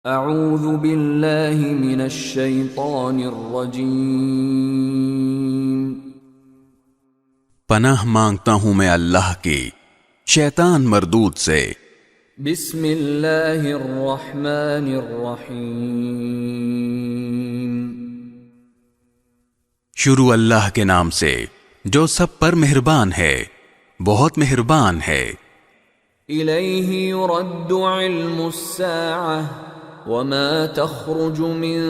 اعوذ باللہ من الشیطان الرجیم۔ پناہ مانگتا ہوں میں اللہ کی شیطان مردود سے۔ بسم اللہ الرحمن الرحیم۔ شروع اللہ کے نام سے جو سب پر مہربان ہے، بہت مہربان ہے۔ الیہ یرد علم الساعہ وما تخرج من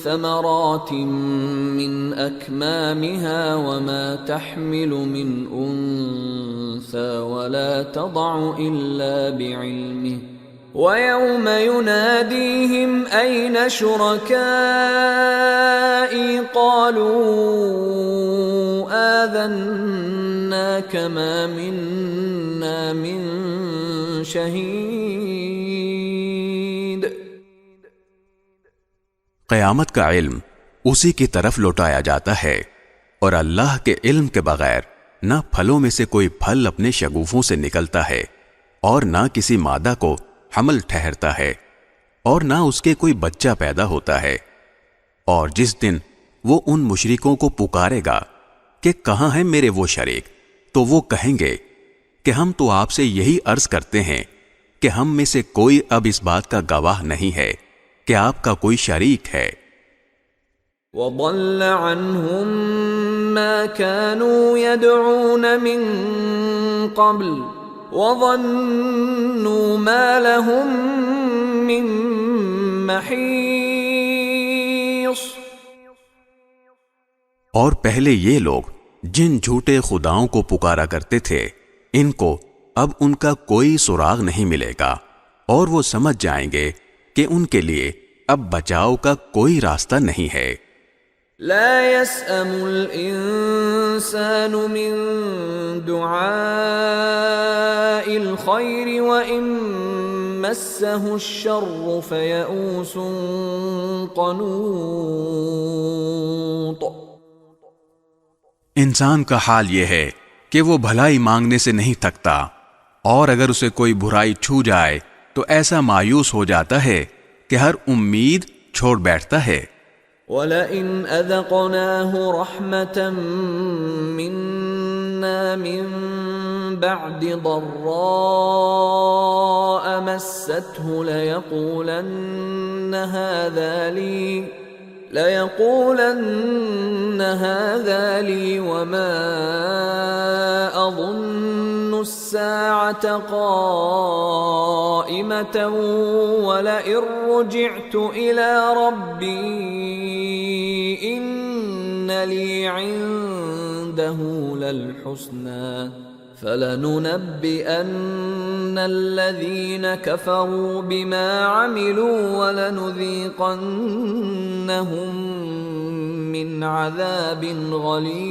ثمرات من اکمامها وما تحمل من انثى ولا تضع الا بعلمه ويوم يناديهم اين شركائي قالوا آذناك ما منا من شهيد۔ قیامت کا علم اسی کی طرف لوٹایا جاتا ہے، اور اللہ کے علم کے بغیر نہ پھلوں میں سے کوئی پھل اپنے شگوفوں سے نکلتا ہے، اور نہ کسی مادہ کو حمل ٹھہرتا ہے، اور نہ اس کے کوئی بچہ پیدا ہوتا ہے۔ اور جس دن وہ ان مشرکوں کو پکارے گا کہ کہاں ہیں میرے وہ شریک، تو وہ کہیں گے کہ ہم تو آپ سے یہی عرض کرتے ہیں کہ ہم میں سے کوئی اب اس بات کا گواہ نہیں ہے کہ آپ کا کوئی شریک ہے۔ وَضَلَّ عَنْهُمْ مَا كَانُوا يَدْعُونَ مِن قَبْلُ وَظَنُّوا مَا لَهُم مِّن مَّحِيصٍ۔ اور پہلے یہ لوگ جن جھوٹے خداؤں کو پکارا کرتے تھے، ان کو اب ان کا کوئی سراغ نہیں ملے گا، اور وہ سمجھ جائیں گے کہ ان کے لیے اب بچاؤ کا کوئی راستہ نہیں ہے۔ لا يسأم الإنسان من دعاء الخير وإن مسه الشر فيئوس قنوط۔ انسان کا حال یہ ہے کہ وہ بھلائی مانگنے سے نہیں تھکتا، اور اگر اسے کوئی برائی چھو جائے تو ایسا مایوس ہو جاتا ہے کہ ہر امید چھوڑ بیٹھتا ہے۔ وَلَئِنْ أَذَقْنَاهُ رَحْمَةً مِنَّا مِن بَعْدِ ضَرَّاءَ مَسَّتْهُ لَيَقُولَنَّ هَذَا لِي وَمَا أَظُنُّ السَّاعَةَ قَائِمَةً وَلَئِن رُّجِعْتُ إِلَى رَبِّي إِنَّ لِي عِندَهُ لَلْحُسْنَى فَلَنُنَبِّئَنَّ الَّذِينَ كَفَرُوا بِمَا عَمِلُوا وَلَنُذِيقَنَّهُم مِّنْ عَذَابٍ غَلِيظٍ۔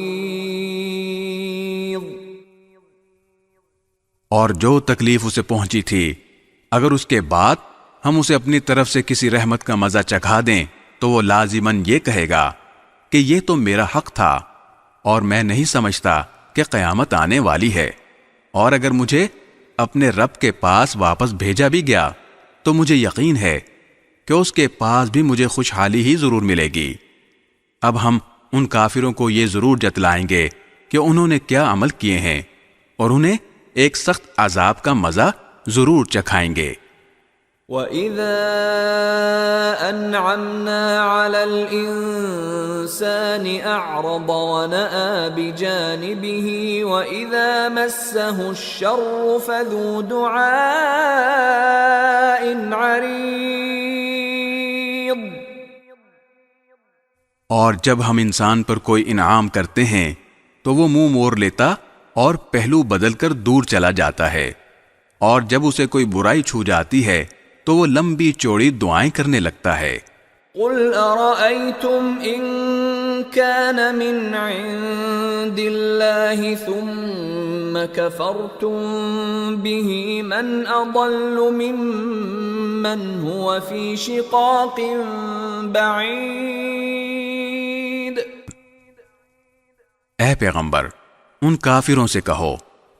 اور جو تکلیف اسے پہنچی تھی، اگر اس کے بعد ہم اسے اپنی طرف سے کسی رحمت کا مزہ چکھا دیں تو وہ لازماً یہ کہے گا کہ یہ تو میرا حق تھا، اور میں نہیں سمجھتا کہ قیامت آنے والی ہے، اور اگر مجھے اپنے رب کے پاس واپس بھیجا بھی گیا تو مجھے یقین ہے کہ اس کے پاس بھی مجھے خوشحالی ہی ضرور ملے گی۔ اب ہم ان کافروں کو یہ ضرور جتلائیں گے کہ انہوں نے کیا عمل کیے ہیں، اور انہیں ایک سخت عذاب کا مزہ ضرور چکھائیں گے۔ وَإِذَا أَنْعَمْنَا عَلَى الْإِنسَانِ أَعْرَضَ وَنَأَى بِجَانِبِهِ وَإِذَا مَسَّهُ الشَّرُّ فَذُو دُعَاءٍ عَرِيضٍ۔ اور جب ہم انسان پر کوئی انعام کرتے ہیں تو وہ منہ موڑ لیتا اور پہلو بدل کر دور چلا جاتا ہے، اور جب اسے کوئی برائی چھو جاتی ہے تو وہ لمبی چوڑی دعائیں کرنے لگتا ہے۔ قُلْ أَرَأَيْتُمْ إِن كَانَ مِنْ عِندِ اللَّهِ ثُمَّ كَفَرْتُمْ بِهِ مَنْ أَضَلُّ مِمَّنْ هُوَ فِي شِقَاقٍ بَعِيدٍ۔ اے پیغمبر، ان کافروں سے کہو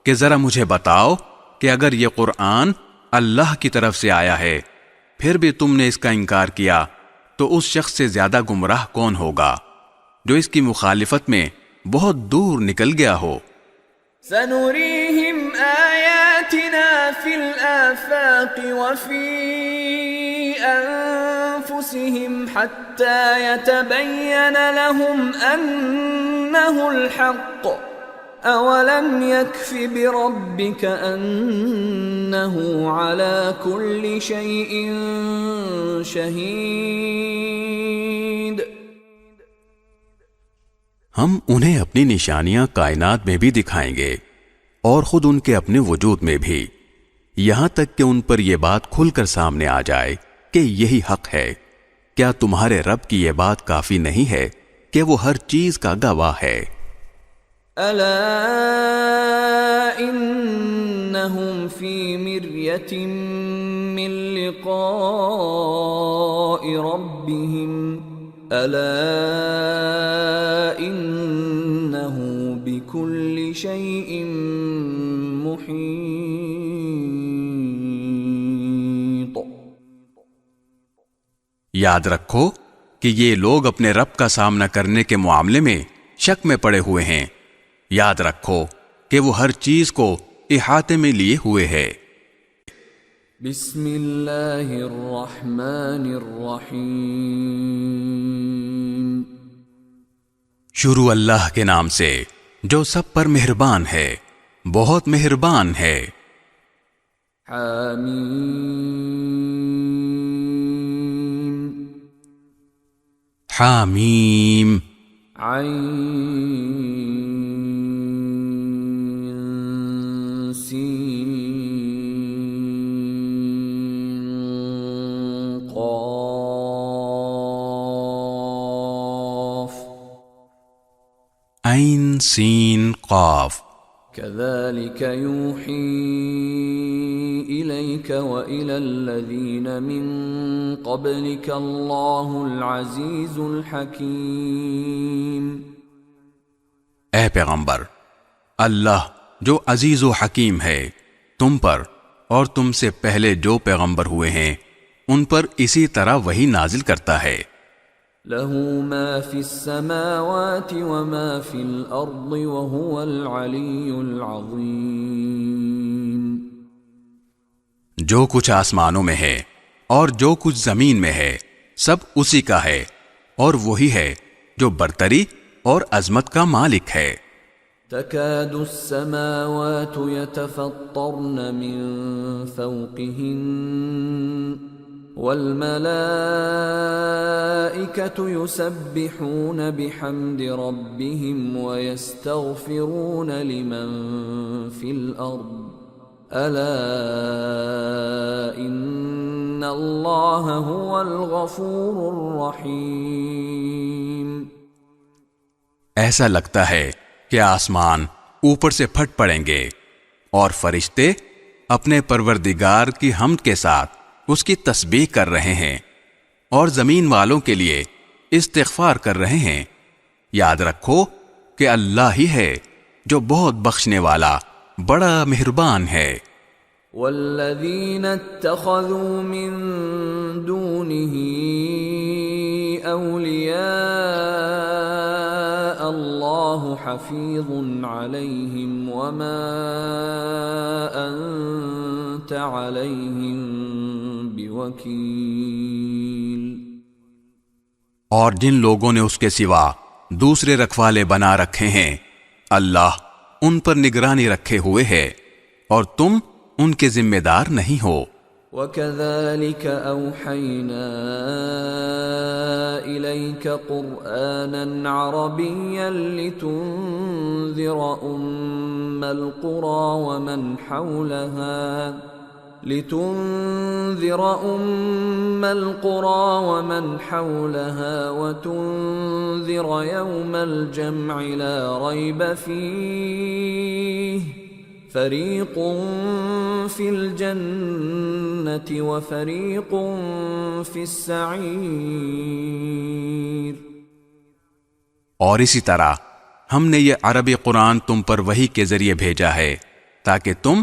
کہ ذرا مجھے بتاؤ کہ اگر یہ قرآن اللہ کی طرف سے آیا ہے پھر بھی تم نے اس کا انکار کیا تو اس شخص سے زیادہ گمراہ کون ہوگا جو اس کی مخالفت میں بہت دور نکل گیا ہو۔ سنريهم آياتنا في الآفاق وفي أنفسهم حتى يتبين لهم أنه الحق أولم يكف بربك أنه على كل شيء شهيد۔ ہم انہیں اپنی نشانیاں کائنات میں بھی دکھائیں گے اور خود ان کے اپنے وجود میں بھی، یہاں تک کہ ان پر یہ بات کھل کر سامنے آ جائے کہ یہی حق ہے۔ کیا تمہارے رب کی یہ بات کافی نہیں ہے کہ وہ ہر چیز کا گواہ ہے؟ ألا إنهم في مرية من لقاء ربهم ألا إنه بكل شيء محيط۔ یاد رکھو کہ یہ لوگ اپنے رب کا سامنا کرنے کے معاملے میں شک میں پڑے ہوئے ہیں۔ یاد رکھو کہ وہ ہر چیز کو احاطے میں لیے ہوئے ہے۔ بسم اللہ الرحمن الرحیم۔ شروع اللہ کے نام سے جو سب پر مہربان ہے، بہت مہربان ہے۔ حامیم حامیم عین سین قاف عین سین قاف۔ كذلك يوحي إليك وإلى الذين من قبلك الله العزيز الحكيم۔ اے پیغمبر، اللہ جو عزیز و حکیم ہے تم پر اور تم سے پہلے جو پیغمبر ہوئے ہیں ان پر اسی طرح وہی نازل کرتا ہے۔ له ما في السماوات وما في الأرض وهو العلي العظيم۔ جو کچھ آسمانوں میں ہے اور جو کچھ زمین میں ہے سب اسی کا ہے، اور وہی ہے جو برتری اور عظمت کا مالک ہے۔ تكاد السماوات يتفطرن من فوقهن والملائكة يسبحون بحمد ربهم ويستغفرون لمن في الأرض ألا إن الله هو الغفور الرحيم۔ ایسا لگتا ہے کہ آسمان اوپر سے پھٹ پڑیں گے اور فرشتے اپنے پروردگار کی حمد کے ساتھ اس کی تسبیح کر رہے ہیں اور زمین والوں کے لیے استغفار کر رہے ہیں۔ یاد رکھو کہ اللہ ہی ہے جو بہت بخشنے والا بڑا مہربان ہے۔ والذین اتخذوا من دونه اولیاء اللہ حفیظ علیہم وما انت علیہم بوکیل۔ اور جن لوگوں نے اس کے سوا دوسرے رکھوالے بنا رکھے ہیں اللہ ان پر نگرانی رکھے ہوئے ہے اور تم ان کے ذمہ دار نہیں ہو۔ وَكَذَلِكَ أَوْحَيْنَا إِلَيْكَ قُرْآنًا عَرَبِيًّا لِتُنذِرَ أُمَّ الْقُرَى وَمَنْ حَوْلَهَا وَتُنذِرَ يَوْمَ الْجَمْعِ لَا رَيْبَ فِيهِ فَرِيقٌ فِي الْجَنَّةِ وَفَرِيقٌ فِي السَّعِيرِ۔ اور اسی طرح ہم نے یہ عربی قرآن تم پر وحی کے ذریعے بھیجا ہے تاکہ تم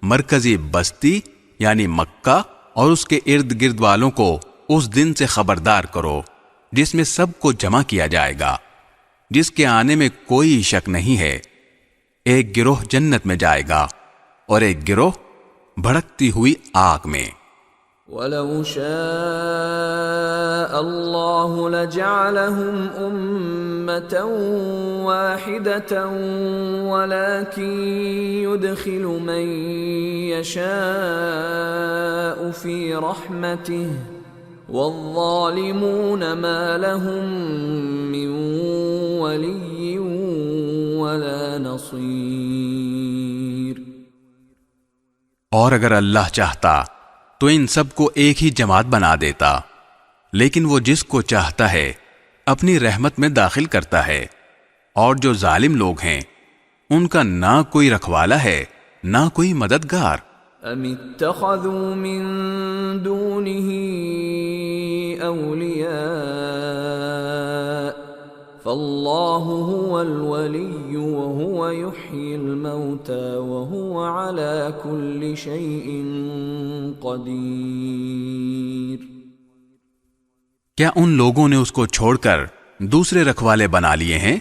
مرکزی بستی یعنی مکہ اور اس کے ارد گرد والوں کو اس دن سے خبردار کرو جس میں سب کو جمع کیا جائے گا، جس کے آنے میں کوئی شک نہیں ہے۔ ایک گروہ جنت میں جائے گا اور ایک گروہ بھڑکتی ہوئی آگ میں۔ وَلَوْ شَاءَ اللَّهُ لَجَعَلَهُمْ أُمَّةً وَاحِدَةً وَلَكِنْ يُدْخِلُ مَنْ يَشَاءُ فِي رَحْمَتِهِ وَالظَّالِمُونَ مَا لَهُمْ مِنْ وَلِيٍّ وَلَا نَصِيرٍ۔ اور اگر اللہ چاہتا تو ان سب کو ایک ہی جماعت بنا دیتا، لیکن وہ جس کو چاہتا ہے اپنی رحمت میں داخل کرتا ہے، اور جو ظالم لوگ ہیں ان کا نہ کوئی رکھوالا ہے نہ کوئی مددگار۔ ام اتخذوا من دونه اولیاء فاللہ هو الولی وهو يحيي الموتى وهو على كل شيء قدیر۔ کیا ان لوگوں نے اس کو چھوڑ کر دوسرے رکھوالے بنا لیے ہیں؟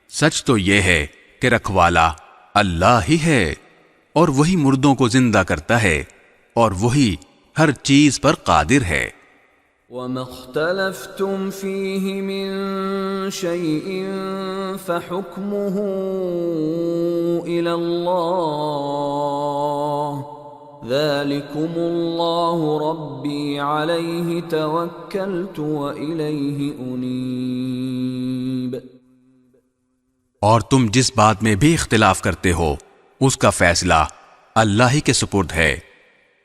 سچ تو یہ ہے کہ رکھوالا اللہ ہی ہے، اور وہی مردوں کو زندہ کرتا ہے، اور وہی ہر چیز پر قادر ہے۔ وَمَا اخْتَلَفْتُمْ فِيهِ مِنْ شَيْءٍ فَحُكْمُهُ إِلَى اللَّهِ ذَلِكُمُ اللَّهُ رَبِّي عَلَيْهِ تَوَكَّلْتُ وَإِلَيْهِ أُنِيبُ۔ اور تم جس بات میں بھی اختلاف کرتے ہو اس کا فیصلہ اللہ ہی کے سپرد ہے۔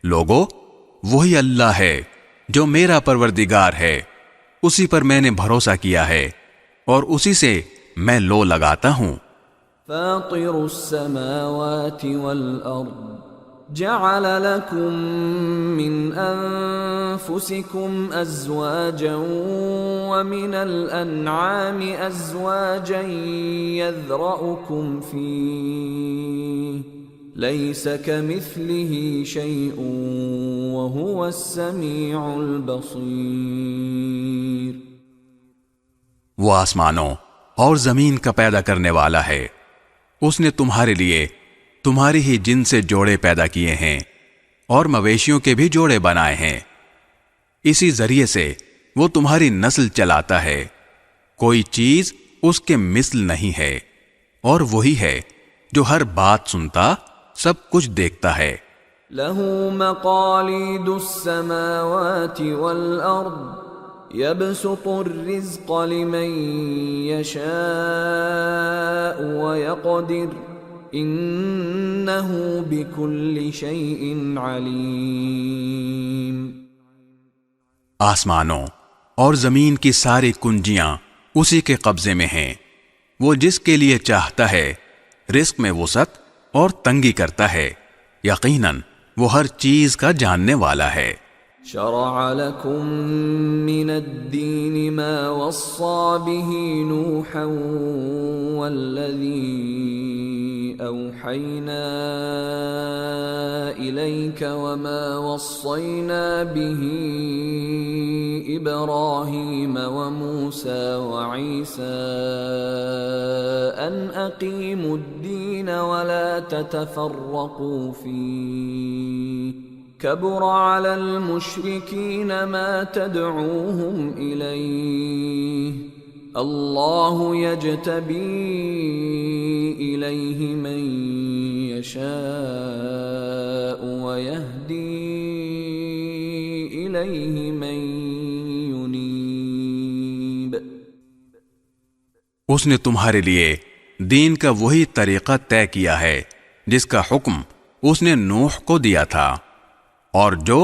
لوگو، وہی اللہ ہے جو میرا پروردگار ہے، اسی پر میں نے بھروسہ کیا ہے اور اسی سے میں لو لگاتا ہوں۔ فاطر السماوات والأرض جعل لكم من أنفسكم أزواجا ومن الأنعام أزواجا يذرأكم فيه ليس كمثله شيء وهو السميع البصير۔ وہ آسمانوں اور زمین کا پیدا کرنے والا ہے، اس نے تمہارے لیے تمہاری ہی جن سے جوڑے پیدا کیے ہیں اور مویشیوں کے بھی جوڑے بنائے ہیں، اسی ذریعے سے وہ تمہاری نسل چلاتا ہے، کوئی چیز اس کے مثل نہیں ہے، اور وہی ہے جو ہر بات سنتا سب کچھ دیکھتا ہے۔ لَهُ مَقَالِيدُ السَّمَاوَاتِ وَالْأَرْضِ يَبْسُطُ الرِّزْقَ لِمَن يَشَاءُ وَيَقْدِرُ إِنَّهُ بِكُلِّ شَيْءٍ عَلِيمٌ۔ آسمانوں اور زمین کی ساری کنجیاں اسی کے قبضے میں ہیں، وہ جس کے لیے چاہتا ہے رزق میں وسعت اور تنگی کرتا ہے، یقیناً وہ ہر چیز کا جاننے والا ہے۔ شرع لكم من الدين ما وصى به نوحا والذي أوحينا إليك وما وصينا به إبراهيم وموسى وعيسى أن أقيموا الدين ولا تتفرقوا فيه كبر على المشركين ما تدعوهم إليه الله يجتبي إليه من يشاء ويهدي إليه من ينيب۔ اس نے تمہارے لیے دین کا وہی طریقہ طے کیا ہے جس کا حکم اس نے نوح کو دیا تھا، اور جو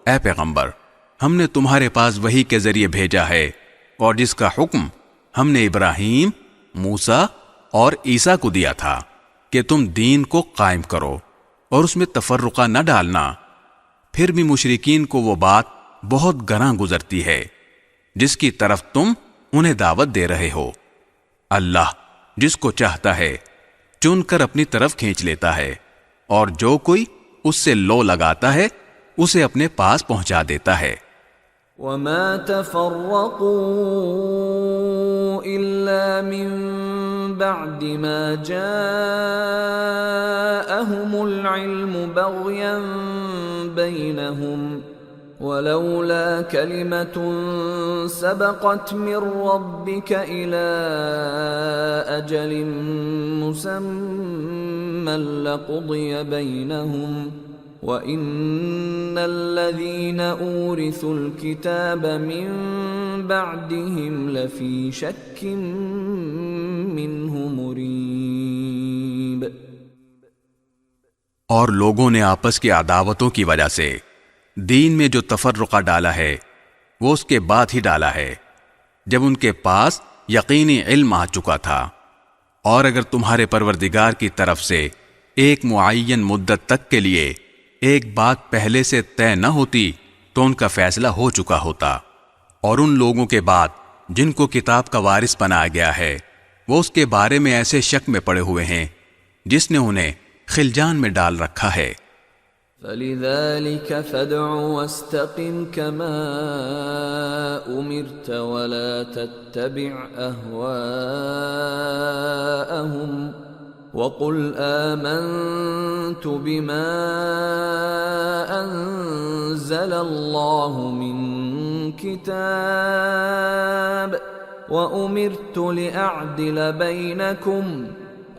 اے پیغمبر ہم نے تمہارے پاس وحی کے ذریعے بھیجا ہے، اور جس کا حکم ہم نے ابراہیم، موسیٰ اور عیسیٰ کو دیا تھا کہ تم دین کو قائم کرو اور اس میں تفرقہ نہ ڈالنا۔ پھر بھی مشرکین کو وہ بات بہت گراں گزرتی ہے جس کی طرف تم انہیں دعوت دے رہے ہو۔ اللہ جس کو چاہتا ہے چن کر اپنی طرف کھینچ لیتا ہے، اور جو کوئی اس سے لو لگاتا ہے اسے اپنے پاس پہنچا دیتا ہے۔ وما تفرقوا إلا من بعد ما جاءهم العلم بغيا بينهم ولولا كلمة سبقت من ربك إلى أجل مسمى لقضي بينهم وَإِنَّ الَّذِينَ أُورِثُوا الْكِتَابَ مِنْ بَعْدِهِمْ لَفِي شَكٍّ مِّنْهُ مُرِيبٍ۔ اور لوگوں نے آپس کی عداوتوں کی وجہ سے دین میں جو تفرقہ ڈالا ہے وہ اس کے بعد ہی ڈالا ہے جب ان کے پاس یقینی علم آ چکا تھا، اور اگر تمہارے پروردگار کی طرف سے ایک معین مدت تک کے لیے ایک بات پہلے سے طے نہ ہوتی تو ان کا فیصلہ ہو چکا ہوتا، اور ان لوگوں کے بعد جن کو کتاب کا وارث بنایا گیا ہے وہ اس کے بارے میں ایسے شک میں پڑے ہوئے ہیں جس نے انہیں خلجان میں ڈال رکھا ہے۔ فَلِذَلِكَ فَادْعُ وَاسْتَقِمْ كَمَا أُمِرْتَ وَلَا تَتَّبِعْ أَهْوَاءَهُمْ وَقُلْ آمَنْتُ بِمَا أَنزَلَ اللَّهُ مِنْ كِتَابٍ وَأُمِرْتُ لِأَعْدِلَ بَيْنَكُمْ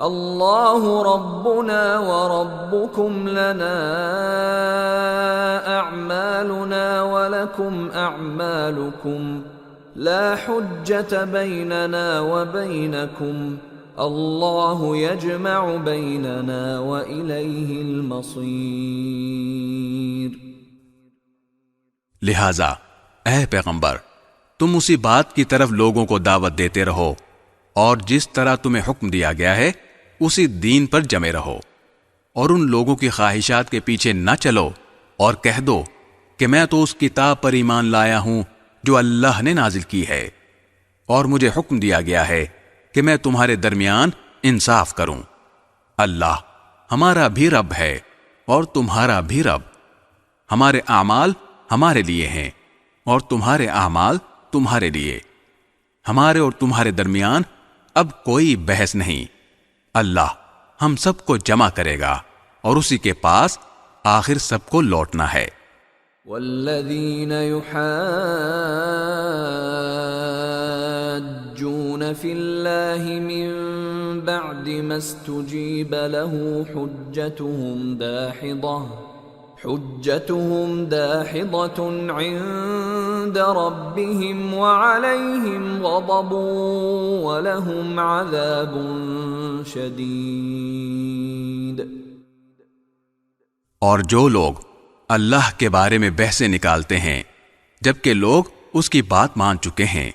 اللَّهُ رَبُّنَا وَرَبُّكُمْ لَنَا أَعْمَالُنَا وَلَكُمْ أَعْمَالُكُمْ لَا حُجَّةَ بَيْنَنَا وَبَيْنَكُمْ اللہ یجمع بیننا وإلیہ المصیر۔ لہذا اے پیغمبر، تم اسی بات کی طرف لوگوں کو دعوت دیتے رہو، اور جس طرح تمہیں حکم دیا گیا ہے اسی دین پر جمے رہو، اور ان لوگوں کی خواہشات کے پیچھے نہ چلو، اور کہہ دو کہ میں تو اس کتاب پر ایمان لایا ہوں جو اللہ نے نازل کی ہے، اور مجھے حکم دیا گیا ہے کہ میں تمہارے درمیان انصاف کروں۔ اللہ ہمارا بھی رب ہے اور تمہارا بھی رب، ہمارے اعمال ہمارے لیے ہیں اور تمہارے اعمال تمہارے لیے، ہمارے اور تمہارے درمیان اب کوئی بحث نہیں۔ اللہ ہم سب کو جمع کرے گا اور اسی کے پاس آخر سب کو لوٹنا ہے۔ والذین يحاجون فی اللہ من بعد ما استجیب له حجتهم داحضة عند ربهم وعليهم غضب ولهم عذاب شدید۔ اور جو لوگ اللہ کے بارے میں بحثیں نکالتے ہیں جبکہ لوگ اس کی بات مان چکے ہیں،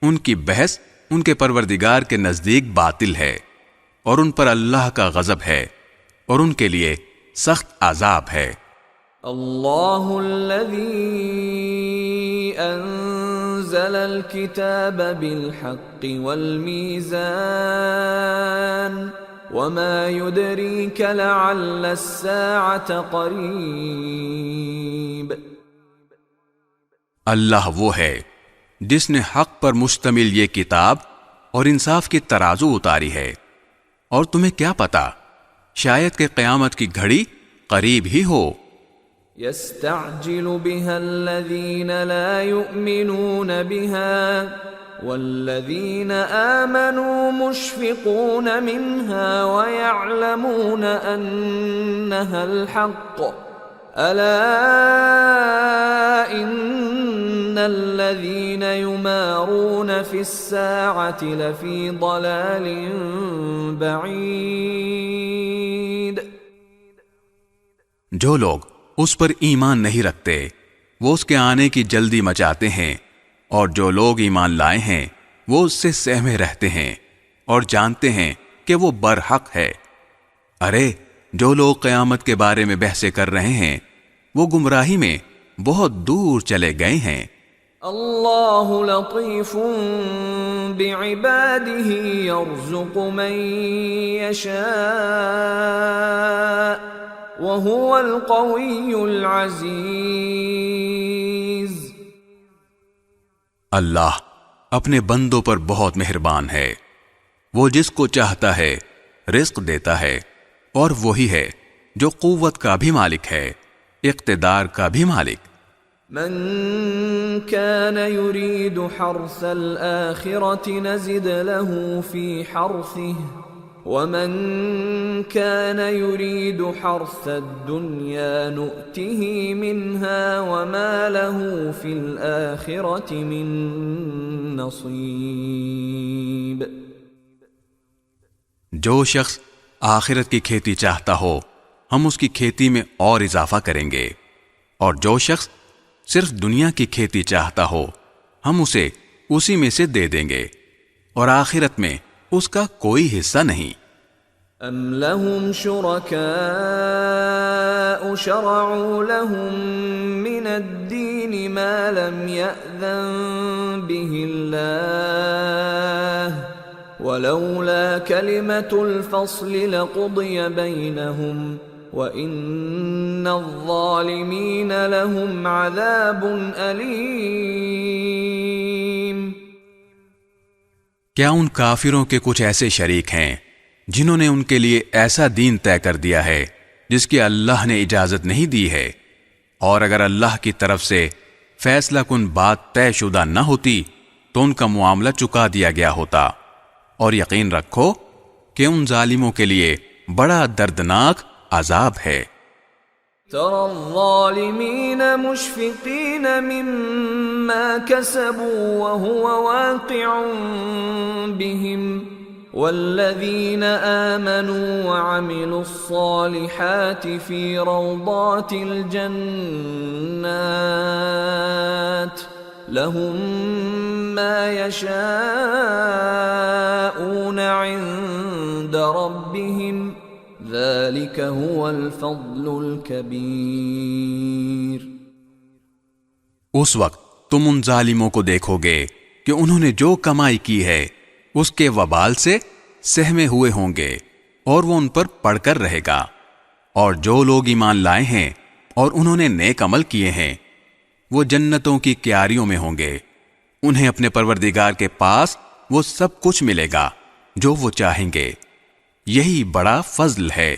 ان کی بحث ان کے پروردگار کے نزدیک باطل ہے، اور ان پر اللہ کا غضب ہے، اور ان کے لیے سخت عذاب ہے۔ اللہ الذی انزل الكتاب بالحق والمیزان وما يدريك لعل الساعة قریب۔ اللہ وہ ہے جس نے حق پر مشتمل یہ کتاب اور انصاف کی ترازو اتاری ہے، اور تمہیں کیا پتا شاید کہ قیامت کی گھڑی قریب ہی ہو۔ يستعجل بها الذين لا يؤمنون بها والذين آمنوا مشفقون منها ويعلمون أنها الحق ألا إن الذين يمارون في الساعة لفي ضلال بعيد۔ جو لوگ اس پر ایمان نہیں رکھتے وہ اس کے آنے کی جلدی مچاتے ہیں، اور جو لوگ ایمان لائے ہیں وہ اس سے سہمے رہتے ہیں اور جانتے ہیں کہ وہ برحق ہے۔ ارے جو لوگ قیامت کے بارے میں بحثیں کر رہے ہیں وہ گمراہی میں بہت دور چلے گئے ہیں۔ اللہ لطیف بعباده يرزق من يشاء وهو القوي العزيز. اللہ اپنے بندوں پر بہت مہربان ہے، وہ جس کو چاہتا ہے رزق دیتا ہے، اور وہی ہے جو قوت کا بھی مالک ہے، اقتدار کا بھی مالک. من كان يريد حرث الآخرة نزد له في حرثه ومن كان يريد حرث الدنيا نؤته منها وما له في الآخرة من نصيب. جو شخص آخرت کی کھیتی چاہتا ہو ہم اس کی کھیتی میں اور اضافہ کریں گے، اور جو شخص صرف دنیا کی کھیتی چاہتا ہو ہم اسے اسی میں سے دے دیں گے، اور آخرت میں اس کا کوئی حصہ نہیں. ام لهم شركاء شرعوا لهم من الدين ما لم يأذن به الله ولولا كلمة الفصل لقضي بينهم وَإِنَّ الظَّالِمِينَ لَهُمْ عَذَابٌ أَلِيمٌ. کیا ان کافروں کے کچھ ایسے شریک ہیں جنہوں نے ان کے لیے ایسا دین طے کر دیا ہے جس کی اللہ نے اجازت نہیں دی ہے، اور اگر اللہ کی طرف سے فیصلہ کن بات طے شدہ نہ ہوتی تو ان کا معاملہ چکا دیا گیا ہوتا، اور یقین رکھو کہ ان ظالموں کے لیے بڑا دردناک عذاب ہے. ترى الظالمين مشفقين مما كسبوا وهو واقع بهم والذين آمنوا وعملوا الصالحات في روضات الجنات لهم ما يشاءون عند ربهم ذلك هو الفضل الكبير. اس وقت تم ان ظالموں کو دیکھو گے کہ انہوں نے جو کمائی کی ہے اس کے وبال سے سہمے ہوئے ہوں گے، اور وہ ان پر پڑ کر رہے گا. اور جو لوگ ایمان لائے ہیں اور انہوں نے نیک عمل کیے ہیں وہ جنتوں کی کیاریوں میں ہوں گے، انہیں اپنے پروردگار کے پاس وہ سب کچھ ملے گا جو وہ چاہیں گے، یہی بڑا فضل ہے.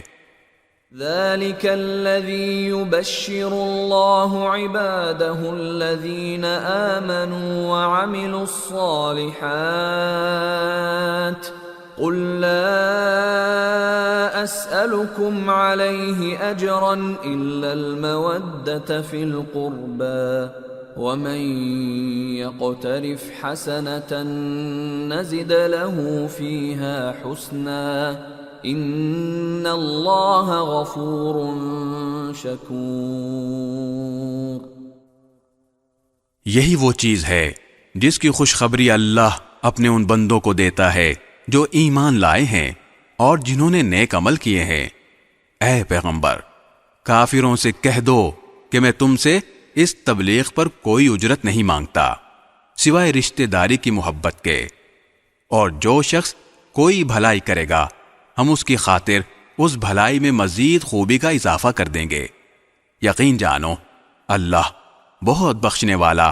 ذلك الذي يبشر الله عباده الذين آمنوا وعملوا الصالحات قل لا أسألكم عليه أجرا إلا المودة في القربى ومن يقترف حسنة نزد له فيها حسنا ان اللہ غفور شکور. یہی وہ چیز ہے جس کی خوشخبری اللہ اپنے ان بندوں کو دیتا ہے جو ایمان لائے ہیں اور جنہوں نے نیک عمل کیے ہیں. اے پیغمبر کافروں سے کہہ دو کہ میں تم سے اس تبلیغ پر کوئی اجرت نہیں مانگتا سوائے رشتہ داری کی محبت کے، اور جو شخص کوئی بھلائی کرے گا ہم اس کی خاطر اس بھلائی میں مزید خوبی کا اضافہ کر دیں گے. یقین جانو اللہ بہت بخشنے والا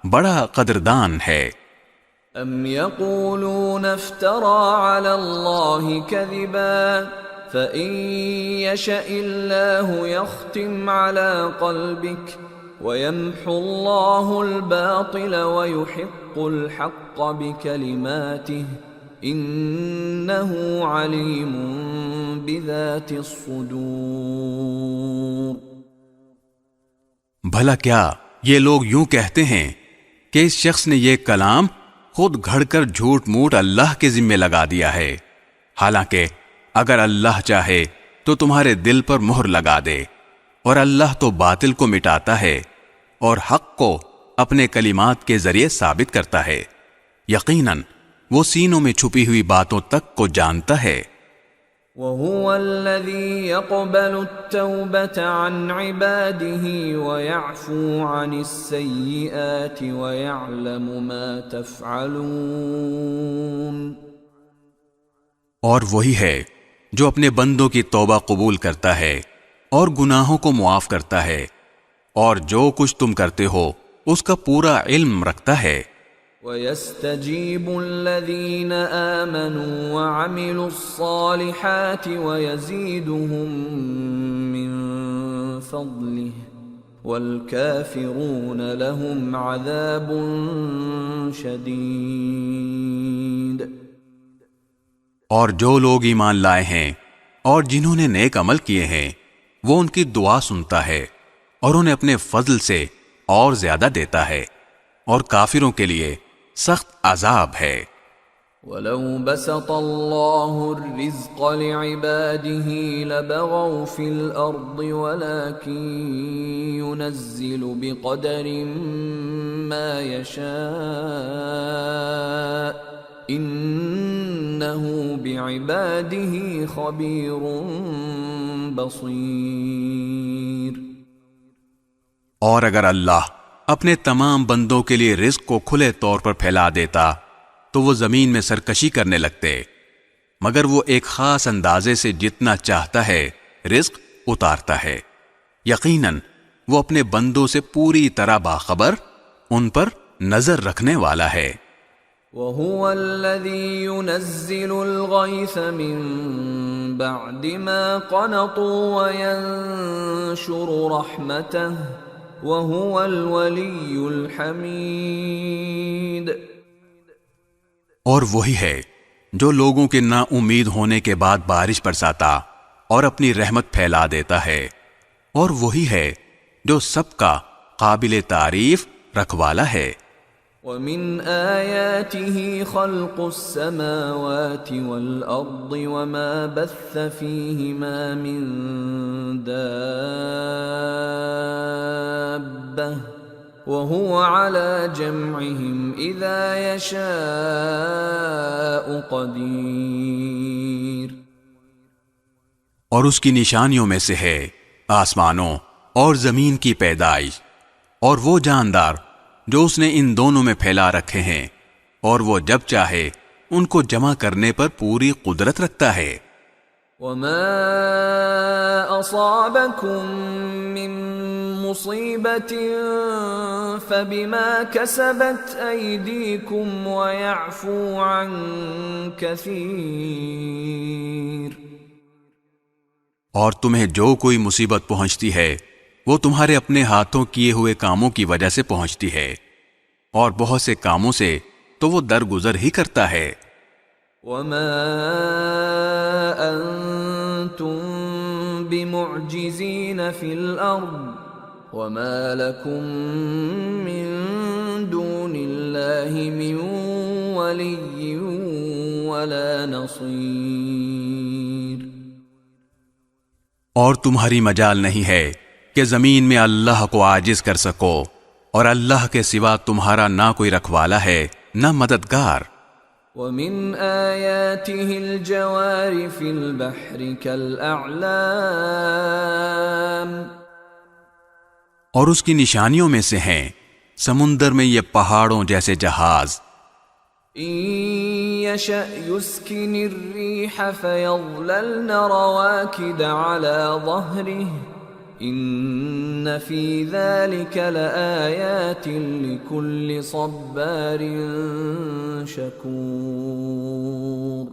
بڑا قدردان ہے. ام یقولون افترى على الله كذبا فإن يشأ الله يختم على قلبك ويمحو الله الباطل ويحق الحق بكلماته انه علیم بذات الصدور. بھلا کیا یہ لوگ یوں کہتے ہیں کہ اس شخص نے یہ کلام خود گھڑ کر جھوٹ موٹ اللہ کے ذمے لگا دیا ہے، حالانکہ اگر اللہ چاہے تو تمہارے دل پر مہر لگا دے، اور اللہ تو باطل کو مٹاتا ہے اور حق کو اپنے کلمات کے ذریعے ثابت کرتا ہے. یقیناً وہ سینوں میں چھپی ہوئی باتوں تک کو جانتا ہے. وَهُوَ الَّذِي يَقْبَلُ التَّوْبَةَ عَنْ عِبَادِهِ وَيَعْفُو عَنِ السَّيِّئَاتِ وَيَعْلَمُ مَا تَفْعَلُونَ. اور وہی ہے جو اپنے بندوں کی توبہ قبول کرتا ہے اور گناہوں کو معاف کرتا ہے، اور جو کچھ تم کرتے ہو اس کا پورا علم رکھتا ہے۔ وَيَسْتَجِيبُ الَّذِينَ آمَنُوا وَعَمِلُوا الصَّالِحَاتِ وَيَزِيدُهُم مِّن فَضْلِهِ وَالْكَافِرُونَ لَهُمْ عَذَابٌ شَدِيدٌ۔ اور جو لوگ ایمان لائے ہیں اور جنہوں نے نیک عمل کیے ہیں وہ ان کی دعا سنتا ہے اور انہیں اپنے فضل سے اور زیادہ دیتا ہے، اور کافروں کے لیے سخت عذاب ہے۔ وَلَوْ بَسَطَ اللَّهُ الرِّزْقَ لِعِبَادِهِ لَبَغَوْا فِي الْأَرْضِ وَلَكِن يُنَزِّلُ بِقَدَرٍ مَّا يَشَاءُ إِنَّهُ بِعِبَادِهِ خَبِيرٌ بَصِيرٌ۔ اور اگر اللہ اپنے تمام بندوں کے لیے رزق کو کھلے طور پر پھیلا دیتا تو وہ زمین میں سرکشی کرنے لگتے، مگر وہ ایک خاص اندازے سے جتنا چاہتا ہے رزق اتارتا ہے۔ یقیناً وہ اپنے بندوں سے پوری طرح باخبر، ان پر نظر رکھنے والا ہے۔ وَهُوَ الَّذِي يُنَزِّلُ الْغَيْثَ مِن بَعْدِ مَا قَنَطُوا وَيَنشُرُ رَحْمَتَهُ وَهُوَ الْوَلِيُّ الْحَمِيدُ۔ اور وہی ہے جو لوگوں کے نا امید ہونے کے بعد بارش برساتا اور اپنی رحمت پھیلا دیتا ہے، اور وہی ہے جو سب کا قابل تعریف رکھوالا ہے۔ وَمِنْ آيَاتِهِ خَلْقُ السَّمَاوَاتِ وَالْأَرْضِ وَمَا بَثَّ فِيهِمَا مِن دَابَّةٍ وَهُوَ عَلَى جَمْعِهِمْ إِذَا يَشَاءُ قَدِيرٌ۔ اور اس کی نشانیوں میں سے ہے آسمانوں اور زمین کی پیدائش، اور وہ جاندار جو اس نے ان دونوں میں پھیلا رکھے ہیں، اور وہ جب چاہے ان کو جمع کرنے پر پوری قدرت رکھتا ہے۔ وَمَا أَصَابَكُم مِّن مُّصِيبَةٍ فَبِمَا كَسَبَتْ أَيْدِيكُمْ وَيَعْفُو عَن كَثِيرٍ۔ اور تمہیں جو کوئی مصیبت پہنچتی ہے وہ تمہارے اپنے ہاتھوں کیے ہوئے کاموں کی وجہ سے پہنچتی ہے، اور بہت سے کاموں سے تو وہ درگزر ہی کرتا ہے۔ وَمَا أَنتُم بِمُعْجِزِينَ فِي الْأَرْضِ وَمَا لَكُم مِّن دُونِ اللَّهِ مِن وَلِيٍّ وَلَا نَصِيرٍ۔ اور تمہاری مجال نہیں ہے کہ زمین میں اللہ کو عاجز کر سکو، اور اللہ کے سوا تمہارا نہ کوئی رکھوالا ہے نہ مددگار۔ وَمِنْ آيَاتِهِ الْجَوَارِ فِي الْبَحْرِ كَالْأَعْلَامِ۔ اور اس کی نشانیوں میں سے ہیں سمندر میں یہ پہاڑوں جیسے جہاز۔ إِن يَشَأْ يُسْكِنِ الرِّيحَ فَيَظْلَلْنَ رَوَاكِدَ عَلَى ظَهْرِهِ إِنَّ فِي ذَلِكَ لَآيَاتٍ لِكُلِّ صَبَّارٍ شَكُورٍ۔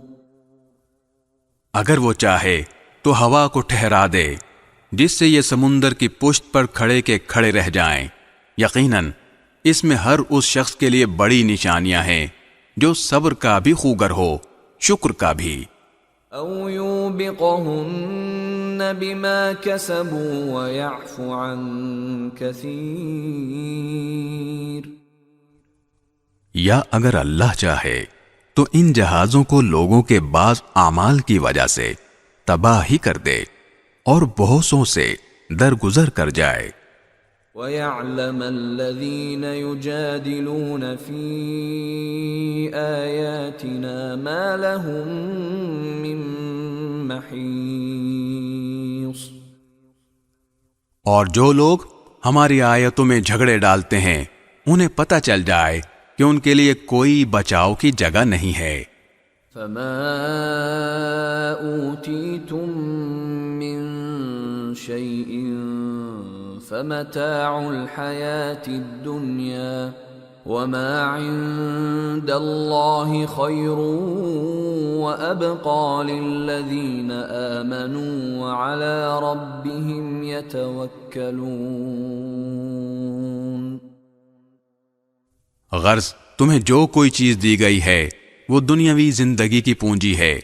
اگر وہ چاہے تو ہوا کو ٹھہرا دے جس سے یہ سمندر کی پشت پر کھڑے کے کھڑے رہ جائیں۔ یقیناً اس میں ہر اس شخص کے لیے بڑی نشانیاں ہیں جو صبر کا بھی خوگر ہو، شکر کا بھی۔ أَوْ يُوبِقَهُنَّ بِمَا كَسَبُوا وَيَعْفُ عَن كَثِيرٍ۔ یا اگر اللہ چاہے تو ان جہازوں کو لوگوں کے بعض اعمال کی وجہ سے تباہ ہی کر دے اور بہتوں سے درگزر کر جائے۔ وَيَعْلَمَ الَّذِينَ يُجَادِلُونَ فِي آيَاتِنَا مَا لَهُم مِّن مَّحِيصٍ۔ اور جو لوگ ہماری آیتوں میں جھگڑے ڈالتے ہیں انہیں پتہ چل جائے کہ ان کے لیے کوئی بچاؤ کی جگہ نہیں ہے۔ فَمَا أُوتِيتُم مِّن شيء فمتاع الحياة الدنيا وما عند الله خير وأبقى للذين آمنوا وعلى ربهم يتوكلون۔ غرض تمہیں جو کوئی چیز دی گئی ہے وہ دنیاوی زندگی کی پونجی ہے،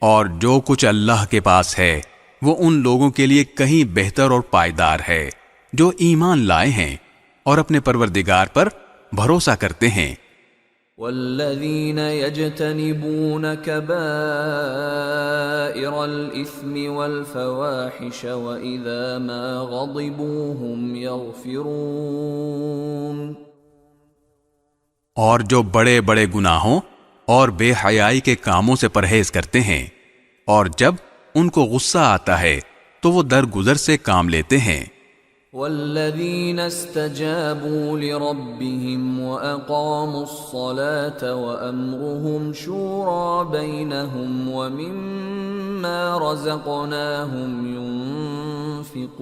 اور جو کچھ اللہ کے پاس ہے وہ ان لوگوں کے لیے کہیں بہتر اور پائیدار ہے جو ایمان لائے ہیں اور اپنے پروردگار پر بھروسہ کرتے ہیں۔ والذین یجتنبون کبائر الإثم والفواحش وإذا ما غضبوا هم یغفرون، اور جو بڑے بڑے گناہوں اور بے حیائی کے کاموں سے پرہیز کرتے ہیں، اور جب ان کو غصہ آتا ہے تو وہ درگزر سے کام لیتے ہیں۔ والذین استجابوا لربهم وأقاموا الصلاة وأمرهم شورى بينهم ومما رزقناهم ينفقون،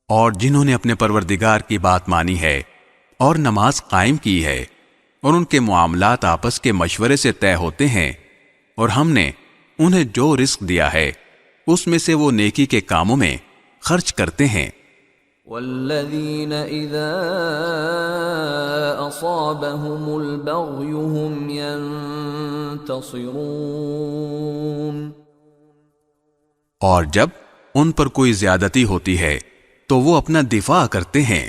اور جنہوں نے اپنے پروردگار کی بات مانی ہے اور نماز قائم کی ہے، اور ان کے معاملات آپس کے مشورے سے طے ہوتے ہیں، اور ہم نے انہیں جو رزق دیا ہے اس میں سے وہ نیکی کے کاموں میں خرچ کرتے ہیں۔ والذین اذا اصابهم البغی هم ينتصرون، اور جب ان پر کوئی زیادتی ہوتی ہے تو وہ اپنا دفاع کرتے ہیں۔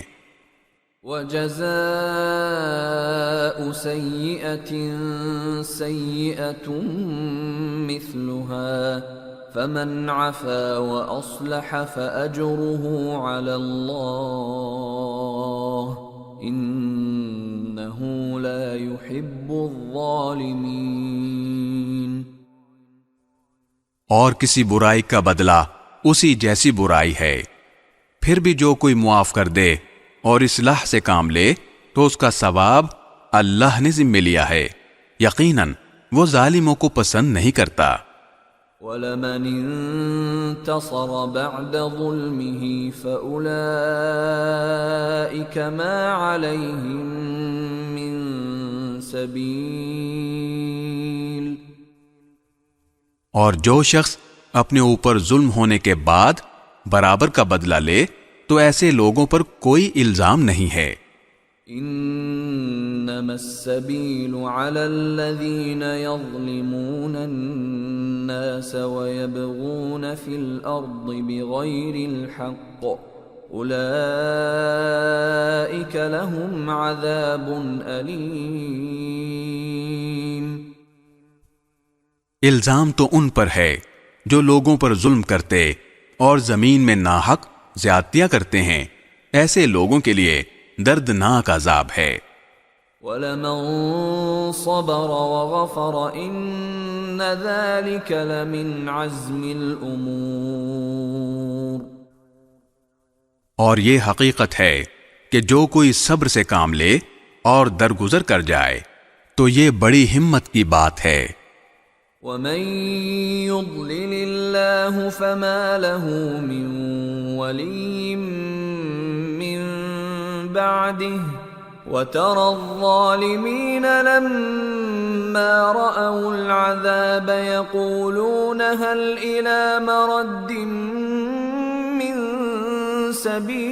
وجزاء سیئۃ سیئۃ مثلها فمن عفا واصلح فاجره علی اللہ انہ لا يحب الظالمین۔ اور کسی برائی کا بدلہ اسی جیسی برائی ہے، پھر بھی جو کوئی معاف کر دے اور اصلاح سے کام لے تو اس کا ثواب اللہ نے ذمہ لیا ہے، یقیناً وہ ظالموں کو پسند نہیں کرتا۔ وَلَمَنِ انتصر بعد ظلمه فأولئك ما عليهم من سبيل، اور جو شخص اپنے اوپر ظلم ہونے کے بعد برابر کا بدلہ لے تو ایسے لوگوں پر کوئی الزام نہیں ہے۔ انما السبيل على الذين يظلمون الناس ويبغون في الارض بغير الحق اولئك لهم عذاب الیم۔ الزام تو ان پر ہے جو لوگوں پر ظلم کرتے اور زمین میں ناحق زیادتیاں کرتے ہیں، ایسے لوگوں کے لیے دردناک عذاب ہے۔ وَلَمَن صَبَرَ وَغَفَرَ إِنَّ ذَلِكَ لَمِنْ عَزْمِ الْأُمُورِ، اور یہ حقیقت ہے کہ جو کوئی صبر سے کام لے اور درگزر کر جائے تو یہ بڑی ہمت کی بات ہے۔ وَمَن يُضْلِلِ اللَّهُ فَمَا لَهُ مِن وَلِيٍّ مِّن بَعْدِهِ وَتَرَى الظَّالِمِينَ لَمَّا رَأَوُا الْعَذَابَ يَقُولُونَ هَلْ إِلَى مَرَدٍّ مِّن سَبِيلٍ،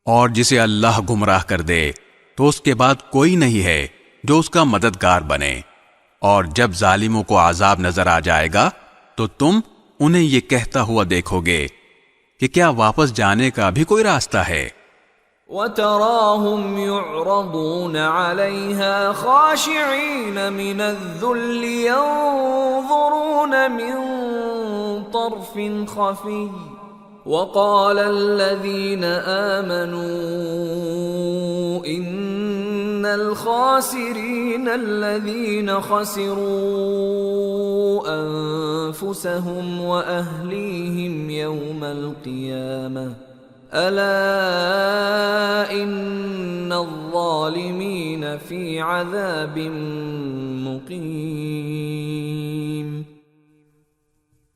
اور جسے اللہ گمراہ کر دے تو اس کے بعد کوئی نہیں ہے جو اس کا مددگار بنے، اور جب ظالموں کو عذاب نظر آ جائے گا تو تم انہیں یہ کہتا ہوا دیکھو گے کہ کیا واپس جانے کا بھی کوئی راستہ ہے۔ وَتَرَاهُمْ يُعْرَضُونَ عَلَيْهَا خَاشِعِينَ مِنَ الذُّلِّ يَنظُرُونَ مِن طَرْفٍ خَفِيٍّ وَقَالَ الَّذِينَ آمَنُوا إِنَّ الْخَاسِرِينَ الَّذِينَ خَسِرُوا أَنفُسَهُمْ وَأَهْلِيهِمْ يَوْمَ الْقِيَامَةِ أَلَا إِنَّ الظالمین فی عذاب مقیم۔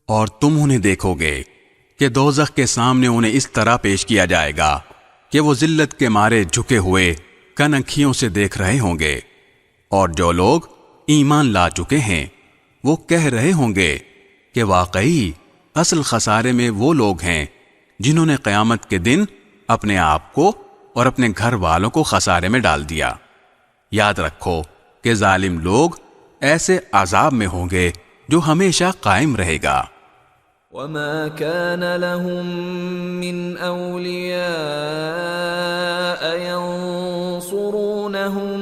اور تم انہیں دیکھو گے کہ دوزخ کے سامنے انہیں اس طرح پیش کیا جائے گا کہ وہ ذلت کے مارے جھکے ہوئے کنکھیوں سے دیکھ رہے ہوں گے، اور جو لوگ ایمان لا چکے ہیں وہ کہہ رہے ہوں گے کہ واقعی اصل خسارے میں وہ لوگ ہیں جنہوں نے قیامت کے دن اپنے آپ کو اور اپنے گھر والوں کو خسارے میں ڈال دیا۔ یاد رکھو کہ ظالم لوگ ایسے عذاب میں ہوں گے جو ہمیشہ قائم رہے گا۔ وما كان لهم من أولياء ينصرونهم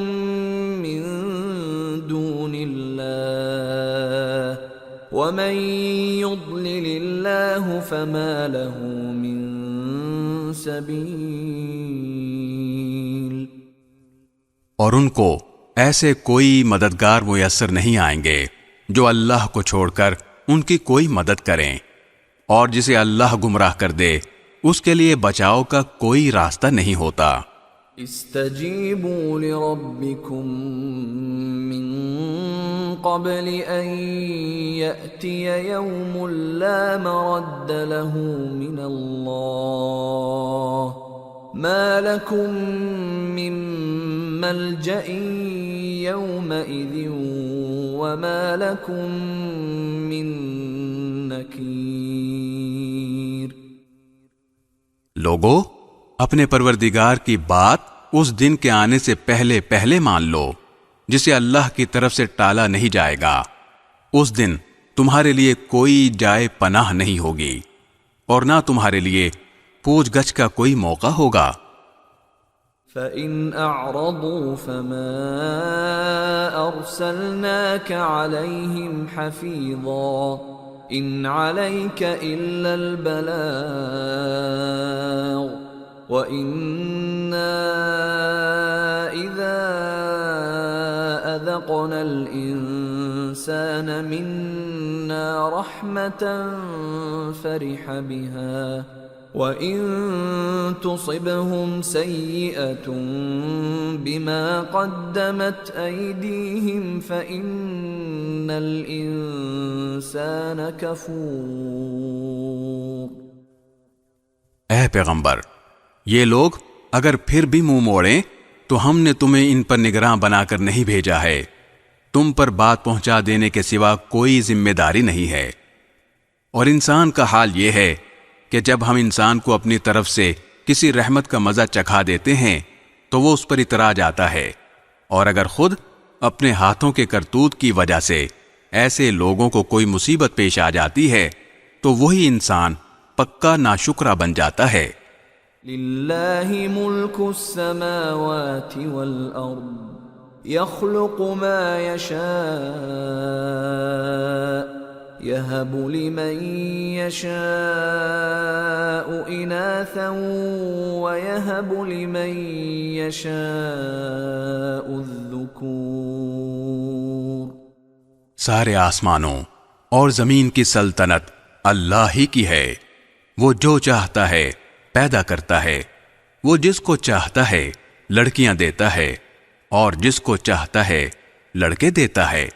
من دون الله ومن يضلل الله فما له من سبيل۔ اور ان کو ایسے کوئی مددگار میسر نہیں آئیں گے جو اللہ کو چھوڑ کر ان کی کوئی مدد کریں، اور جسے اللہ گمراہ کر دے اس کے لیے بچاؤ کا کوئی راستہ نہیں ہوتا۔ استجیبوا لربکم من قبل ان یأتی یوم لا مرد له من اللہ ما لکم من ملجأ یومئذ وما لکم من نکیر۔ لوگو، اپنے پروردگار کی بات اس دن کے آنے سے پہلے پہلے مان لو جسے اللہ کی طرف سے ٹالا نہیں جائے گا۔ اس دن تمہارے لیے کوئی جائے پناہ نہیں ہوگی اور نہ تمہارے لیے پوچھ گچھ کا کوئی موقع ہوگا۔ فَإِنْ أَعْرَضُوا فَمَا أَرْسَلْنَاكَ عَلَيْهِمْ حَفِيظًا إِنْ عَلَيْكَ إِلَّا الْبَلَاغُ وَإِنَّا إِذَا أَذَقْنَا الْإِنسَانَ مِنَّا رَحْمَةً فَرِحَ بِهَا وَإِن تُصِبْهُمْ سَيِّئَةٌ بِمَا قَدَّمَتْ أَيْدِيهِمْ فَإِنَّ الْإِنسَانَ كَفُورٌ۔ اے پیغمبر، یہ لوگ اگر پھر بھی منہ موڑیں تو ہم نے تمہیں ان پر نگراں بنا کر نہیں بھیجا ہے، تم پر بات پہنچا دینے کے سوا کوئی ذمہ داری نہیں ہے۔ اور انسان کا حال یہ ہے کہ جب ہم انسان کو اپنی طرف سے کسی رحمت کا مزہ چکھا دیتے ہیں تو وہ اس پر اترا جاتا ہے، اور اگر خود اپنے ہاتھوں کے کرتوت کی وجہ سے ایسے لوگوں کو کوئی مصیبت پیش آ جاتی ہے تو وہی انسان پکا ناشکرا بن جاتا ہے۔ للہ ملک السماوات والارض يخلق ما يشاء يهب لمن يشاء إناثا ويهب لمن يشاء الذكور۔ سارے آسمانوں اور زمین کی سلطنت اللہ ہی کی ہے، وہ جو چاہتا ہے پیدا کرتا ہے، وہ جس کو چاہتا ہے لڑکیاں دیتا ہے اور جس کو چاہتا ہے لڑکے دیتا ہے۔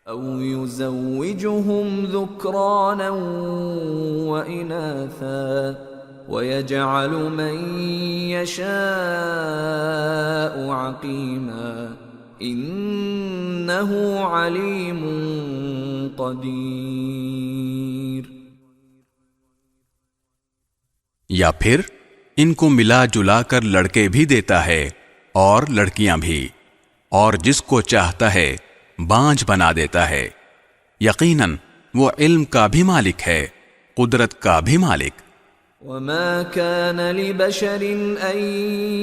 او یزوجہم ذکرانا واناثا ویجعل من یشاء عقیما انہ علیم قدیر۔ یا پھر ان کو ملا جلا کر لڑکے بھی دیتا ہے اور لڑکیاں بھی، اور جس کو چاہتا ہے بانجھ بنا دیتا ہے۔ یقیناً وہ علم کا بھی مالک ہے، قدرت کا بھی مالک۔ وما كان لبشر ان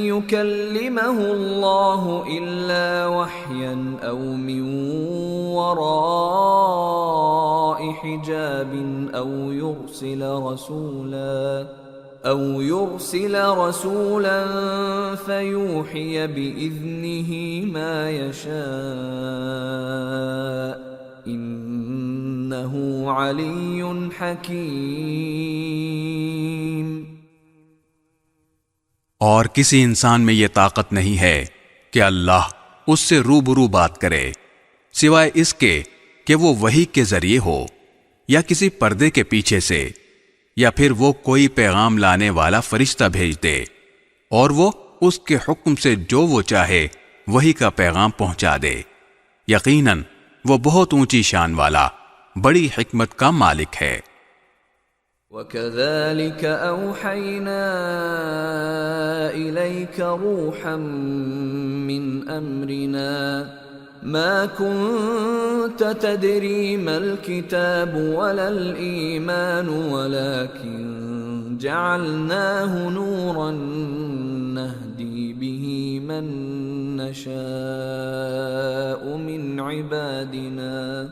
يكلمه الله الا وحيا او من وراء حجاب او يرسل رسولا فيوحي باذنه ما يشاء انه علی حکیم۔ اور کسی انسان میں یہ طاقت نہیں ہے کہ اللہ اس سے روبرو بات کرے سوائے اس کے کہ وہ وحی کے ذریعے ہو یا کسی پردے کے پیچھے سے یا پھر وہ کوئی پیغام لانے والا فرشتہ بھیج دے اور وہ اس کے حکم سے جو وہ چاہے وہی کا پیغام پہنچا دے۔ یقیناً وہ بہت اونچی شان والا بڑی حکمت کا مالک ہے۔ وَكَذَلِكَ أَوْحَيْنَا إِلَيْكَ رُوحًا مِّنْ أَمْرِنَا مَا كُنْتَ تَدْرِي مَا الْكِتَابُ وَلَا الْإِيمَانُ وَلَكِنْ جَعَلْنَاهُ نُورًا نَهْدِي بِهِ مَن نَّشَاءُ مِنْ عِبَادِنَا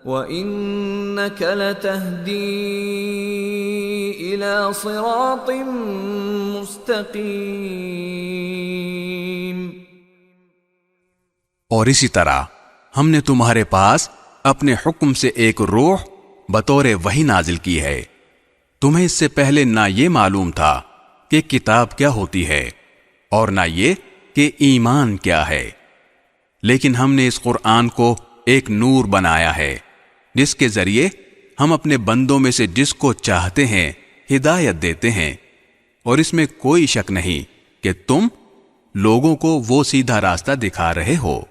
وَإِنَّكَ لَتَهْدِي إِلَى صِرَاطٍ مُسْتَقِيمٍ۔ اور اسی طرح ہم نے تمہارے پاس اپنے حکم سے ایک روح بطور وحی نازل کی ہے۔ تمہیں اس سے پہلے نہ یہ معلوم تھا کہ کتاب کیا ہوتی ہے اور نہ یہ کہ ایمان کیا ہے، لیکن ہم نے اس قرآن کو ایک نور بنایا ہے جس کے ذریعے ہم اپنے بندوں میں سے جس کو چاہتے ہیں ہدایت دیتے ہیں، اور اس میں کوئی شک نہیں کہ تم لوگوں کو وہ سیدھا راستہ دکھا رہے ہو۔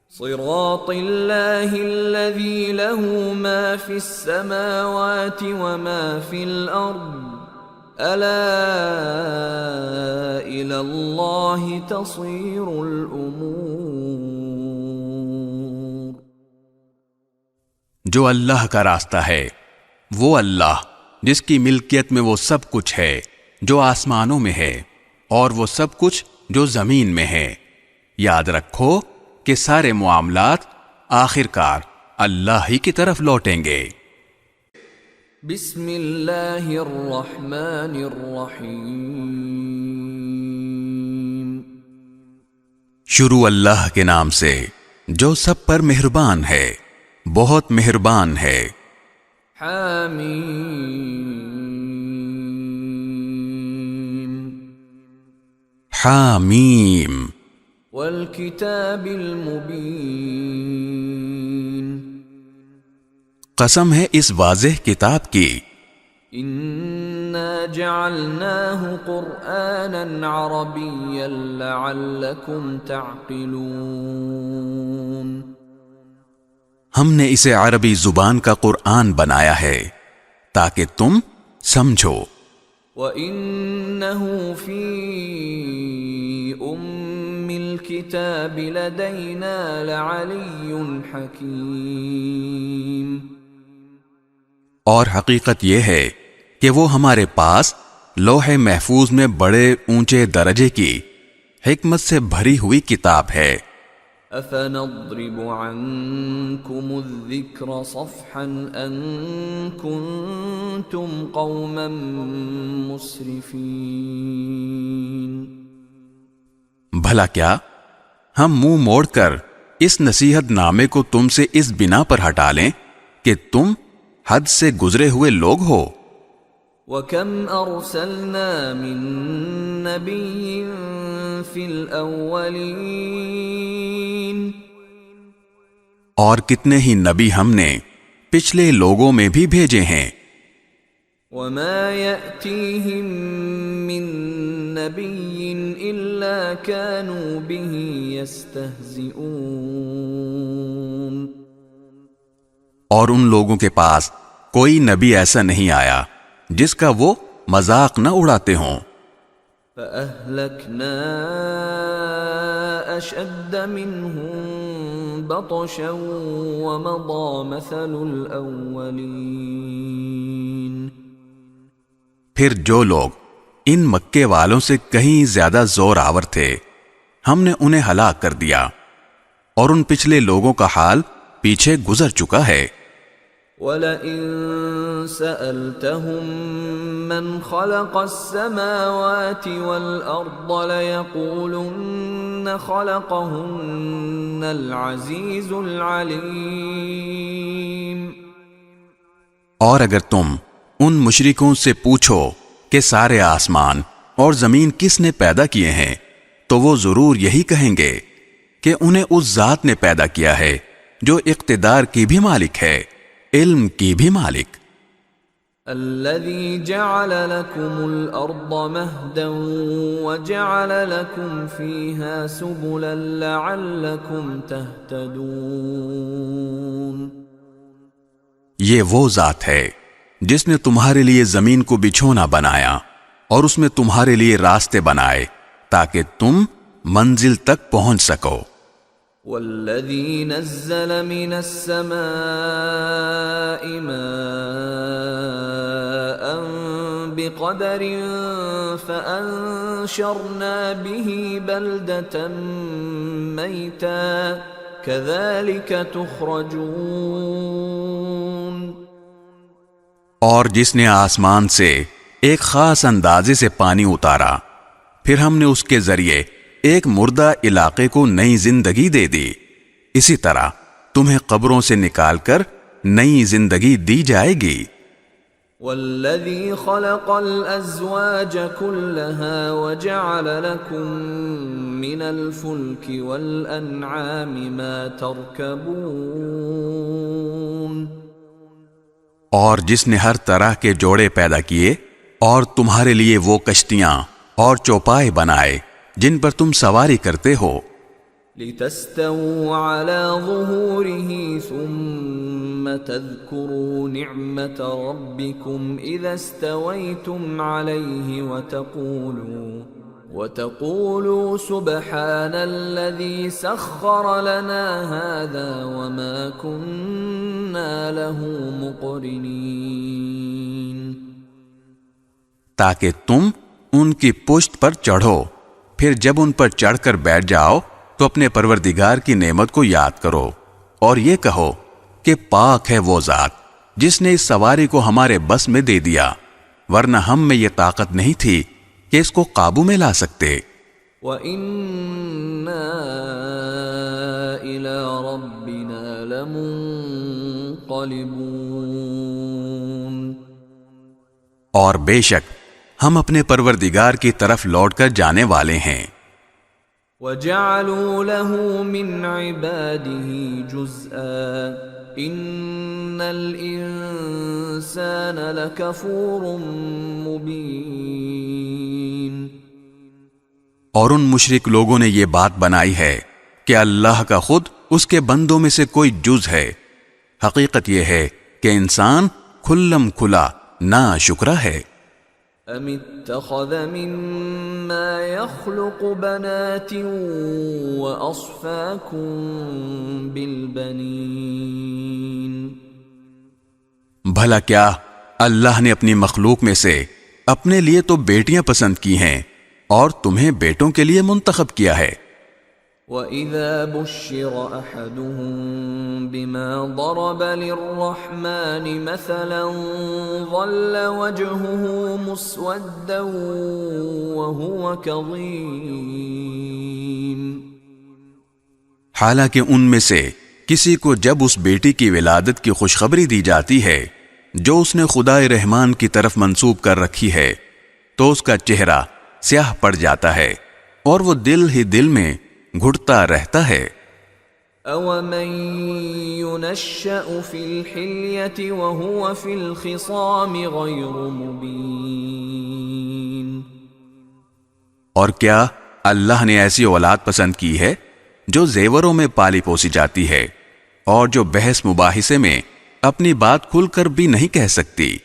صراط اللہ الذی لہ ما فی السماوات وما فی الارض الا الی اللہ تصیر الامور۔ جو اللہ کا راستہ ہے وہ اللہ جس کی ملکیت میں وہ سب کچھ ہے جو آسمانوں میں ہے اور وہ سب کچھ جو زمین میں ہے۔ یاد رکھو کہ سارے معاملات آخر کار اللہ ہی کی طرف لوٹیں گے۔ بسم اللہ الرحمن الرحیم۔ شروع اللہ کے نام سے جو سب پر مہربان ہے بہت مہربان ہے۔ حامیم حامیم والکتاب المبین۔ قسم ہے اس واضح کتاب کی۔ انا جعلناہ قرآنا عربیا لعلکم تعقلون۔ ہم نے اسے عربی زبان کا قرآن بنایا ہے تاکہ تم سمجھو۔ وَإِنَّهُ فِي أُمِّ الْكِتَابِ لَدَيْنَا لَعَلِيٌّ حَكِيمٌ۔ اور حقیقت یہ ہے کہ وہ ہمارے پاس لوح محفوظ میں بڑے اونچے درجے کی حکمت سے بھری ہوئی کتاب ہے۔ أَفَنَضْرِبُ عَنْكُمُ الذِّكْرَ صَفْحًا أَن كُنتُمْ قَوْمًا مُسْرِفِينَ۔ بھلا کیا ہم منہ موڑ کر اس نصیحت نامے کو تم سے اس بنا پر ہٹا لیں کہ تم حد سے گزرے ہوئے لوگ ہو؟ وَكَمْ أَرْسَلْنَا مِن نَّبِيٍّ فِي الْأَوَّلِينَ۔ اور کتنے ہی نبی ہم نے پچھلے لوگوں میں بھی بھیجے ہیں۔ وَمَا يَأْتِيهِم مِّن نَّبِيٍّ إِلَّا كَانُوا بِهِ يَسْتَهْزِئُونَ۔ اور ان لوگوں کے پاس کوئی نبی ایسا نہیں آیا جس کا وہ مذاق نہ اڑاتے ہوں۔ فَأَهْلَكْنَا أَشَدَّ مِنْهُمْ بَطْشًا وَمَضَى مَثَلُ الْأَوَّلِينَ۔ پھر جو لوگ ان مکے والوں سے کہیں زیادہ زور آور تھے ہم نے انہیں ہلاک کر دیا، اور ان پچھلے لوگوں کا حال پیچھے گزر چکا ہے۔ وَلَئِن سَأَلْتَهُم مَّنْ خَلَقَ السَّمَاوَاتِ وَالْأَرْضَ لَيَقُولُنَّ خَلَقَهُنَّ الْعَزِيزُ الْعَلِيمُ۔ اور اگر تم ان مشرکوں سے پوچھو کہ سارے آسمان اور زمین کس نے پیدا کیے ہیں، تو وہ ضرور یہی کہیں گے کہ انہیں اس ذات نے پیدا کیا ہے جو اقتدار کی بھی مالک ہے، علم کی بھی مالک۔ الذي جعل لكم الأرض مهدا وجعل لكم فيها سبلا لعلكم تهتدون۔ یہ وہ ذات ہے جس نے تمہارے لیے زمین کو بچھونا بنایا اور اس میں تمہارے لیے راستے بنائے تاکہ تم منزل تک پہنچ سکو۔ والذی نزل من السماء ماء بقدر فأنشرنا به بلدة میتا كذلك تخرجون۔ اور جس نے آسمان سے ایک خاص اندازے سے پانی اتارا، پھر ہم نے اس کے ذریعے ایک مردہ علاقے کو نئی زندگی دے دی، اسی طرح تمہیں قبروں سے نکال کر نئی زندگی دی جائے گی۔ والذی خلق الازواج كلها وجعل لكم من الفلك والانعام ما تركبون۔ اور جس نے ہر طرح کے جوڑے پیدا کیے اور تمہارے لیے وہ کشتیاں اور چوپائے بنائے جن پر تم سواری کرتے ہو، لتستووا على ظهوره ثم تذكروا نعمة ربكم إذا استويتم عليه وتقولوا سبحان الذي سخر لنا هذا وما كنا له مقرنين۔ تاکہ تم ان کی پشت پر چڑھو، پھر جب ان پر چڑھ کر بیٹھ جاؤ تو اپنے پروردگار کی نعمت کو یاد کرو اور یہ کہو کہ پاک ہے وہ ذات جس نے اس سواری کو ہمارے بس میں دے دیا، ورنہ ہم میں یہ طاقت نہیں تھی کہ اس کو قابو میں لا سکتے۔ وَإِنَّا إِلَى رَبِّنَا لَمُنقَلِبُونَ۔ اور بے شک ہم اپنے پروردگار کی طرف لوٹ کر جانے والے ہیں۔ وَجَعَلُوا لَهُ مِنْ عِبَادِهِ جُزْءًا إِنَّ الْإِنسَانَ لَكَفُورٌ مُبِينٌ۔ اور ان مشرک لوگوں نے یہ بات بنائی ہے کہ اللہ کا خود اس کے بندوں میں سے کوئی جز ہے، حقیقت یہ ہے کہ انسان کھلم کھلا نا شکرا ہے۔ ام اتخذ مما يخلق بنات واصفاكم بالبنين۔ بھلا کیا اللہ نے اپنی مخلوق میں سے اپنے لیے تو بیٹیاں پسند کی ہیں اور تمہیں بیٹوں کے لیے منتخب کیا ہے۔ وَإِذَا بُشِّرَ أَحَدُهُم بِمَا ضَرَبَ لِلرَّحْمَنِ مَثَلًا ظَلَّ وَجْهُهُ مُسْوَدًّا وَهُوَ كَظِيمٌ۔ حالانکہ ان میں سے کسی کو جب اس بیٹی کی ولادت کی خوشخبری دی جاتی ہے جو اس نے خدائے رحمان کی طرف منسوب کر رکھی ہے، تو اس کا چہرہ سیاہ پڑ جاتا ہے اور وہ دل ہی دل میں گھٹتا رہتا ہے۔ أَوَمَن يُنَشَّأُ فِي الْحِلْيَةِ وَهُوَ فِي الْخِصَامِ غَيْرُ مُبِينٍ۔ اور کیا اللہ نے ایسی اولاد پسند کی ہے جو زیوروں میں پالی پوسی جاتی ہے اور جو بحث مباحثے میں اپنی بات کھل کر بھی نہیں کہہ سکتی۔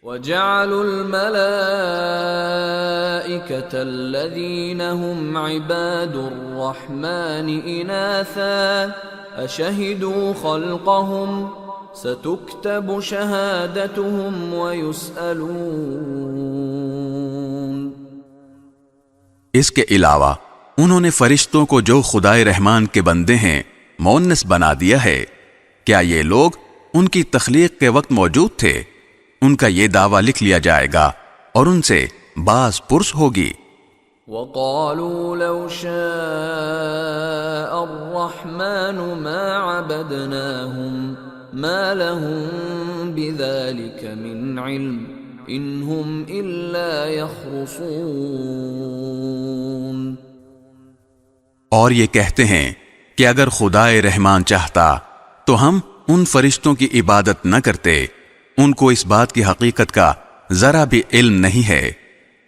وَجَعَلُوا الْمَلَائِكَةَ الَّذِينَ هُمْ عِبَادُ الرَّحْمَنِ إِنَاثًا أَشَهِدُوا خَلْقَهُمْ سَتُكْتَبُ شَهَادَتُهُمْ وَيُسْأَلُونَ۔ اس کے علاوہ انہوں نے فرشتوں کو جو خدائے رحمان کے بندے ہیں مؤنث بنا دیا ہے۔ کیا یہ لوگ ان کی تخلیق کے وقت موجود تھے؟ ان کا یہ دعویٰ لکھ لیا جائے گا اور ان سے باز پرس ہوگی۔ وَقَالُوا لَوْ شَاءَ الرَّحْمَنُ مَا عَبَدْنَاهُمْ مَا لَهُمْ بِذَلِكَ مِنْ عِلْمٍ ان هم الا يخرصون۔ اور یہ کہتے ہیں کہ اگر خدائے رحمان چاہتا تو ہم ان فرشتوں کی عبادت نہ کرتے، ان کو اس بات کی حقیقت کا ذرا بھی علم نہیں ہے،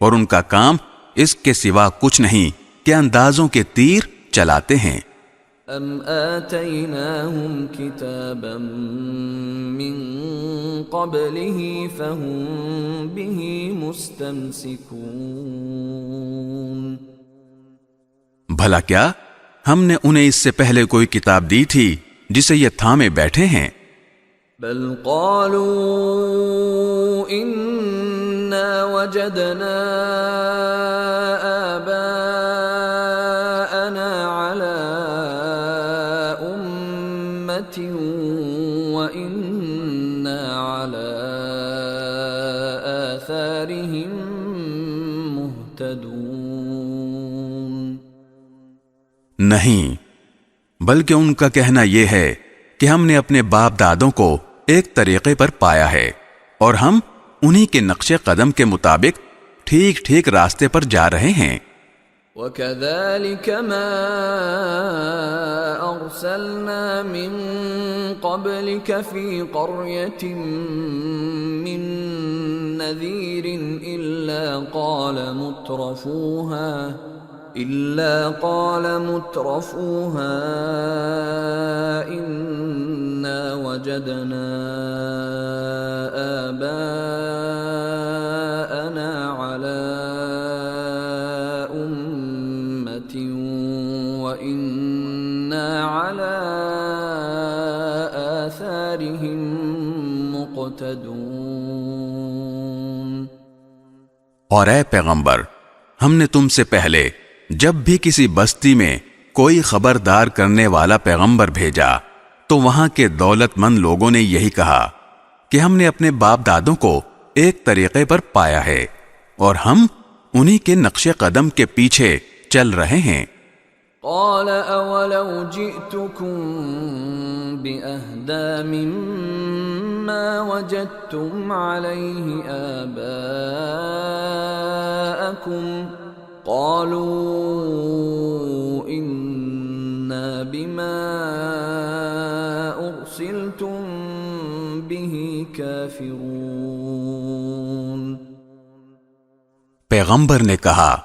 اور ان کا کام اس کے سوا کچھ نہیں کہ اندازوں کے تیر چلاتے ہیں۔ ام آتیناہم کتابا من قبلہ فہم بہ مستمسکون۔ بھلا کیا ہم نے انہیں اس سے پہلے کوئی کتاب دی تھی جسے یہ تھامے بیٹھے ہیں؟ بل قالوا انا وجدنا آباءنا على امة وإنا على آثارهم مهتدون۔ نہیں، بلکہ ان کا کہنا یہ ہے کہ ہم نے اپنے باپ دادوں کو ایک طریقے پر پایا ہے اور ہم انہی کے نقش قدم کے مطابق ٹھیک ٹھیک راستے پر جا رہے ہیں۔ وَكَذَلِكَ مَا أَرْسَلْنَا مِن قَبْلِكَ فِي قَرْيَةٍ مِّن نَّذِيرٍ إِلَّا قَالَ مُتْرَفُوهَا إِنَّا وَجَدْنَا آبَاءَنَا عَلَى أُمَّةٍ وَإِنَّا عَلَى آثَارِهِم مُقْتَدُونَ۔ اور اے پیغمبر، ہم نے تم سے پہلے جب بھی کسی بستی میں کوئی خبردار کرنے والا پیغمبر بھیجا تو وہاں کے دولت مند لوگوں نے یہی کہا کہ ہم نے اپنے باپ دادوں کو ایک طریقے پر پایا ہے اور ہم انہی کے نقش قدم کے پیچھے چل رہے ہیں۔ قال اولو جئتكم بأهدى مما وجدتم عليه آباءكم قالوا إنا بما أرسلتم به كافرون۔ پیغمبر نے کہا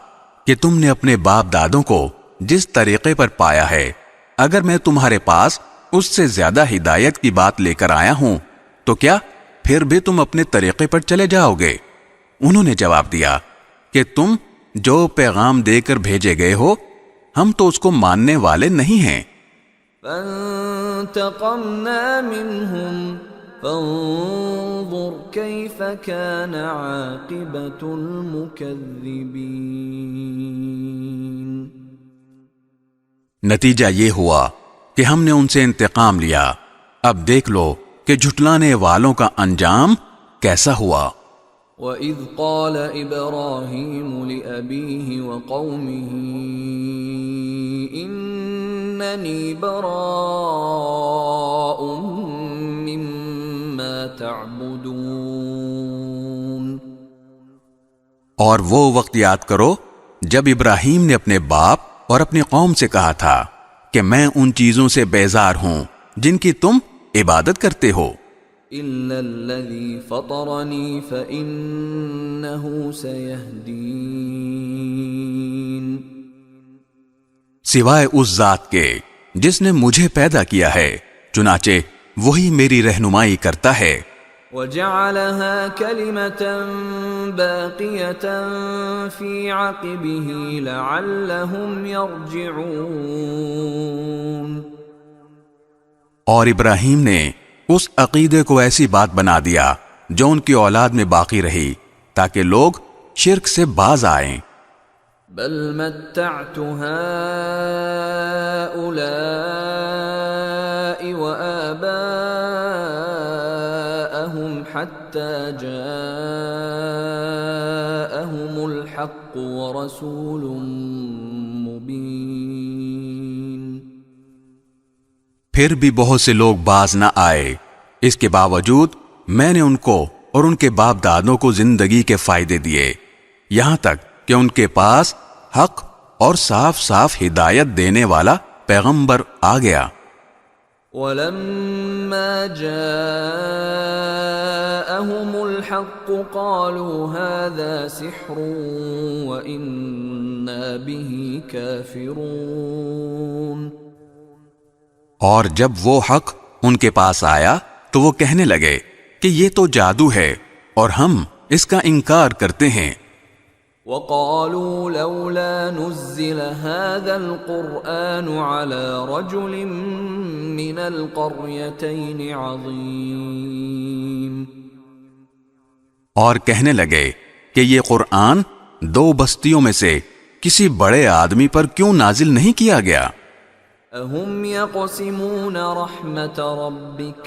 کہ تم نے اپنے باپ دادوں کو جس طریقے پر پایا ہے، اگر میں تمہارے پاس اس سے زیادہ ہدایت کی بات لے کر آیا ہوں تو کیا پھر بھی تم اپنے طریقے پر چلے جاؤ گے؟ انہوں نے جواب دیا کہ تم جو پیغام دے کر بھیجے گئے ہو ہم تو اس کو ماننے والے نہیں ہیں۔ فانتقمنا منهم فانظر كيف كان عاقبة المكذبين۔ نتیجہ یہ ہوا کہ ہم نے ان سے انتقام لیا، اب دیکھ لو کہ جھٹلانے والوں کا انجام کیسا ہوا۔ وَإِذْ قَالَ إِبْرَاهِيمُ لِأَبِيهِ وَقَوْمِهِ إِنَّنِي بَرَاءٌ مِّمَّا تَعْبُدُونَ۔ اور وہ وقت یاد کرو جب ابراہیم نے اپنے باپ اور اپنی قوم سے کہا تھا کہ میں ان چیزوں سے بیزار ہوں جن کی تم عبادت کرتے ہو۔ إِلَّا الَّذِي فَطَرَنِي فَإِنَّهُ سَيَهْدِينِ۔ سوائے اس ذات کے جس نے مجھے پیدا کیا ہے، چنانچہ وہی میری رہنمائی کرتا ہے۔ وَجَعَلَهَا كَلِمَةً بَاقِيَةً فِي عَقِبِهِ لَعَلَّهُمْ يَرْجِعُونَ۔ اور ابراہیم نے اس عقیدے کو ایسی بات بنا دیا جو ان کی اولاد میں باقی رہی تاکہ لوگ شرک سے باز آئیں۔ بل متعت هؤلاء وآباءهم حتى جاءهم الحق ورسول مبين۔ پھر بھی بہت سے لوگ باز نہ آئے، اس کے باوجود میں نے ان کو اور ان کے باپ دادوں کو زندگی کے فائدے دیے، یہاں تک کہ ان کے پاس حق اور صاف صاف ہدایت دینے والا پیغمبر آ گیا۔ وَلَمَّا جَاءَهُمُ الْحَقُّ قَالُوا هَذَا سِحْرٌ وَإِنَّا بِهِ كَافِرُونَ۔ اور جب وہ حق ان کے پاس آیا تو وہ کہنے لگے کہ یہ تو جادو ہے اور ہم اس کا انکار کرتے ہیں۔ وَقَالُوا لَوْلَا نُزِّلَ هَذَا الْقُرْآنُ عَلَى رَجُلٍ مِّنَ الْقَرْيَتَيْنِ عَظِيمٍ۔ اور کہنے لگے کہ یہ قرآن دو بستیوں میں سے کسی بڑے آدمی پر کیوں نازل نہیں کیا گیا؟ اَهُمْ يَقْسِمُونَ رَحْمَةَ رَبِّكَ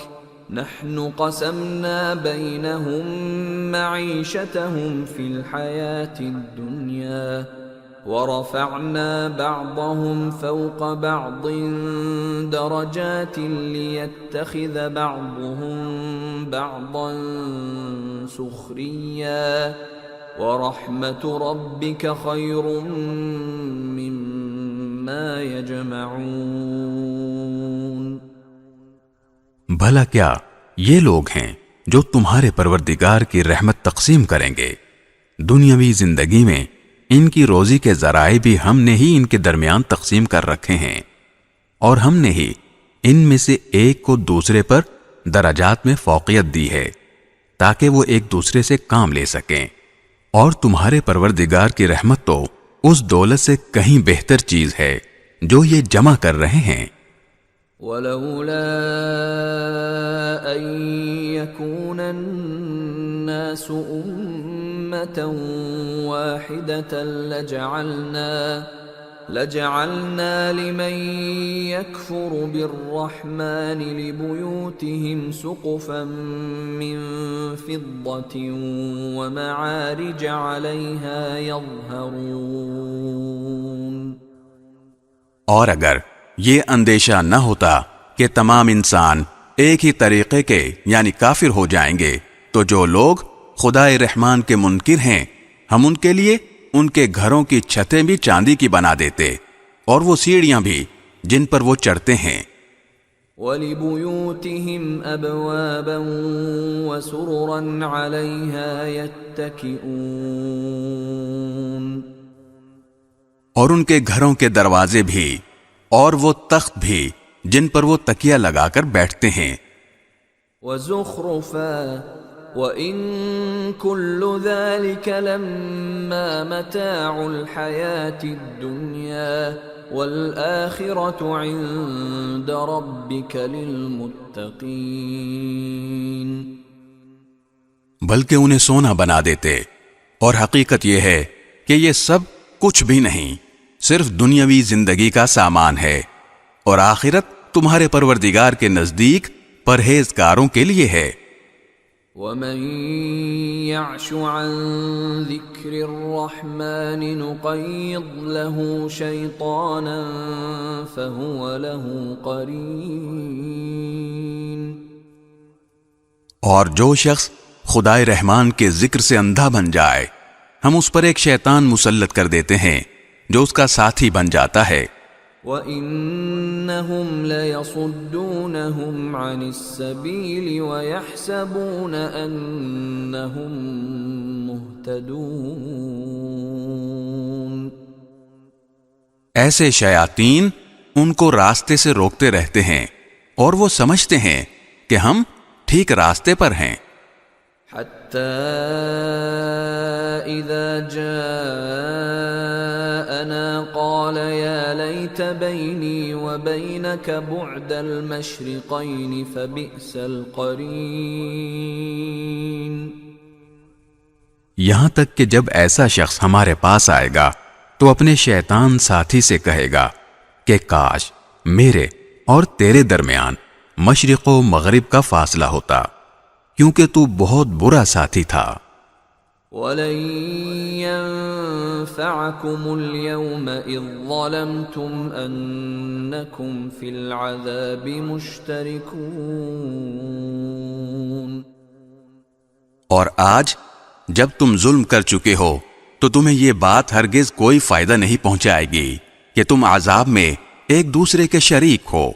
نَحْنُ قَسَمْنَا بَيْنَهُمْ مَعِيشَتَهُمْ فِي الْحَيَاةِ الدُّنْيَا وَرَفَعْنَا بَعْضَهُمْ فَوْقَ بَعْضٍ دَرَجَاتٍ لِيَتَّخِذَ بَعْضُهُمْ بَعْضًا سُخْرِيًّا وَرَحْمَةُ رَبِّكَ خَيْرٌ مِّمَّا يَجْمَعُونَ۔ بھلا کیا یہ لوگ ہیں جو تمہارے پروردگار کی رحمت تقسیم کریں گے؟ دنیاوی زندگی میں ان کی روزی کے ذرائع بھی ہم نے ہی ان کے درمیان تقسیم کر رکھے ہیں، اور ہم نے ہی ان میں سے ایک کو دوسرے پر درجات میں فوقیت دی ہے تاکہ وہ ایک دوسرے سے کام لے سکیں، اور تمہارے پروردگار کی رحمت تو اس دولت سے کہیں بہتر چیز ہے جو یہ جمع کر رہے ہیں۔ وَلَوْلَا أَن يَكُونَ النَّاسُ أُمَّةً وَاحِدَةً لَجَعَلْنَا لِمَن يَكْفُرُ بِالرَّحْمَنِ لِبُيُوتِهِمْ سُقُفًا مِّن فِضَّةٍ وَمَعَارِجَ عَلَيْهَا يَظْهَرُونَ۔ اور اگر یہ اندیشہ نہ ہوتا کہ تمام انسان ایک ہی طریقے کے یعنی کافر ہو جائیں گے، تو جو لوگ خدائے رحمان کے منکر ہیں ہم ان کے لیے ان کے گھروں کی چھتیں بھی چاندی کی بنا دیتے، اور وہ سیڑھیاں بھی جن پر وہ چڑھتے ہیں۔ وَلِبُيُوتِهِمْ أَبْوَابًا وَسُرُرًا عَلَيْهَا يَتَّكِئُونَ۔ اور ان کے گھروں کے دروازے بھی اور وہ تخت بھی جن پر وہ تکیہ لگا کر بیٹھتے ہیں۔ وَزُخْرُفًا وَإِن كُلُّ ذَلِكَ لَمَّا مَتَاعُ الْحَيَاةِ الدُّنْيَا وَالْآخِرَةُ عِندَ رَبِّكَ لِلْمُتَّقِينَ۔ بلکہ انہیں سونا بنا دیتے، اور حقیقت یہ ہے کہ یہ سب کچھ بھی نہیں، صرف دنیاوی زندگی کا سامان ہے، اور آخرت تمہارے پروردگار کے نزدیک پرہیزگاروں کے لیے ہے۔ وَمَن يَعْشُ عَن ذِكْرِ الرَّحْمَنِ نُقَيِّضْ لَهُ شَيْطَانًا فَهُوَ لَهُ قَرِينٌ۔ اور جو شخص خدائے رحمان کے ذکر سے اندھا بن جائے ہم اس پر ایک شیطان مسلط کر دیتے ہیں جو اس کا ساتھی بن جاتا ہے۔ وَإِنَّهُمْ لَيَصُدُّونَهُمْ عَنِ السَّبِيلِ وَيَحْسَبُونَ أَنَّهُمْ مُهْتَدُونَ۔ ایسے شیاطین ان کو راستے سے روکتے رہتے ہیں اور وہ سمجھتے ہیں کہ ہم ٹھیک راستے پر ہیں۔ حَتَّى إِذَا جَاءَنَا قَالَ يَا لَيْتَ بَيْنِي وَبَيْنَكَ بُعْدَ الْمَشْرِقَيْنِ فَبِئْسَ الْقَرِينُ۔ یہاں تک کہ جب ایسا شخص ہمارے پاس آئے گا تو اپنے شیطان ساتھی سے کہے گا کہ کاش میرے اور تیرے درمیان مشرق و مغرب کا فاصلہ ہوتا، کیونکہ تو بہت برا ساتھی تھا۔ وَلَن يَنفَعَكُمُ الْيَوْمَ إِذ ظَّلَمْتُمْ أَنَّكُمْ فِي الْعَذَابِ مُشْتَرِكُونَ۔ اور آج جب تم ظلم کر چکے ہو تو تمہیں یہ بات ہرگز کوئی فائدہ نہیں پہنچائے گی کہ تم عذاب میں ایک دوسرے کے شریک ہو۔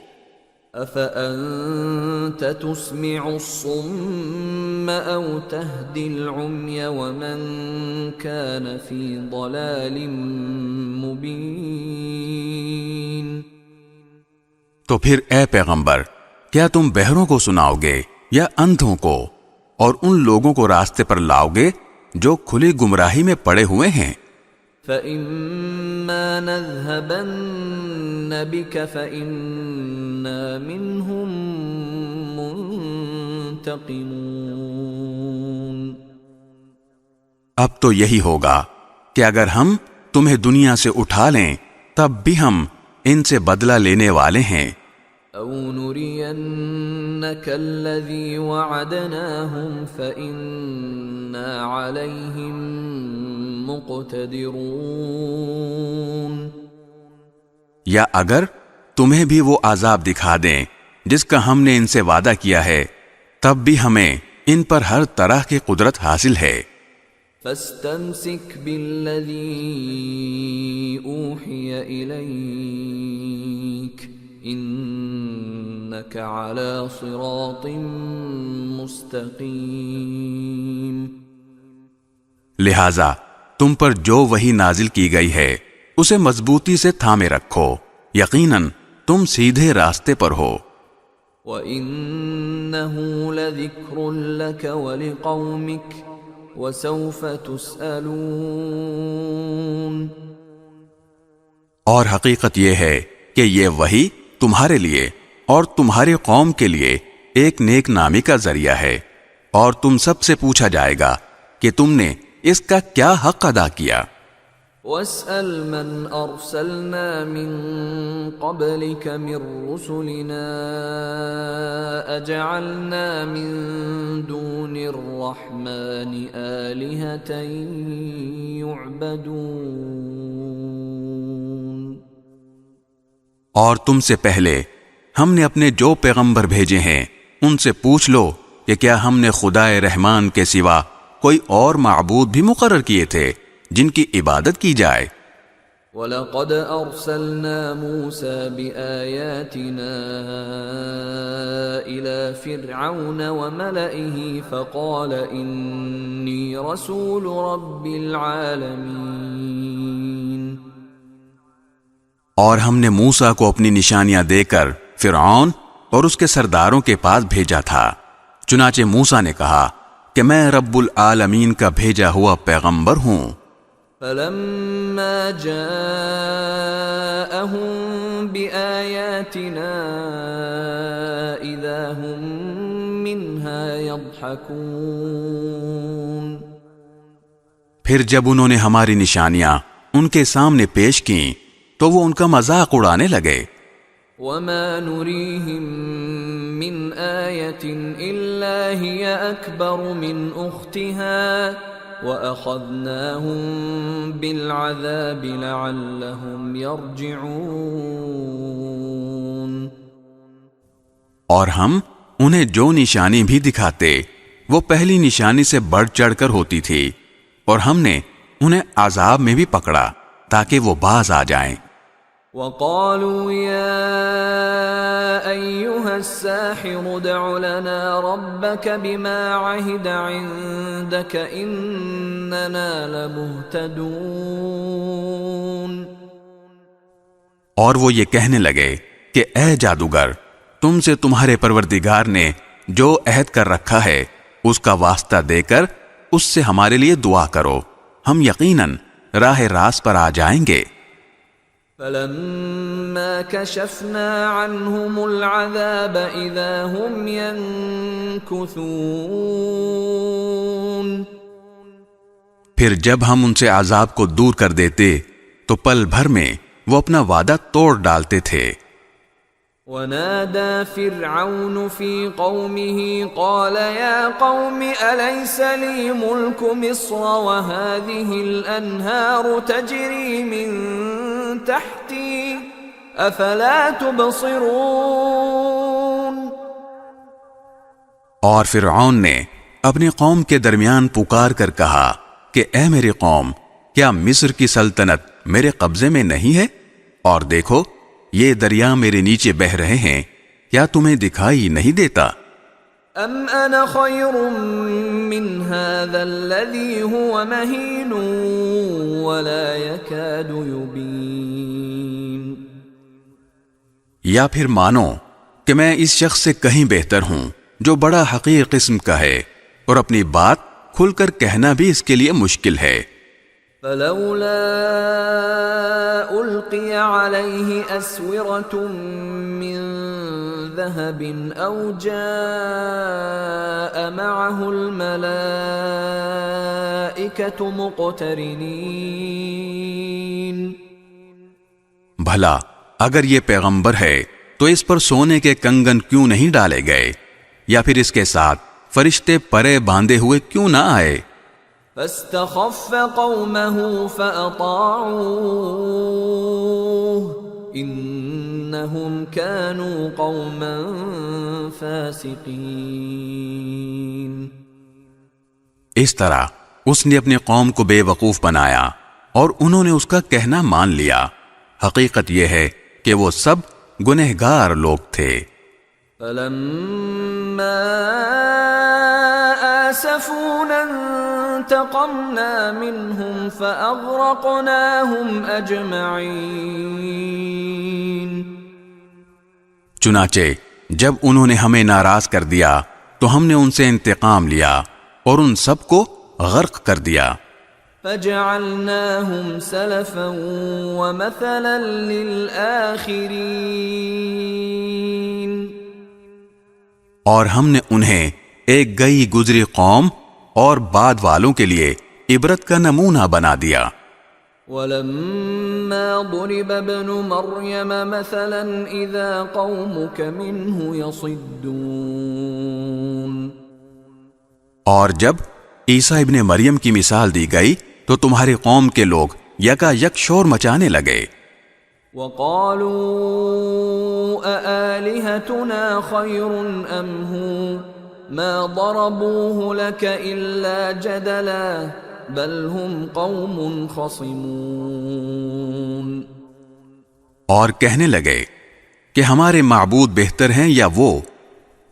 أَفَأَنْتَ تُسْمِعُ الصُّمَّ أَوْ تَهْدِي الْعُمْيَ وَمَنْ كَانَ فِي ضَلَالٍ مُبِينٍ۔ تو پھر اے پیغمبر، کیا تم بہروں کو سناؤ گے یا اندھوں کو، اور ان لوگوں کو راستے پر لاؤ گے جو کھلی گمراہی میں پڑے ہوئے ہیں؟ فَإِمَّا نَذْهَبَنَّ بِكَ فَإِنَّا مِنْهُمْ مُنْتَقِمُونَ۔ اب تو یہی ہوگا کہ اگر ہم تمہیں دنیا سے اٹھا لیں تب بھی ہم ان سے بدلہ لینے والے ہیں۔ أَوْ نُرِيَنَّكَ الَّذِي وَعَدْنَاهُمْ فَإِنَّا عَلَيْهِمْ مُقْتَدِرُونَ۔ یا اگر تمہیں بھی وہ عذاب دکھا دیں جس کا ہم نے ان سے وعدہ کیا ہے، تب بھی ہمیں ان پر ہر طرح کی قدرت حاصل ہے۔ فَاسْتَمْسِكْ بِالَّذِي أُوحِيَ إِلَيْكَ إِنَّكَ عَلَى صِرَاطٍ مُسْتَقِيمٍ۔ لہذا تم پر جو وحی نازل کی گئی ہے اسے مضبوطی سے تھامے رکھو، یقیناً تم سیدھے راستے پر ہو۔ وَإِنَّهُ لَذِكْرٌ لَكَ وَلِقَوْمِكَ وَسَوْفَ تُسْأَلُونَ۔ اور حقیقت یہ ہے کہ یہ وحی تمہارے لیے اور تمہاری قوم کے لیے ایک نیک نامی کا ذریعہ ہے، اور تم سب سے پوچھا جائے گا کہ تم نے اس کا کیا حق ادا کیا۔ وَاسْأَلْ مَنْ أَرْسَلْنَا مِن قَبْلِكَ مِن رُّسُلِنَا أَجَعَلْنَا مِن دُونِ الرَّحْمَنِ آلِهَةً يُعْبَدُونَ۔ اور تم سے پہلے ہم نے اپنے جو پیغمبر بھیجے ہیں ان سے پوچھ لو کہ کیا ہم نے خدائے رحمان کے سوا کوئی اور معبود بھی مقرر کیے تھے جن کی عبادت کی جائے۔ وَلَقَدْ أَرْسَلْنَا مُوسَى بِآيَاتِنَا إِلَى فِرْعَوْنَ وَمَلَئِهِ فَقَالَ إِنِّي رَسُولُ رَبِّ الْعَالَمِينَ۔ اور ہم نے موسیٰ کو اپنی نشانیاں دے کر فرعون اور اس کے سرداروں کے پاس بھیجا تھا، چنانچہ موسیٰ نے کہا کہ میں رب العالمین کا بھیجا ہوا پیغمبر ہوں۔ فَلَمَّا جَاءَهُم بِآيَاتِنَا إِذَا هُم مِّنْهَا يَضْحَكُونَ۔ پھر جب انہوں نے ہماری نشانیاں ان کے سامنے پیش کیں تو وہ ان کا مذاق اڑانے لگے۔ وَمَا نُرِيهِم مِّنْ آيَةٍ إِلَّا هِيَ أَكْبَرُ مِنْ أُخْتِهَا وَأَخَذْنَاهُمْ بِالْعَذَابِ لَعَلَّهُمْ يَرْجِعُونَ۔ اور ہم انہیں جو نشانی بھی دکھاتے وہ پہلی نشانی سے بڑھ چڑھ کر ہوتی تھی، اور ہم نے انہیں عذاب میں بھی پکڑا تاکہ وہ باز آ جائیں۔ وَقَالُوا يَا أَيُّهَا السَّاحِرُ ادْعُ لَنَا رَبَّكَ بِمَا عَهِدَ عِندَكَ إِنَّنَا لَمُهْتَدُونَ۔ اور وہ یہ کہنے لگے کہ اے جادوگر، تم سے تمہارے پروردگار نے جو عہد کر رکھا ہے اس کا واسطہ دے کر اس سے ہمارے لیے دعا کرو، ہم یقیناً راہ راست پر آ جائیں گے۔ فَلَمَّا كَشَفْنَا عَنْهُمُ الْعَذَابَ إِذَا هُمْ يَنكُثُونَ۔ پھر جب ہم ان سے عذاب کو دور کر دیتے تو پل بھر میں وہ اپنا وعدہ توڑ ڈالتے تھے۔ وَنَادَى فِرْعَوْنُ فِي قَوْمِهِ قَالَ يَا قَوْمِ أَلَيْسَ لِي مُلْكُ مِصْرَ وَهَٰذِهِ الْأَنْهَارُ تَجْرِي مِن تَحْتِي أَفَلَا تُبْصِرُونَ۔ اور فرعون نے اپنی قوم کے درمیان پکار کر کہا کہ اے میری قوم، کیا مصر کی سلطنت میرے قبضے میں نہیں ہے؟ اور دیکھو یہ دریا میرے نیچے بہہ رہے ہیں، کیا تمہیں دکھائی نہیں دیتا؟ ام انا خیر من هذا الذي هو مهین ولا يكاد يبین، یا پھر مانو کہ میں اس شخص سے کہیں بہتر ہوں جو بڑا حقیر قسم کا ہے اور اپنی بات کھل کر کہنا بھی اس کے لیے مشکل ہے۔ فلولا القی علیہ اسورۃ من ذهب او جاء معه الملائکۃ مقترنین، بھلا اگر یہ پیغمبر ہے تو اس پر سونے کے کنگن کیوں نہیں ڈالے گئے، یا پھر اس کے ساتھ فرشتے پرے باندھے ہوئے کیوں نہ آئے؟ فاستخف قومه فأطاعوه انهم كانوا قوما فاسقین، اس طرح اس نے اپنی قوم کو بے وقوف بنایا اور انہوں نے اس کا کہنا مان لیا۔ حقیقت یہ ہے کہ وہ سب گنہگار لوگ تھے۔ فلما آسفونا انتقمنا منهم فأغرقناهم أجمعين، چنانچہ جب انہوں نے ہمیں ناراض کر دیا تو ہم نے ان سے انتقام لیا اور ان سب کو غرق کر دیا۔ فجعلناهم سلفا ومثلا للآخرين، اور ہم نے انہیں ایک گئی گزری قوم اور بعد والوں کے لیے عبرت کا نمونہ بنا دیا۔ وَلَمَّا ضُرِبَ ابْنُ مَرْيَمَ مَثَلًا إِذَا قَوْمُكَ مِنْهُ يَصِدُّونَ، اور جب عیسیٰ ابن مریم کی مثال دی گئی تو تمہاری قوم کے لوگ یکا یک شور مچانے لگے۔ وَقَالُوا أَآلِهَتُنَا خَيْرٌ أَمْ هُوَ مَا ضَرَبُوهُ لَكَ إِلَّا جَدَلًا بَلْ هُمْ قَوْمٌ خَصِمُونَ، اور کہنے لگے کہ ہمارے معبود بہتر ہیں یا وہ؟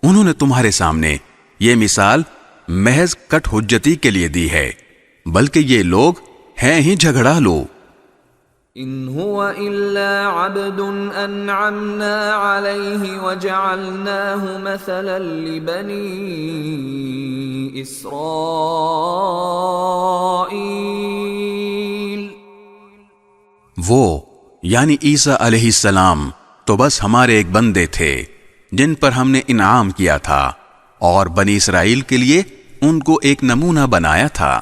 انہوں نے تمہارے سامنے یہ مثال محض کٹ حجتی کے لیے دی ہے، بلکہ یہ لوگ ہیں ہی جھگڑا لو۔ ان هو الا عبد انعمنا عليه وجعلناه مثلا لبني اسرائيل، وہ یعنی عیسیٰ علیہ السلام تو بس ہمارے ایک بندے تھے جن پر ہم نے انعام کیا تھا، اور بنی اسرائیل کے لیے ان کو ایک نمونہ بنایا تھا۔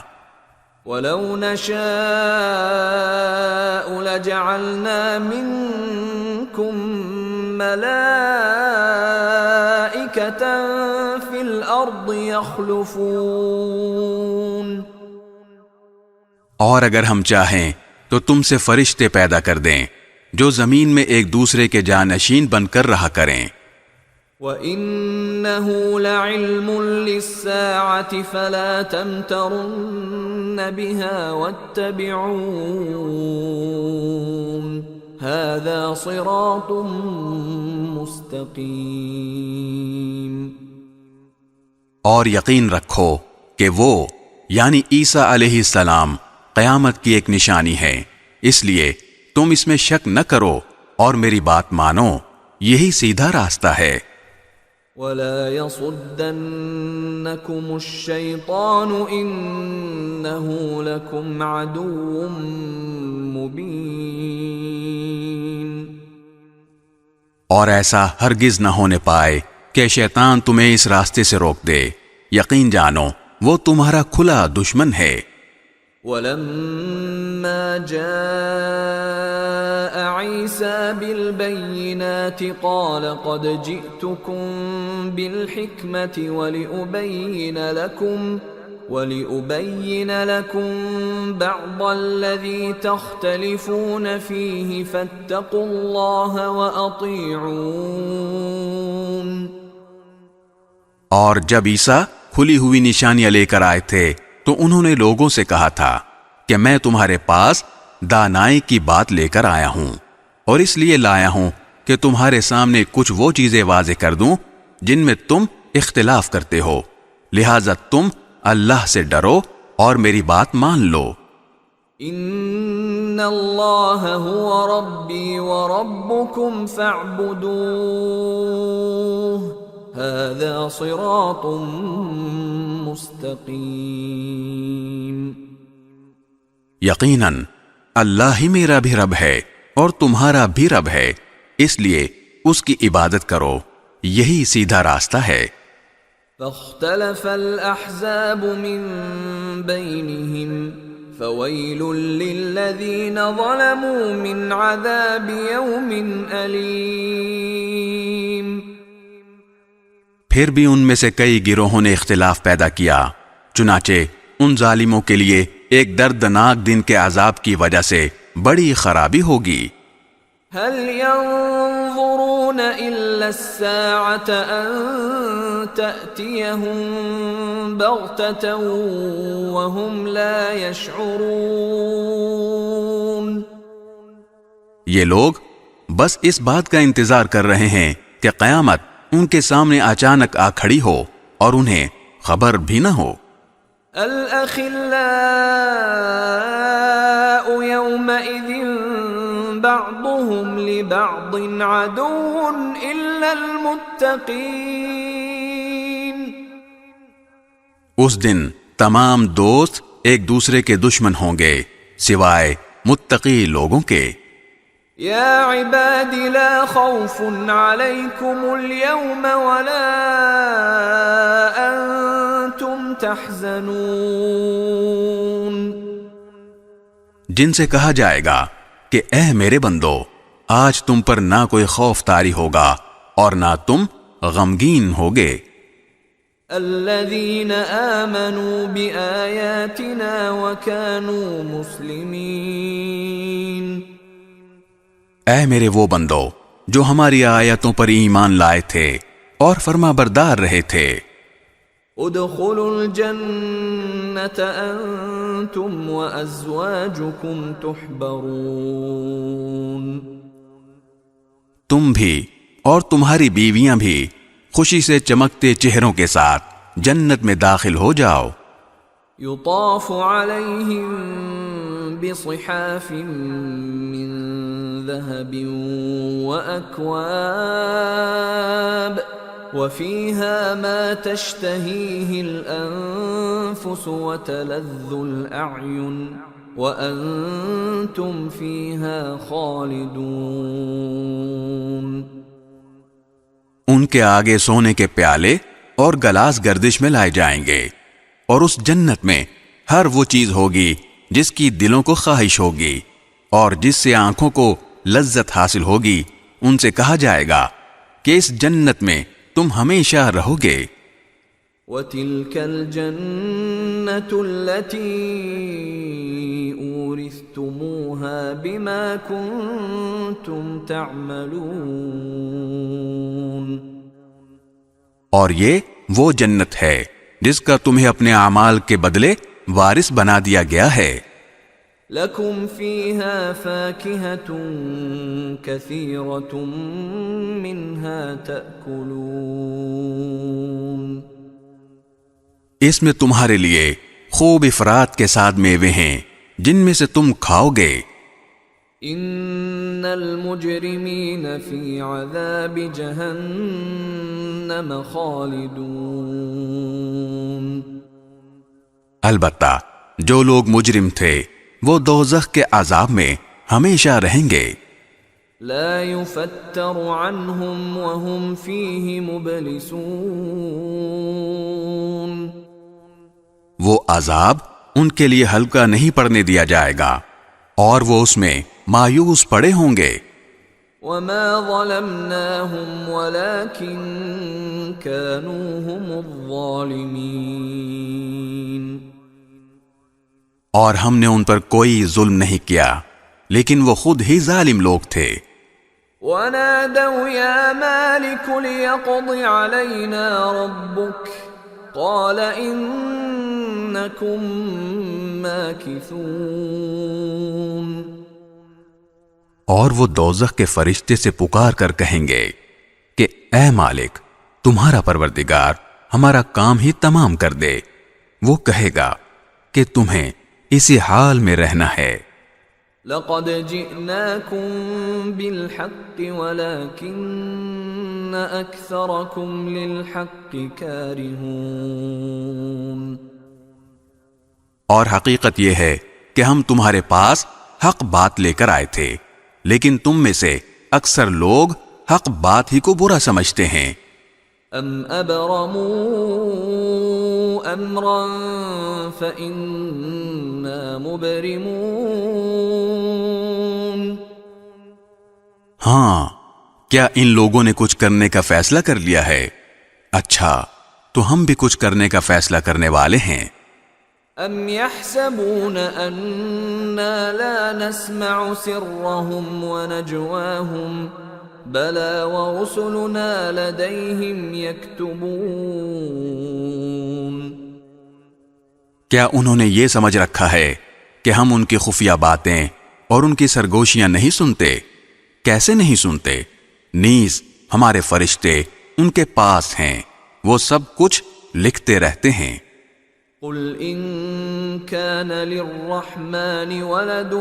وَلَوْ نَشَاءُ لَجَعَلْنَا مِنْكُمْ مَلَائِكَةً فِي الْأَرْضِ يَخْلُفُونَ، اور اگر ہم چاہیں تو تم سے فرشتے پیدا کر دیں جو زمین میں ایک دوسرے کے جانشین بن کر رہا کریں۔ وَإِنَّهُ لَعِلْمٌ لِلسَّاعَةِ فَلَا تَمْتَرُنَّ بِهَا وَاتَّبِعُونِ هَذَا صِرَاطٌ مُسْتَقِيمٌ، اور یقین رکھو کہ وہ یعنی عیسیٰ علیہ السلام قیامت کی ایک نشانی ہے، اس لیے تم اس میں شک نہ کرو اور میری بات مانو، یہی سیدھا راستہ ہے۔ وَلَا يَصُدَّنَّكُمُ الشَّيْطَانُ إِنَّهُ لَكُمْ عَدُوٌّ مُبِينٌ، اور ایسا ہرگز نہ ہونے پائے کہ شیطان تمہیں اس راستے سے روک دے، یقین جانو وہ تمہارا کھلا دشمن ہے۔ وَلَمَّا جَاءَ عِيسَى بِالْبَيِّنَاتِ قَالَ قَدْ جِئْتُكُمْ بِالْحِكْمَةِ وَلِأُبَيِّنَ لَكُمْ بَعْضَ الَّذِي تَخْتَلِفُونَ فِيهِ فَاتَّقُوا اللَّهَ وَأَطِيعُونِ، اور جب عیسیٰ کھلی ہوئی نشانیاں لے کر آئے تھے تو انہوں نے لوگوں سے کہا تھا کہ میں تمہارے پاس دانائی کی بات لے کر آیا ہوں، اور اس لیے لایا ہوں کہ تمہارے سامنے کچھ وہ چیزیں واضح کر دوں جن میں تم اختلاف کرتے ہو، لہذا تم اللہ سے ڈرو اور میری بات مان لو۔ ان اللہ هو ربی وربکم فاعبدوہ هذا صراط مستقیم۔ یقیناً اللہ ہی میرا بھی رب ہے اور تمہارا بھی رب ہے، اس لیے اس کی عبادت کرو، یہی سیدھا راستہ ہے۔ فاختلف الأحزاب من بينهم فويل للذين ظلموا من عذاب يوم أليم۔ پھر بھی ان میں سے کئی گروہوں نے اختلاف پیدا کیا، چنانچہ ان ظالموں کے لیے ایک دردناک دن کے عذاب کی وجہ سے بڑی خرابی ہوگی۔ هل ينظرون إلا الساعة أن تأتيهم بغتة وهم لا يشعرون۔ یہ لوگ بس اس بات کا انتظار کر رہے ہیں کہ قیامت ان کے سامنے اچانک آ کھڑی ہو اور انہیں خبر بھی نہ ہو۔ الأخلاء يومئذ بعضهم لبعض عدو إلا المتقين۔ اس دن تمام دوست ایک دوسرے کے دشمن ہوں گے سوائے متقی لوگوں کے۔ یا عباد لا خوف علیکم اليوم ولا انتم تحزنون۔ جن سے کہا جائے گا کہ اے میرے بندو، آج تم پر نہ کوئی خوف طاری ہوگا اور نہ تم غمگین ہوگے۔ الذین آمنوا بآیاتنا وکانوا مسلمین۔ اے میرے وہ بندو جو ہماری آیتوں پر ایمان لائے تھے اور فرما بردار رہے تھے۔ ادخلوا الجنة انتم وازواجکم تحبرون۔ تم بھی اور تمہاری بیویاں بھی خوشی سے چمکتے چہروں کے ساتھ جنت میں داخل ہو جاؤ۔ یطاف علیہم بصحاف من ذهب وأكواب وفيها ما تشتهيه الأنفس وتلذ الأعين وأنتم فيها خالدون۔ ان کے آگے سونے کے پیالے اور گلاس گردش میں لائے جائیں گے، اور اس جنت میں ہر وہ چیز ہوگی جس کی دلوں کو خواہش ہوگی اور جس سے آنکھوں کو لذت حاصل ہوگی۔ ان سے کہا جائے گا کہ اس جنت میں تم ہمیشہ رہو گے۔ وَتِلْكَ الْجَنَّةُ الَّتِي أُورِثْتُمُوهَا بِمَا كُنْتُمْ تَعْمَلُونَ۔ اور یہ وہ جنت ہے جس کا تمہیں اپنے اعمال کے بدلے وارث بنا دیا گیا ہے۔ لَكُمْ فِيهَا فَاكِهَةٌ كَثِيرَةٌ مِّنْهَا تَأْكُلُونَ۔ اس میں تمہارے لیے خوب افراد کے ساتھ میوے ہیں جن میں سے تم کھاؤ گے۔ ان المجرمین فی عذاب جہنم خالدون۔ البتہ جو لوگ مجرم تھے وہ دوزخ کے عذاب میں ہمیشہ رہیں گے۔ لا يفتر عنهم وهم فيه مبلسون۔ وہ عذاب ان کے لیے ہلکا نہیں پڑنے دیا جائے گا اور وہ اس میں مایوس پڑے ہوں گے۔ وما ظلمناهم ولكن كانوا هم الظالمين۔ اور ہم نے ان پر کوئی ظلم نہیں کیا لیکن وہ خود ہی ظالم لوگ تھے۔ وَنَادَوْا يَا مَالِكُ لِيَقْضِ عَلَيْنَا رَبُّكَ قال إنكم ماكثون. اور وہ دوزخ کے فرشتے سے پکار کر کہیں گے کہ اے مالک، تمہارا پروردگار ہمارا کام ہی تمام کر دے. وہ کہے گا کہ تمہیں اسی حال میں رہنا ہے. لقد جئناكم بالحق ولكن أكثركم للحق كارهون. اور حقیقت یہ ہے کہ ہم تمہارے پاس حق بات لے کر آئے تھے، لیکن تم میں سے اکثر لوگ حق بات ہی کو برا سمجھتے ہیں. ام ابرموا امرا فإنا مبرمون. ہاں، کیا ان لوگوں نے کچھ کرنے کا فیصلہ کر لیا ہے؟ اچھا، تو ہم بھی کچھ کرنے کا فیصلہ کرنے والے ہیں. ام يحسبون اننا لا نسمع سرهم ونجواهم بلى ورسلنا لديهم يكتبون. کیا انہوں نے یہ سمجھ رکھا ہے کہ ہم ان کی خفیہ باتیں اور ان کی سرگوشیاں نہیں سنتے؟ کیسے نہیں سنتے؟ نیز ہمارے فرشتے ان کے پاس ہیں، وہ سب کچھ لکھتے رہتے ہیں. قل ان كان للرحمن ولد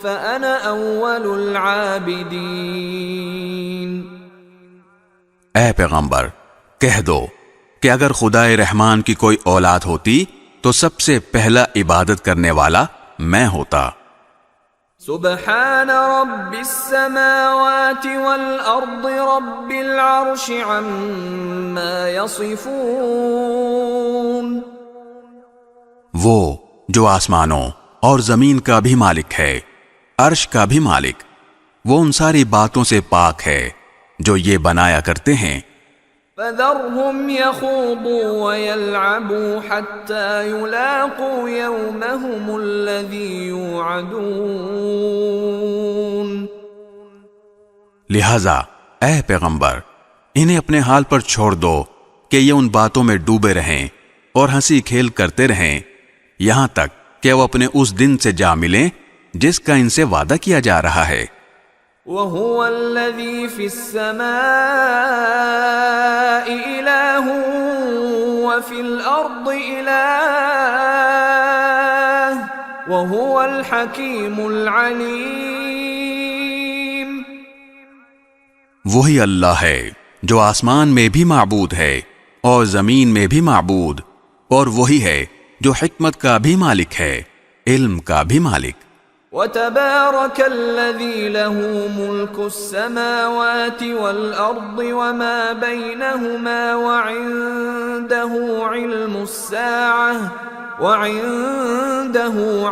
فأنا اول العابدین. اے پیغمبر، کہہ دو کہ اگر خدائے رحمان کی کوئی اولاد ہوتی تو سب سے پہلا عبادت کرنے والا میں ہوتا. سبحان رب السماوات والارض رب العرش عما يصفون. وہ جو آسمانوں اور زمین کا بھی مالک ہے، عرش کا بھی مالک، وہ ان ساری باتوں سے پاک ہے جو یہ بنایا کرتے ہیں. فذرهم يخوضوا ويلعبوا حتى يلاقوا يومهم الذي يوعدون. لہذا اے پیغمبر، انہیں اپنے حال پر چھوڑ دو کہ یہ ان باتوں میں ڈوبے رہیں اور ہنسی کھیل کرتے رہیں یہاں تک کہ وہ اپنے اس دن سے جا ملیں جس کا ان سے وعدہ کیا جا رہا ہے. وَهُوَ الَّذِي فِي السَّمَاءِ إِلَٰهٌ وَفِي الْأَرْضِ إِلَٰهٌ وَهُوَ الْحَكِيمُ الْعَلِيمُ. وہی اللہ ہے جو آسمان میں بھی معبود ہے اور زمین میں بھی معبود، اور وہی ہے جو حکمت کا بھی مالک ہے، علم کا بھی مالک. وَتَبَارَكَ الَّذِي لَهُ مُلْكُ السَّمَاوَاتِ وَالْأَرْضِ وَمَا بَيْنَهُمَا وَعِندَهُ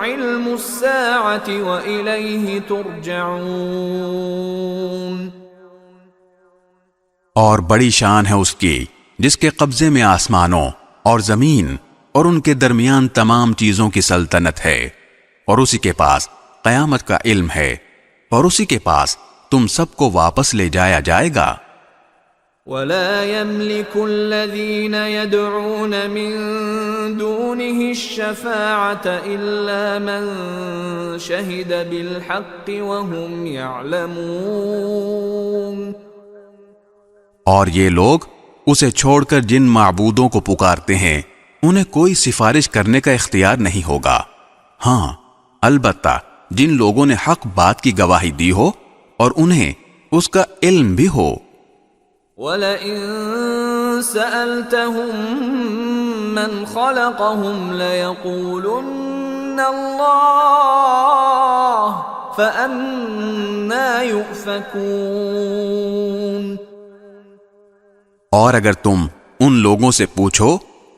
عِلْمُ السَّاعَةِ وَإِلَيْهِ تُرْجَعُونَ. اور بڑی شان ہے اس کی جس کے قبضے میں آسمانوں اور زمین اور ان کے درمیان تمام چیزوں کی سلطنت ہے، اور اسی کے پاس قیامت کا علم ہے، اور اسی کے پاس تم سب کو واپس لے جایا جائے گا. وَلَا يَمْلِكُ الَّذِينَ يَدْعُونَ مِن دُونِهِ الشَّفَاعَةَ إِلَّا مَن شَهِدَ بِالْحَقِّ وَهُمْ يَعْلَمُونَ. اور یہ لوگ اسے چھوڑ کر جن معبودوں کو پکارتے ہیں انہیں کوئی سفارش کرنے کا اختیار نہیں ہوگا. ہاں، البتہ جن لوگوں نے حق بات کی گواہی دی ہو اور انہیں اس کا علم بھی ہو. وَلَئِن سَأَلْتَهُم مَّنْ خَلَقَهُمْ لَيَقُولُنَّ اللَّهُ فَأَنَّىٰ يُؤْفَكُونَ. اور اگر تم ان لوگوں سے پوچھو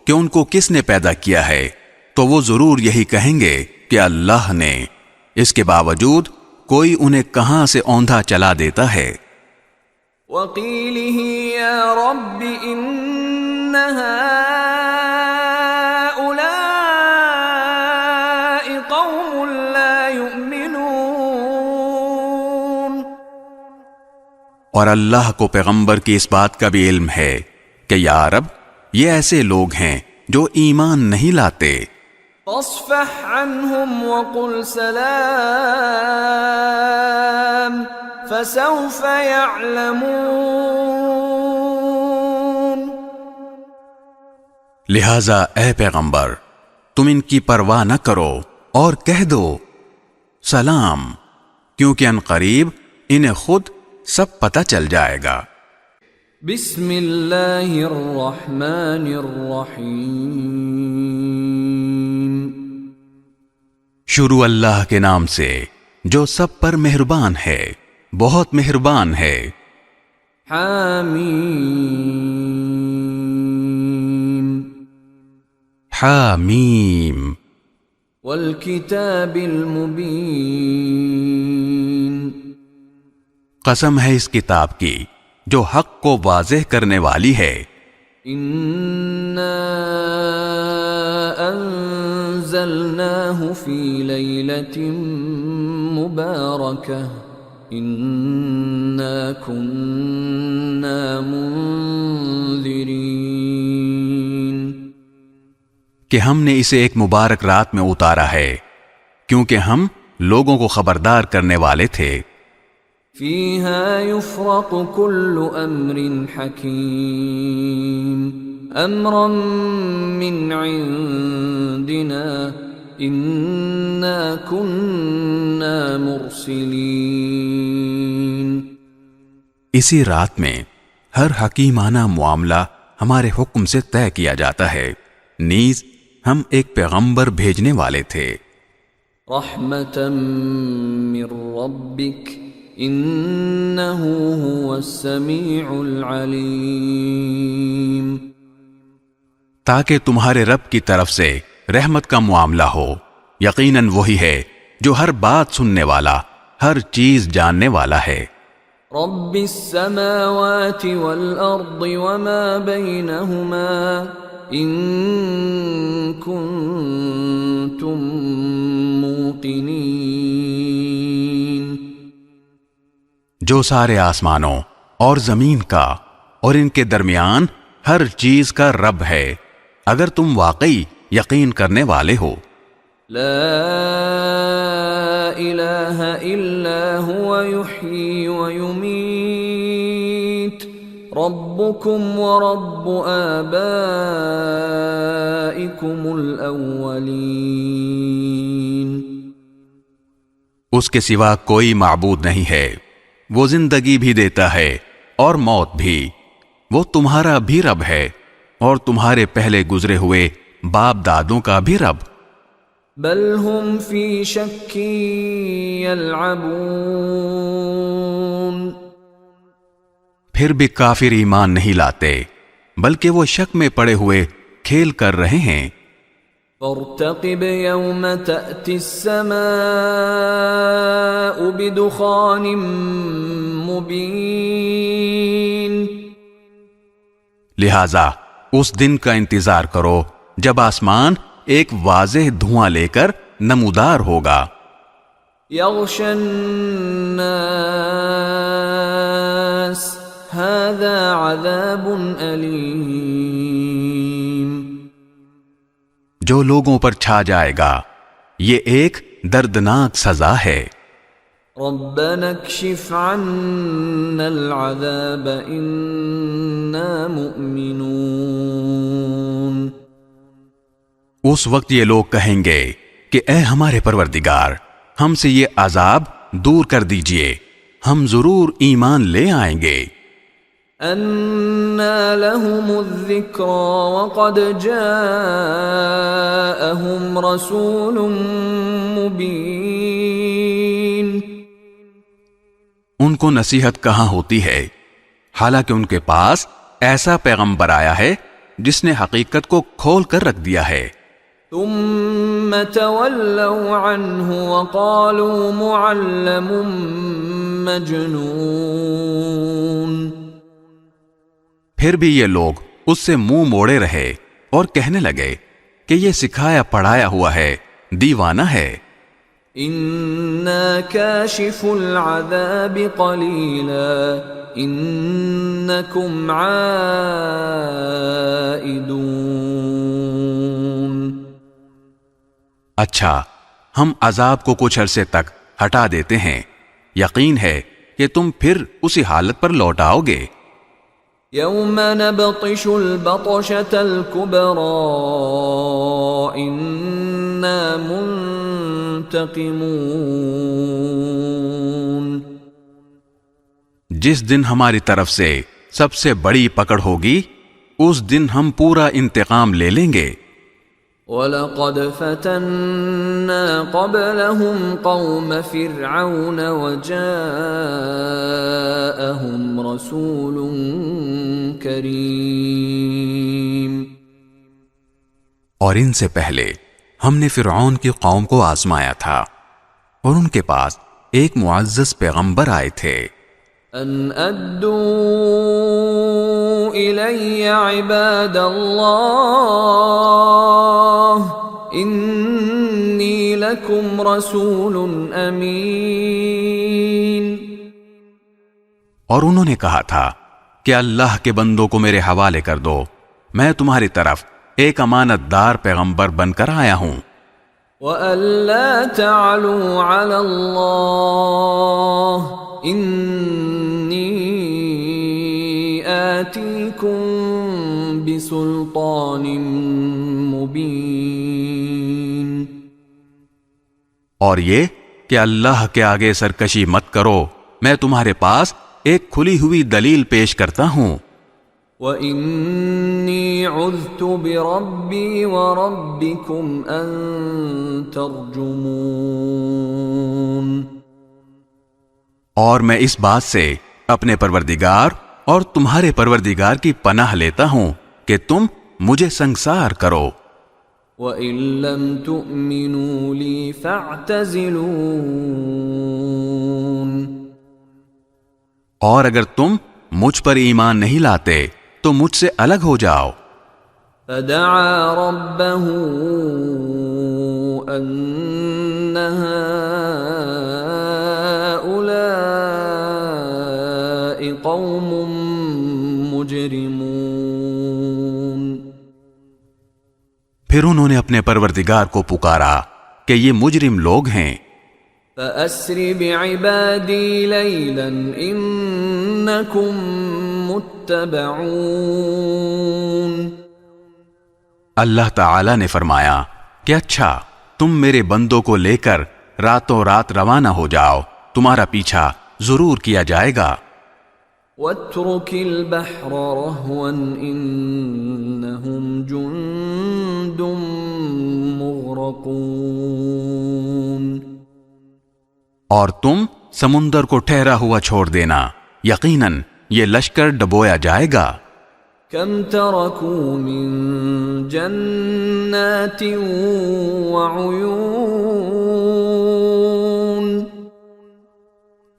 کہ ان کو کس نے پیدا کیا ہے تو وہ ضرور یہی کہیں گے کہ اللہ نے. اس کے باوجود کوئی انہیں کہاں سے اوندھا چلا دیتا ہے. وَقِيلِهِ يَا رَبِّ إِنَّ هَٰؤُلَاءِ قَوْمٌ لَّا يُؤْمِنُونَ. اور اللہ کو پیغمبر کی اس بات کا بھی علم ہے کہ یا رب، یہ ایسے لوگ ہیں جو ایمان نہیں لاتے. فاصفح عنهم وقل سلام فسوف يعلمون. لہذا اے پیغمبر تم ان کی پرواہ نہ کرو اور کہہ دو سلام، کیونکہ ان قریب انہیں خود سب پتہ چل جائے گا. بسم اللہ الرحمن الرحیم. شروع اللہ کے نام سے جو سب پر مہربان ہے، بہت مہربان ہے. حامیم. حامیم. والکتاب المبین. قسم ہے اس کتاب کی جو حق کو واضح کرنے والی ہے. انا انزلناہ فی لیلۃ مبارکہ انا کننا منذرین. کہ ہم نے اسے ایک مبارک رات میں اتارا ہے کیونکہ ہم لوگوں کو خبردار کرنے والے تھے. فیہا یفرق کل امر حکیم امرا من عندنا انا کننا مرسلین. اسی رات میں ہر حکیمانہ معاملہ ہمارے حکم سے طے کیا جاتا ہے، نیز ہم ایک پیغمبر بھیجنے والے تھے. رحمتا من ربک انہ هو السمیع العلیم. تاکہ تمہارے رب کی طرف سے رحمت کا معاملہ ہو، یقیناً وہی ہے جو ہر بات سننے والا، ہر چیز جاننے والا ہے. رب السماوات والارض وما بینہما ان کنتم موقنین. جو سارے آسمانوں اور زمین کا اور ان کے درمیان ہر چیز کا رب ہے، اگر تم واقعی یقین کرنے والے ہو. لا الہ الا هو یحیی ویمیت ربکم ورب آبائکم الاولین. اس کے سوا کوئی معبود نہیں ہے، وہ زندگی بھی دیتا ہے اور موت بھی. وہ تمہارا بھی رب ہے اور تمہارے پہلے گزرے ہوئے باپ دادوں کا بھی رب. بل ہم فی شک یلعبون. پھر بھی کافر ایمان نہیں لاتے بلکہ وہ شک میں پڑے ہوئے کھیل کر رہے ہیں. فارتقب یوم تأتی السماء بدخان مبین. لہذا اس دن کا انتظار کرو جب آسمان ایک واضح دھواں لے کر نمودار ہوگا. یغشی الناس هذا عذاب علیم. جو لوگوں پر چھا جائے گا یہ ایک دردناک سزا ہے. ربنا اکشف عنا العذاب انا مؤمنون. اس وقت یہ لوگ کہیں گے کہ اے ہمارے پروردگار، ہم سے یہ عذاب دور کر دیجئے، ہم ضرور ایمان لے آئیں گے. انا لهم الذکرى وقد جاءهم رسول مبین. ان کو نصیحت کہاں ہوتی ہے حالانکہ ان کے پاس ایسا پیغمبر آیا ہے جس نے حقیقت کو کھول کر رکھ دیا ہے. ثم تولوا عنه وقالوا معلم مجنون. پھر بھی یہ لوگ اس سے منہ موڑے رہے اور کہنے لگے کہ یہ سکھایا پڑھایا ہوا ہے، دیوانہ ہے. إنا كاشف العذاب قليلا إنكم عائدون. اچھا، ہم عذاب کو کچھ عرصے تک ہٹا دیتے ہیں، یقین ہے کہ تم پھر اسی حالت پر لوٹ آؤ گے. يوم نبطش البطشة الكبرى إنا منتقمون. جس دن ہماری طرف سے سب سے بڑی پکڑ ہوگی، اس دن ہم پورا انتقام لے لیں گے. وَلَقَدْ فَتَنَّا قَبْلَهُمْ قَوْمَ فِرْعَوْنَ وَجَاءَهُمْ رَسُولٌ كَرِيمٌ. اور ان سے پہلے ہم نے فرعون کی قوم کو آزمایا تھا، اور ان کے پاس ایک معزز پیغمبر آئے تھے. أَنْ أَدُّوا إِلَيَّ عِبَادَ اللَّهِ إِنِّي لَكُمْ رَسُولٌ أَمِينٌ. اور انہوں نے کہا تھا کہ اللہ کے بندوں کو میرے حوالے کر دو، میں تمہاری طرف ایک امانت دار پیغمبر بن کر آیا ہوں. وَأَلَّا تَعْلُوا عَلَى اللَّهِ إِنِّي آتِيكُمْ بِسُلْطَانٍ مُبِينٍ. اور یہ کہ اللہ کے آگے سرکشی مت کرو، میں تمہارے پاس ایک کھلی ہوئی دلیل پیش کرتا ہوں. وَإِنِّي عُذْتُ بِرَبِّي وَرَبِّكُمْ أَن تَرْجُمُونَ. اور میں اس بات سے اپنے پروردگار اور تمہارے پروردگار کی پناہ لیتا ہوں کہ تم مجھے سنگسار کرو. وَإِن لَّمْ تُؤْمِنُوا لِي فَاعْتَزِلُونِ. اور اگر تم مجھ پر ایمان نہیں لاتے تو مجھ سے الگ ہو جاؤ. فَدَعَا رَبَّهُ أَنَّ هَٰؤُلَاءِ قَوْمٌ مُجْرِمُونَ. پھر انہوں نے اپنے پروردگار کو پکارا کہ یہ مجرم لوگ ہیں. فَأَسْرِ بِعِبَادِي لَيْلًا إِنَّكُمْ مُتَّبَعُونَ. اللہ تعالی نے فرمایا کہ اچھا، تم میرے بندوں کو لے کر راتوں رات روانہ ہو جاؤ، تمہارا پیچھا ضرور کیا جائے گا. وَاتْرُكِ الْبَحْرَ رَهْوًا إِنَّهُمْ جُندٌ مُغْرَقُونَ. اور تم سمندر کو ٹھہرا ہوا چھوڑ دینا، یقیناً یہ لشکر ڈبویا جائے گا. كَمْ تَرَكُوا مِن جَنَّاتٍ وَعُيُونٍ.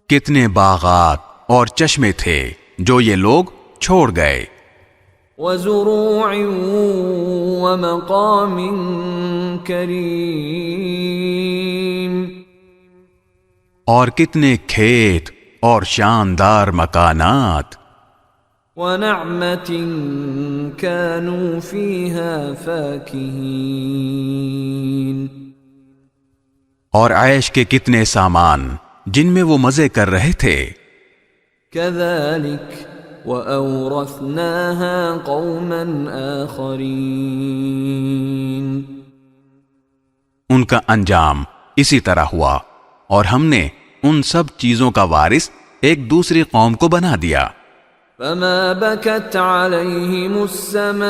کتنے باغات اور چشمے تھے جو یہ لوگ چھوڑ گئے. وَزُرُوعٍ وَمَقَامٍ كَرِيمٍ. اور کتنے کھیت اور شاندار مکانات. وَنَعْمَةٍ كَانُوا فِيهَا فَاكِهِينَ. اور عیش کے کتنے سامان جن میں وہ مزے کر رہے تھے. كَذَلِكَ وَأَوْرَثْنَاهَا قَوْمًا آخَرِينَ. ان کا انجام اسی طرح ہوا، اور ہم نے ان سب چیزوں کا وارث ایک دوسری قوم کو بنا دیا. فَمَا بَكَتْ عَلَيْهِمُ السَّمَاءُ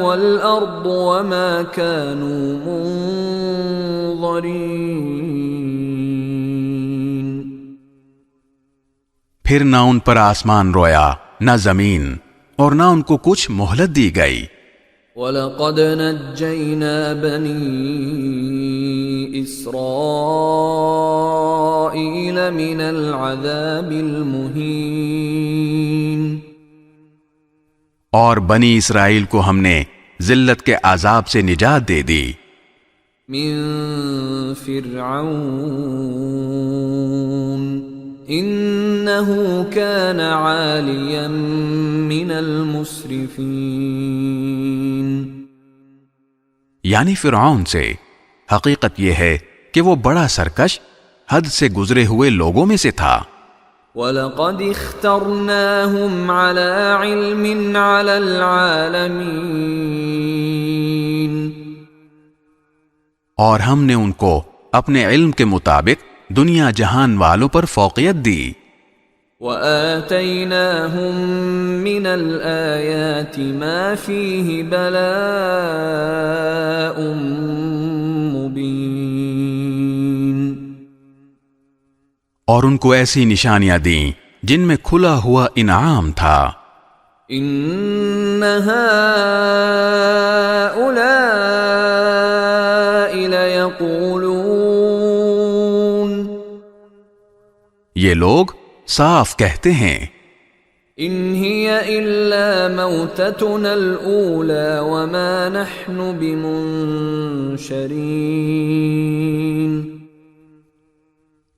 وَالْأَرْضُ وَمَا كَانُوا مُنظَرِينَ. پھر نہ ان پر آسمان رویا نہ زمین، اور نہ ان کو کچھ مہلت دی گئی. وَلَقَدْ نَجَّيْنَا بَنِي إِسْرَائِيلَ مِنَ الْعَذَابِ الْمُهِينِ. اور بنی اسرائیل کو ہم نے ذلت کے عذاب سے نجات دے دی. من فرعون إنه كان عاليا من المسرفين. یعنی فرعون سے. حقیقت یہ ہے کہ وہ بڑا سرکش، حد سے گزرے ہوئے لوگوں میں سے تھا. وَلَقَدِ اخْتَرْنَاهُمْ عَلَى عِلْمٍ عَلَى الْعَالَمِينَ. اور ہم نے ان کو اپنے علم کے مطابق دنیا جہان والوں پر فوقیت دی. وَآتَيْنَاهُمْ مِنَ الْآيَاتِ مَا فِيهِ بَلَاءٌ مُبِينٌ. اور ان کو ایسی نشانیاں دیں جن میں کھلا ہوا انعام تھا. إِنَّ هَؤُلَاءِ لَيَقُولُونَ. یہ لوگ صاف کہتے ہیں إِنْ هِيَ إِلَّا مَوْتَتُنَا الْأُولَى وَمَا نَحْنُ بِمُنشَرِينَ.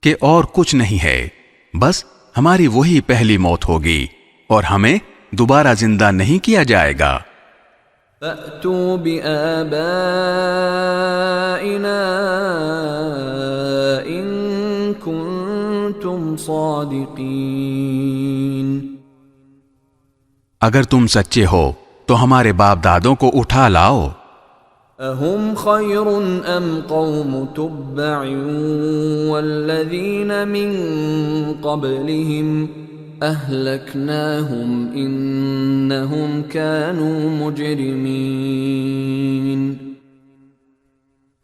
کہ اور کچھ نہیں ہے، بس ہماری وہی پہلی موت ہوگی اور ہمیں دوبارہ زندہ نہیں کیا جائے گا. فَأْتُوا بِآبَائِنَا إِن كُنتُمْ صَادِقِينَ. اگر تم سچے ہو تو ہمارے باپ دادوں کو اٹھا لاؤ. أَهُمْ خَيْرٌ أَمْ قَوْمُ تُبَّعٍ وَالَّذِينَ مِن قَبْلِهِمْ أَهْلَكْنَاهُمْ إِنَّهُمْ كَانُوا مُجْرِمِينَ.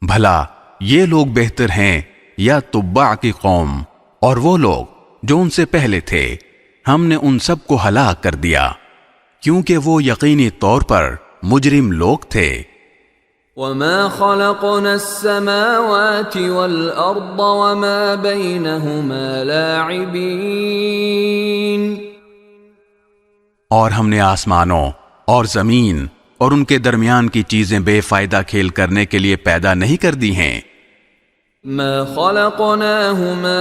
بھلا یہ لوگ بہتر ہیں یا تبع کی قوم اور وہ لوگ جو ان سے پہلے تھے؟ ہم نے ان سب کو ہلاک کر دیا کیونکہ وہ یقینی طور پر مجرم لوگ تھے. وَمَا خَلَقْنَا السَّمَاوَاتِ وَالْأَرْضَ وَمَا بَيْنَهُمَا لَاعِبِينَ. اور ہم نے آسمانوں اور زمین اور ان کے درمیان کی چیزیں بے فائدہ کھیل کرنے کے لیے پیدا نہیں کر دی ہیں. مَا خَلَقْنَاهُمَا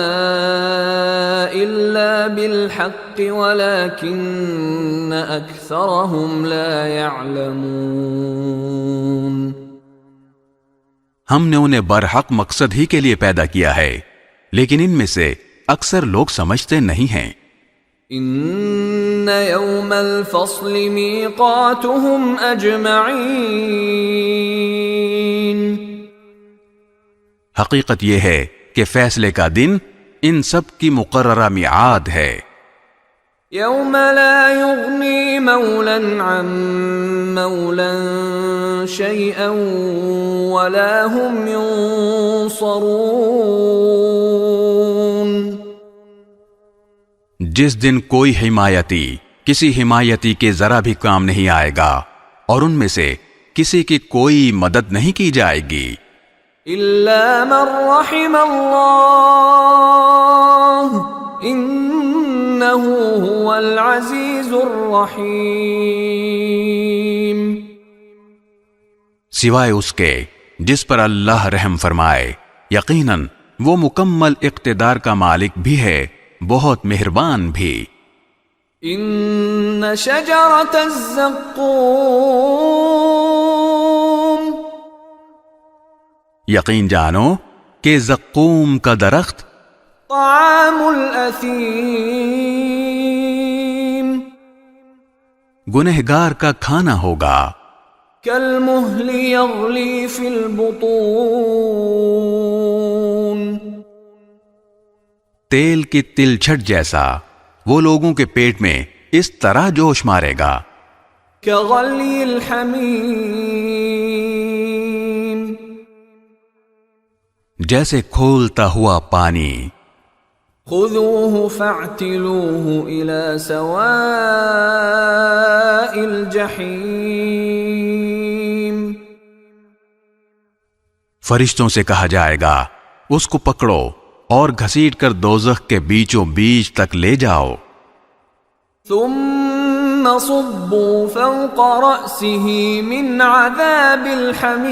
إِلَّا بِالْحَقِّ وَلَكِنَّ أَكْثَرَهُمْ لَا يَعْلَمُونَ. ہم نے انہیں برحق مقصد ہی کے لیے پیدا کیا ہے، لیکن ان میں سے اکثر لوگ سمجھتے نہیں ہیں. إِنَّ يَوْمَ الْفَصْلِ مِيقَاتُهُمْ أَجْمَعِينَ. حقیقت یہ ہے کہ فیصلے کا دن ان سب کی مقررہ میعاد ہے. يَوْمَ لَا يُغْنِي مَوْلًى عَن مَّوْلًى شَيْئًا وَلَا هُمْ يُنصَرُونَ. جس دن کوئی حمایتی کسی حمایتی کے ذرا بھی کام نہیں آئے گا اور ان میں سے کسی کی کوئی مدد نہیں کی جائے گی. إِلَّا مَن رَّحِمَ اللَّهُ إِنَّهُ هُوَ الْعَزِيزُ الرَّحِيمُ. سوائے اس کے جس پر اللہ رحم فرمائے، یقیناً وہ مکمل اقتدار کا مالک بھی ہے، بہت مہربان بھی. إِنَّ شَجَرَةَ الزَّقُّومِ. یقین جانو کہ زقوم کا درخت طعام الأثیم. گنہگار کا کھانا ہوگا. كالمهل يغلي في البطون. تیل کی تلچھٹ جیسا وہ لوگوں کے پیٹ میں اس طرح جوش مارے گا. كغلي الحميم. جیسے کھولتا ہوا پانی. خذوه فاعتلوه إلى سواء الجحيم. فرشتوں سے کہا جائے گا اس کو پکڑو اور گھسیٹ کر دوزخ کے بیچوں بیچ تک لے جاؤ. ثم صبوا فوق رأسه من عذاب الحمیم،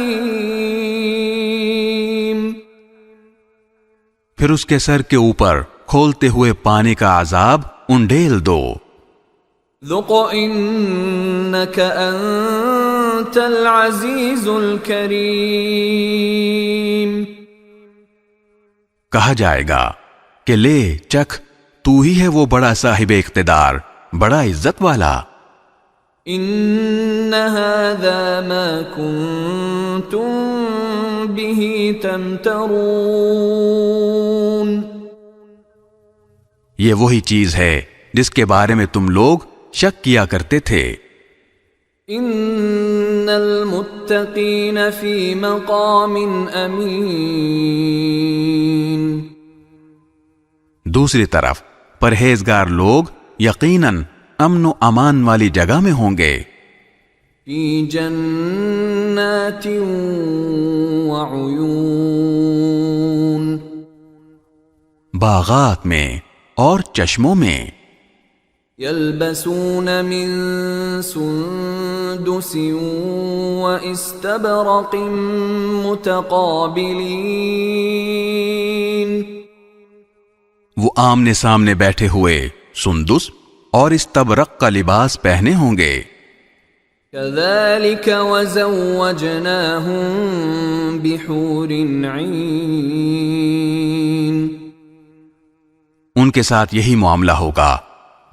پھر اس کے سر کے اوپر کھولتے ہوئے پانی کا عذاب انڈیل دو۔ ذق انک انت العزیز الکریم، کہا جائے گا کہ لے چکھ، تو ہی ہے وہ بڑا صاحب اقتدار، بڑا عزت والا۔ ان هذا ما کنتم به تمترون، یہ وہی چیز ہے جس کے بارے میں تم لوگ شک کیا کرتے تھے۔ ان المتقین فی مقام امین، دوسری طرف پرہیزگار لوگ یقیناً امن و امان والی جگہ میں ہوں گے۔ فی جنات وعیون، باغات میں اور چشموں میں۔ یلبسون من سندس واستبرق متقابلین، وہ آمنے سامنے بیٹھے ہوئے سندس اور استبرق کا لباس پہنے ہوں گے۔ کذالک وزوجناہم بحور عین، ان کے ساتھ یہی معاملہ ہوگا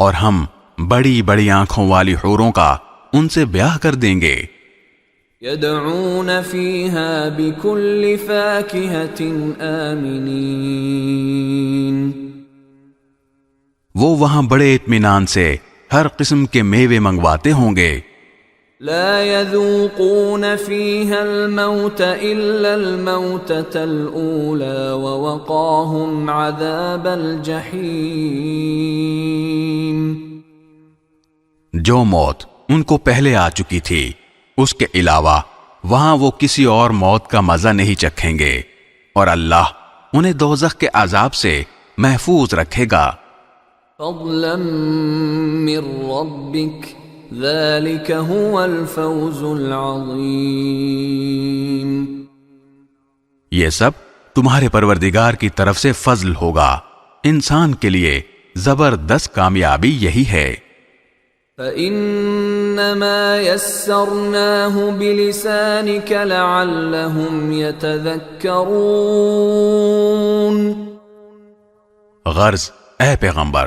اور ہم بڑی بڑی آنکھوں والی حوروں کا ان سے بیاہ کر دیں گے۔ یدعون فیہا بکل فاکہۃ آمنین، وہ وہاں بڑے اطمینان سے ہر قسم کے میوے منگواتے ہوں گے۔ لا يذوقون فيها الموت إلا الموتة الأولى ووقاهم عذاب الجحيم، جو موت ان کو پہلے آ چکی تھی اس کے علاوہ وہاں وہ کسی اور موت کا مزہ نہیں چکھیں گے، اور اللہ انہیں دوزخ کے عذاب سے محفوظ رکھے گا۔ فضلا من ربك ذلك هو الفوز العظیم، یہ سب تمہارے پروردگار کی طرف سے فضل ہوگا، انسان کے لیے زبردست کامیابی یہی ہے۔ فإنما يسرناه بلسانك لعلهم يتذكرون، غرض اے پیغمبر،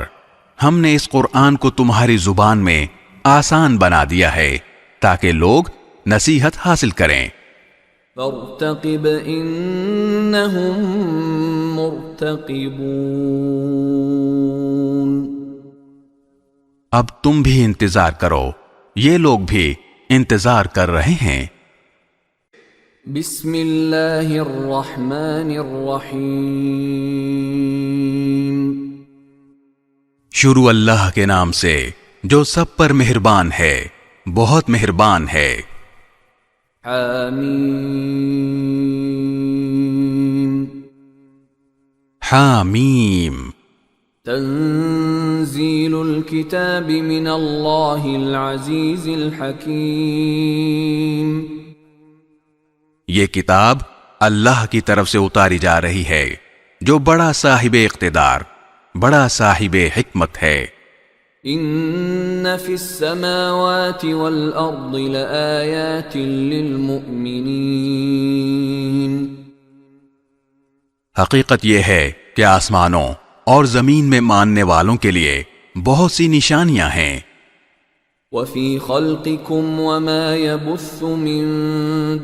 ہم نے اس قرآن کو تمہاری زبان میں آسان بنا دیا ہے تاکہ لوگ نصیحت حاصل کریں۔ فارتقب انہم مرتقبون، اب تم بھی انتظار کرو، یہ لوگ بھی انتظار کر رہے ہیں۔ بسم اللہ الرحمن الرحیم، شروع اللہ کے نام سے جو سب پر مہربان ہے، بہت مہربان ہے۔ حامیم، حامیم، تنزیل الکتاب من اللہ العزیز الحکیم، یہ کتاب اللہ کی طرف سے اتاری جا رہی ہے جو بڑا صاحب اقتدار، بڑا صاحب حکمت ہے۔ ان فی السماوات والارض لآیات للمؤمنین، حقیقت یہ ہے کہ آسمانوں اور زمین میں ماننے والوں کے لیے بہت سی نشانیاں ہیں۔ وفی خلقکم وما یبث من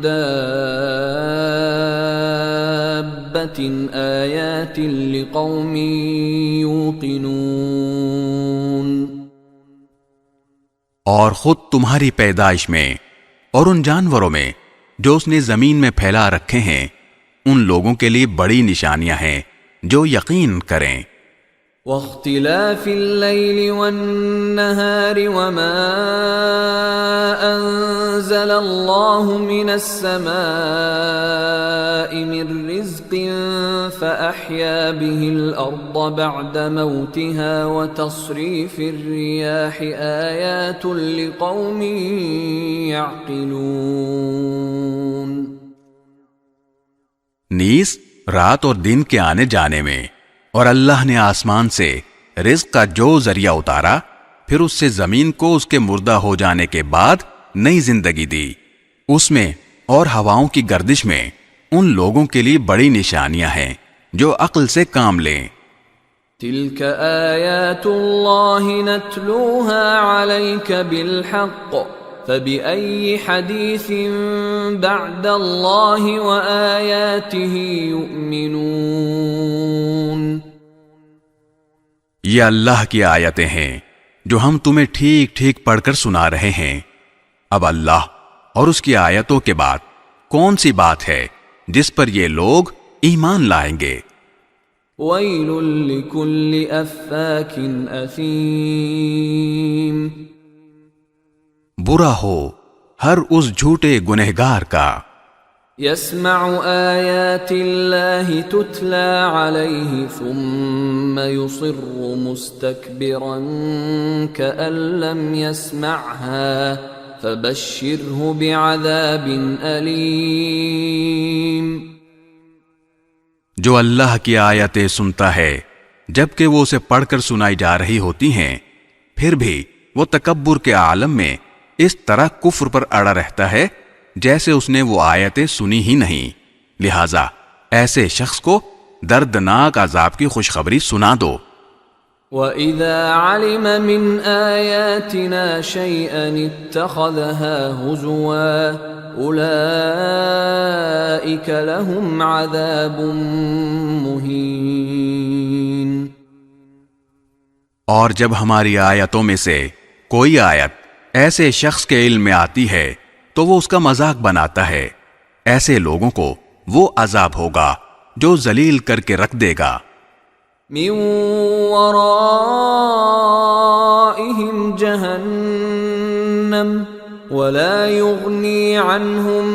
دابۃ آیات لقوم یوقنون، اور خود تمہاری پیدائش میں اور ان جانوروں میں جو اس نے زمین میں پھیلا رکھے ہیں ان لوگوں کے لیے بڑی نشانیاں ہیں جو یقین کریں۔ واختلاف الليل والنهار وما أنزل الله من السماء من رزق فأحيا به الأرض بعد موتها وتصريف الرياح آيات لقوم يعقلون. نیز رات اور دن کے آنے جانے میں، اور اللہ نے آسمان سے رزق کا جو ذریعہ اتارا، پھر اس سے زمین کو اس کے مردہ ہو جانے کے بعد نئی زندگی دی، اس میں اور ہواؤں کی گردش میں ان لوگوں کے لیے بڑی نشانیاں ہیں جو عقل سے کام لیں. تلك آیات اللہ نتلوها علیک بالحق فبأي حدیث بعد اللہ وآیاته یؤمنون. یہ اللہ کی آیتیں ہیں جو ہم تمہیں ٹھیک ٹھیک پڑھ کر سنا رہے ہیں. اب اللہ اور اس کی آیتوں کے بعد کون سی بات ہے جس پر یہ لوگ ایمان لائیں گے؟ ویل لکل افاک اثیم. برا ہو ہر اس جھوٹے گنہگار کا. يسمع آیات اللہ تتلى علیہ ثم يصر مستکبرا كأن لم يسمعها فبشره بعذاب علیم. جو اللہ کی آیتیں سنتا ہے جبکہ وہ اسے پڑھ کر سنائی جا رہی ہوتی ہیں، پھر بھی وہ تکبر کے عالم میں اس طرح کفر پر اڑا رہتا ہے جیسے اس نے وہ آیتیں سنی ہی نہیں. لہذا ایسے شخص کو دردناک عذاب کی خوشخبری سنا دو. وَإِذَا عَلِمَ مِنْ آيَاتِنَا شَيْئًا اتَّخَذَهَا هُزُوًا أُولَئِكَ لَهُمْ عَذَابٌ مُهِينٌ. اور جب ہماری آیتوں میں سے کوئی آیت ایسے شخص کے علم میں آتی ہے تو وہ اس کا مذاق بناتا ہے، ایسے لوگوں کو وہ عذاب ہوگا جو ذلیل کر کے رکھ دے گا. من ورائهم جہنم ولا يغني عنهم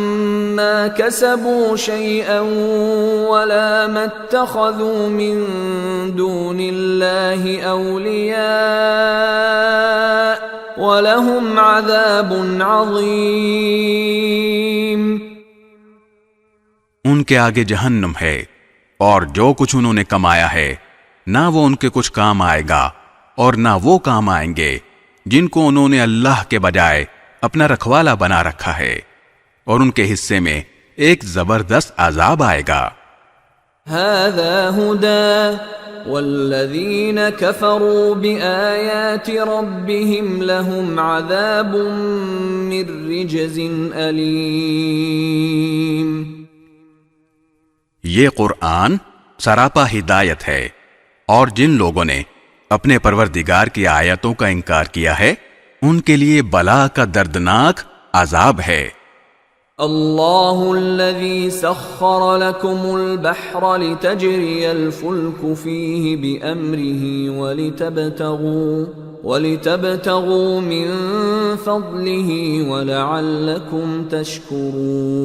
ما كسبوا شيئا ولا ما اتخذوا من دون الله أولياء وَلَهُمْ عَذَابٌ عَظِيمٌ. ان کے آگے جہنم ہے، اور جو کچھ انہوں نے کمایا ہے نہ وہ ان کے کچھ کام آئے گا اور نہ وہ کام آئیں گے جن کو انہوں نے اللہ کے بجائے اپنا رکھوالا بنا رکھا ہے، اور ان کے حصے میں ایک زبردست عذاب آئے گا. هَذَا هُدًى وَالَّذِينَ كَفَرُوا بِآيَاتِ رَبِّهِمْ لَهُمْ عَذَابٌ مِّن رِّجْزٍ أَلِيمٌ. یہ قرآن سراپا ہدایت ہے، اور جن لوگوں نے اپنے پروردگار کی آیتوں کا انکار کیا ہے ان کے لیے بلا کا دردناک عذاب ہے. اللہ الذي سخر لكم البحر لتجري الفلك فيه بأمره ولتبتغوا من فضله ولعلكم تشكرون.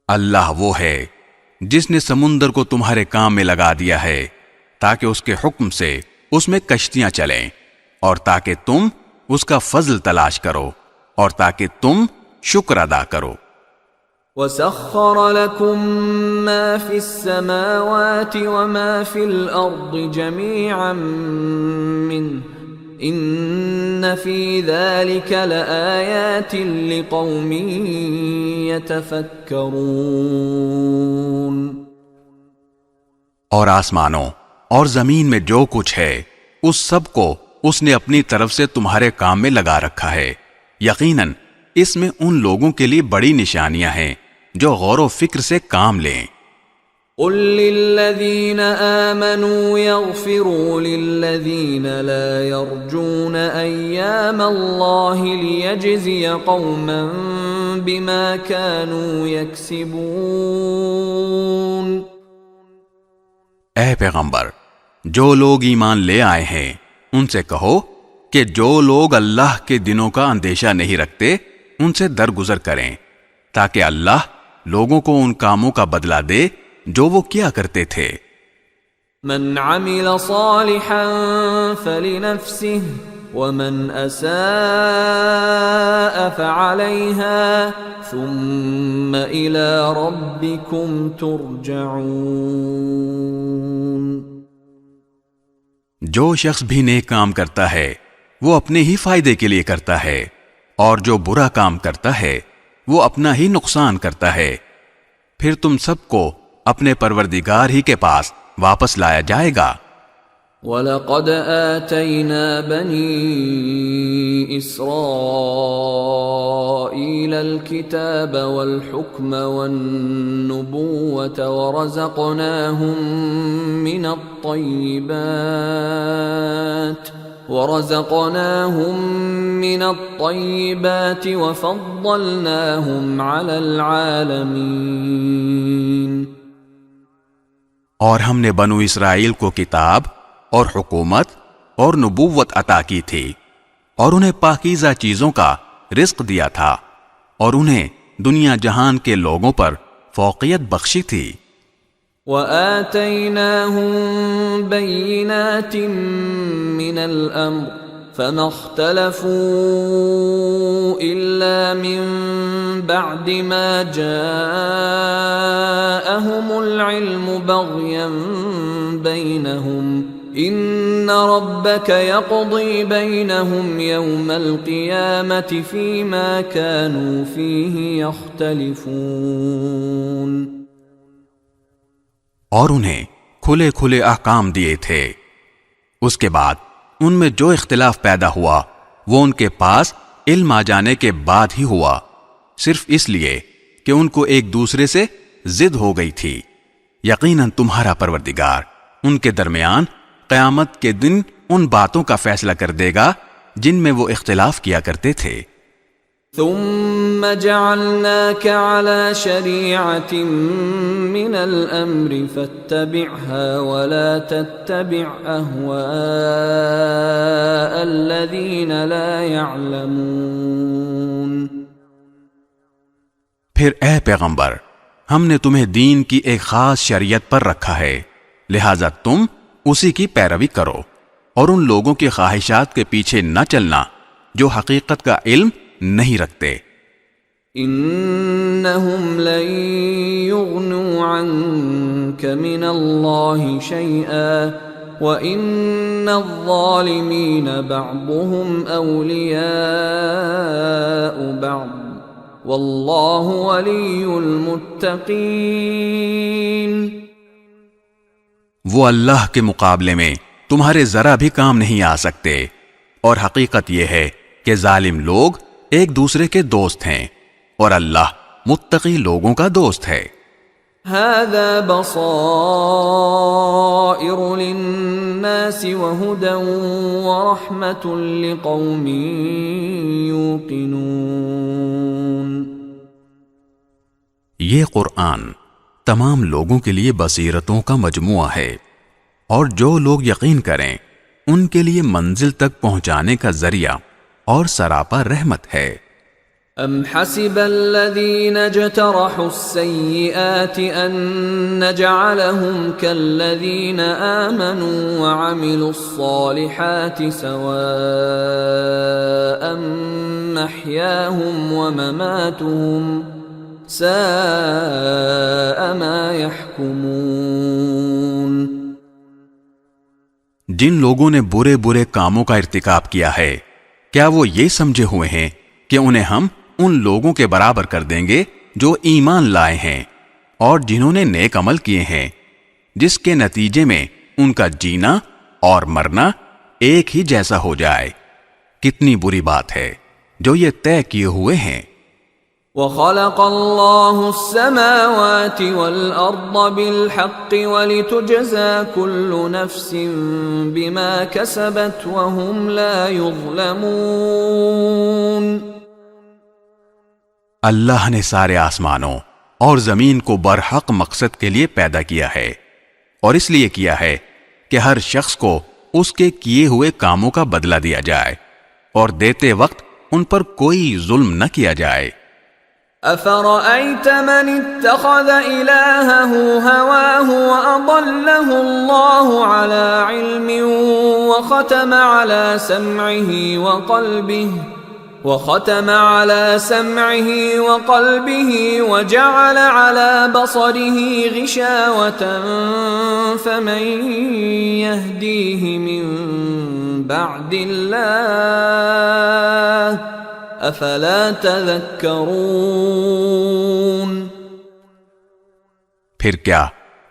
اللہ وہ ہے جس نے سمندر کو تمہارے کام میں لگا دیا ہے تاکہ اس کے حکم سے اس میں کشتیاں چلیں، اور تاکہ تم اس کا فضل تلاش کرو، اور تاکہ تم شکر ادا کرو. وَسَخَّرَ لَكُم مَّا فِي السَّمَاوَاتِ وَمَا فِي الْأَرْضِ جَمِيعًا مِّنْهُ إِنَّ فِي ذَلِكَ لَآيَاتٍ لِقَوْمٍ يَتَفَكَّرُونَ. اور آسمانوں اور زمین میں جو کچھ ہے اس سب کو اس نے اپنی طرف سے تمہارے کام میں لگا رکھا ہے. یقیناً اس میں ان لوگوں کے لیے بڑی نشانیاں ہیں جو غور و فکر سے کام لیں. قل للذین آمنوا یغفروا للذین لا یرجون ایام اللہ لیجزی قوما بما كانوا یکسبون. اے پیغمبر، جو لوگ ایمان لے آئے ہیں ان سے کہو کہ جو لوگ اللہ کے دنوں کا اندیشہ نہیں رکھتے ان سے درگزر کریں، تاکہ اللہ لوگوں کو ان کاموں کا بدلہ دے جو وہ کیا کرتے تھے۔ من عمل صالحا فلنفسه ومن اساء فعليها ثم الى ربكم ترجعون۔ جو شخص بھی نیک کام کرتا ہے وہ اپنے ہی فائدے کے لیے کرتا ہے، اور جو برا کام کرتا ہے وہ اپنا ہی نقصان کرتا ہے، پھر تم سب کو اپنے پروردگار ہی کے پاس واپس لایا جائے گا۔ وَلَقَدْ آتَيْنَا بَنِي إِسْرَائِيلَ الْكِتَابَ وَالْحُكْمَ وَالنُّبُوَّةَ وَرَزَقْنَاهُمْ مِنَ الطَّيِّبَاتِ وَفَضَّلْنَاهُمْ عَلَى الْعَالَمِينَ۔ اور ہم نے بنو اسرائیل کو کتاب اور حکومت اور نبوت عطا کی تھی، اور انہیں پاکیزہ چیزوں کا رزق دیا تھا، اور انہیں دنیا جہان کے لوگوں پر فوقیت بخشی تھی۔ وَآتَيْنَاهُمْ بَيِّنَاتٍ مِّنَ الْأَمْرِ فَمَا اخْتَلَفُوا إِلَّا مِن بَعْدِ مَا جَاءَهُمُ الْعِلْمُ بَغْيًا بَيْنَهُمْ إِنَّ رَبَّكَ يَقْضِي بَيْنَهُمْ يَوْمَ الْقِيَامَةِ فِيمَا كَانُوا فِيهِ يَخْتَلِفُونَ۔ اور انہیں کھلے کھلے احکام دیے تھے، اس کے بعد ان میں جو اختلاف پیدا ہوا وہ ان کے پاس علم آ جانے کے بعد ہی ہوا، صرف اس لیے کہ ان کو ایک دوسرے سے ضد ہو گئی تھی۔ یقیناً تمہارا پروردگار ان کے درمیان قیامت کے دن ان باتوں کا فیصلہ کر دے گا جن میں وہ اختلاف کیا کرتے تھے۔ ثم جعلناك على شريعة من الأمر فاتبعها ولا تتبع أهواء الذين لا يعلمون۔ پھر اے پیغمبر، ہم نے تمہیں دین کی ایک خاص شریعت پر رکھا ہے، لہذا تم اسی کی پیروی کرو، اور ان لوگوں کی خواہشات کے پیچھے نہ چلنا جو حقیقت کا علم نہیں رکھتے۔ انہم لن یغنوا عنک من اللہ شیئا وان الظالمین بعضهم اولیاء بعض واللہ ولی المتقین۔ وہ اللہ کے مقابلے میں تمہارے ذرا بھی کام نہیں آ سکتے، اور حقیقت یہ ہے کہ ظالم لوگ ایک دوسرے کے دوست ہیں، اور اللہ متقی لوگوں کا دوست ہے۔ هذا بصائر للناس وهدى ورحمة لقوم يوقنون۔ یہ قرآن تمام لوگوں کے لیے بصیرتوں کا مجموعہ ہے، اور جو لوگ یقین کریں ان کے لیے منزل تک پہنچانے کا ذریعہ اور سراپا رحمت ہے۔ ام حسب الذین اجترحوا السیئات ان نجعلهم كالذین آمنوا وعملوا الصالحات سواء محیاهم ومماتهم ساء ما يحکمون۔ جن لوگوں نے برے برے کاموں کا ارتکاب کیا ہے، کیا وہ یہ سمجھے ہوئے ہیں کہ انہیں ہم ان لوگوں کے برابر کر دیں گے جو ایمان لائے ہیں اور جنہوں نے نیک عمل کیے ہیں، جس کے نتیجے میں ان کا جینا اور مرنا ایک ہی جیسا ہو جائے؟ کتنی بری بات ہے جو یہ طے کیے ہوئے ہیں۔ وَخَلَقَ اللَّهُ السَّمَاوَاتِ وَالْأَرْضَ بِالْحَقِّ وَلِتُجْزَى كُلُّ نَفْسٍ بِمَا كَسَبَتْ وَهُمْ لَا يُظْلَمُونَ۔ اللہ نے سارے آسمانوں اور زمین کو برحق مقصد کے لیے پیدا کیا ہے، اور اس لیے کیا ہے کہ ہر شخص کو اس کے کیے ہوئے کاموں کا بدلہ دیا جائے اور دیتے وقت ان پر کوئی ظلم نہ کیا جائے۔ أفرأيت من اتخذ إلهه هواه وأضله الله على علم وختم على سمعه وقلبه وجعل على بصره غشاوة فمن يهديه من بعد الله افلا تذکرون۔ پھر کیا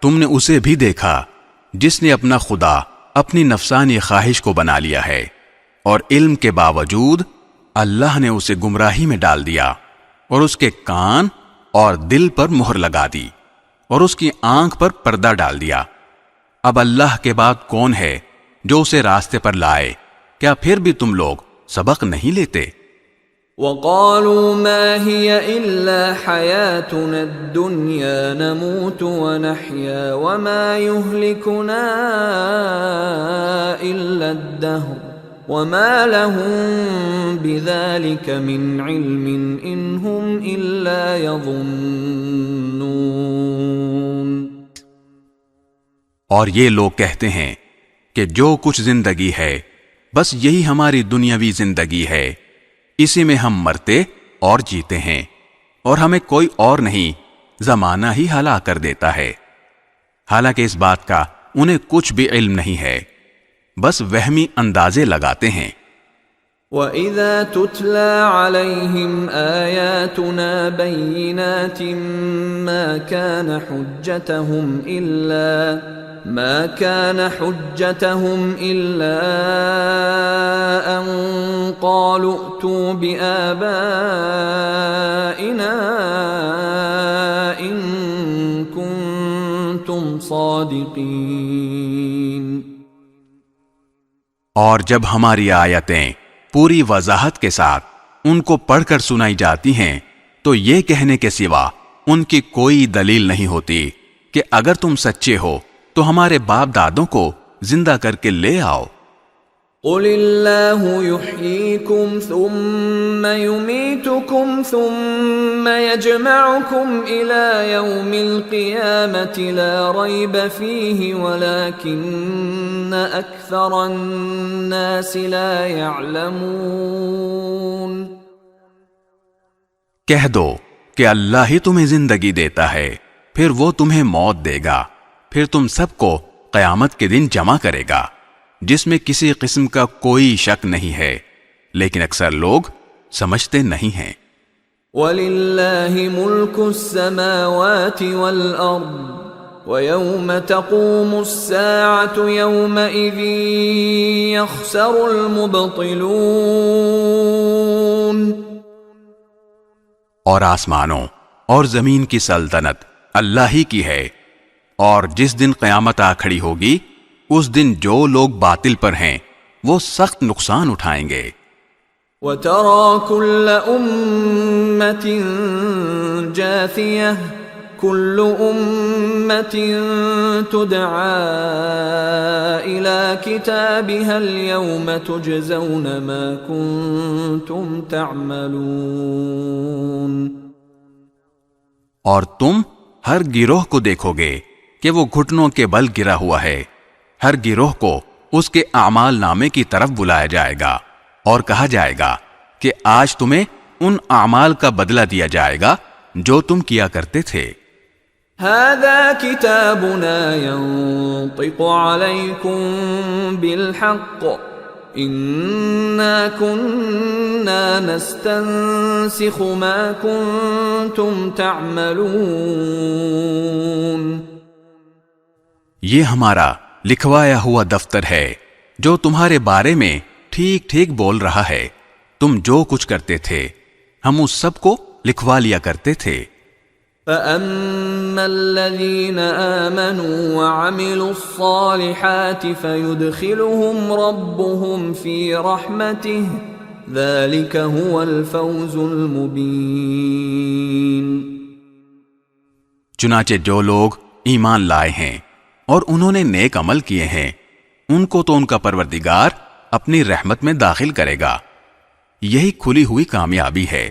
تم نے اسے بھی دیکھا جس نے اپنا خدا اپنی نفسانی خواہش کو بنا لیا ہے، اور علم کے باوجود اللہ نے اسے گمراہی میں ڈال دیا، اور اس کے کان اور دل پر مہر لگا دی، اور اس کی آنکھ پر پردہ ڈال دیا۔ اب اللہ کے بعد کون ہے جو اسے راستے پر لائے؟ کیا پھر بھی تم لوگ سبق نہیں لیتے؟ وقالوا ما هي إلا حياتنا الدنيا نموت ونحيا وما يهلكنا إلا الدهر وما لهم بذلك من علم إن هم إلا يظنون۔ اور یہ لوگ کہتے ہیں کہ جو کچھ زندگی ہے بس یہی ہماری دنیاوی زندگی ہے، اسی میں ہم مرتے اور جیتے ہیں، اور ہمیں کوئی اور نہیں، زمانہ ہی ہلاک کر دیتا ہے۔ حالانکہ اس بات کا انہیں کچھ بھی علم نہیں ہے، بس وہمی اندازے لگاتے ہیں۔ وَإِذَا تُتْلَى عَلَيْهِمْ آيَاتُنَا بَيِّنَاتٍ مَا كَانَ حُجَّتَهُمْ إِلَّا أَن قَالُوا ائْتُوا بِآبَائِنَا إِن كُنتُمْ صَادِقِينَ۔ اور جب ہماری آیتیں پوری وضاحت کے ساتھ ان کو پڑھ کر سنائی جاتی ہیں تو یہ کہنے کے سوا ان کی کوئی دلیل نہیں ہوتی کہ اگر تم سچے ہو تو ہمارے باپ دادوں کو زندہ کر کے لے آؤ۔ قُلِ اللَّهُ يُحْيِيكُمْ ثُمَّ يُمِيتُكُمْ ثُمَّ يَجْمَعُكُمْ إِلَى يَوْمِ الْقِيَامَةِ لَا رَيْبَ فِيهِ وَلَكِنَّ أَكْثَرَ النَّاسِ لَا يَعْلَمُونَ۔ کہہ دو کہ اللہ ہی تمہیں زندگی دیتا ہے، پھر وہ تمہیں موت دے گا، پھر تم سب کو قیامت کے دن جمع کرے گا، جس میں کسی قسم کا کوئی شک نہیں ہے، لیکن اکثر لوگ سمجھتے نہیں ہیں۔ وَلِلَّهِ مُلْكُ السَّمَاوَاتِ وَالْأَرْضِ وَيَوْمَ تَقُومُ السَّاعَةُ يَوْمَئِذٍ يَخْسَرُ الْمُبْطِلُونَ۔ اور آسمانوں اور زمین کی سلطنت اللہ ہی کی ہے، اور جس دن قیامت آ کھڑی ہوگی اس دن جو لوگ باطل پر ہیں وہ سخت نقصان اٹھائیں گے۔ وَتَرَى كُلَّ أُمَّةٍ جَاثِيَةً كُلُّ أُمَّةٍ تُدْعَى إِلَى كِتَابِهَا الْيَوْمَ تُجْزَوْنَ مَا كُنتُمْ تَعْمَلُونَ۔ اور تم ہر گروہ کو دیکھو گے کہ وہ گھٹنوں کے بل گرا ہوا ہے، ہر گروہ کو اس کے اعمال نامے کی طرف بلایا جائے گا اور کہا جائے گا کہ آج تمہیں ان اعمال کا بدلہ دیا جائے گا جو تم کیا کرتے تھے۔ هذا كتابنا ينطق عليكم بالحق إنا كنا نستنسخ ما كنتم تعملون۔ یہ ہمارا لکھوایا ہوا دفتر ہے جو تمہارے بارے میں ٹھیک ٹھیک بول رہا ہے، تم جو کچھ کرتے تھے ہم اس سب کو لکھوا لیا کرتے تھے۔ فَأَمَّا الَّذِينَ آمَنُوا وَعَمِلُوا الصَّالِحَاتِ فَيُدْخِلُهُمْ رَبُّهُمْ فِي رَحْمَتِهِ ذَلِكَ هُوَ الْفَوْزُ الْمُبِينُ۔ چنانچہ جو لوگ ایمان لائے ہیں اور انہوں نے نیک عمل کیے ہیں ان کو تو ان کا پروردگار اپنی رحمت میں داخل کرے گا. یہی کھلی ہوئی کامیابی ہے.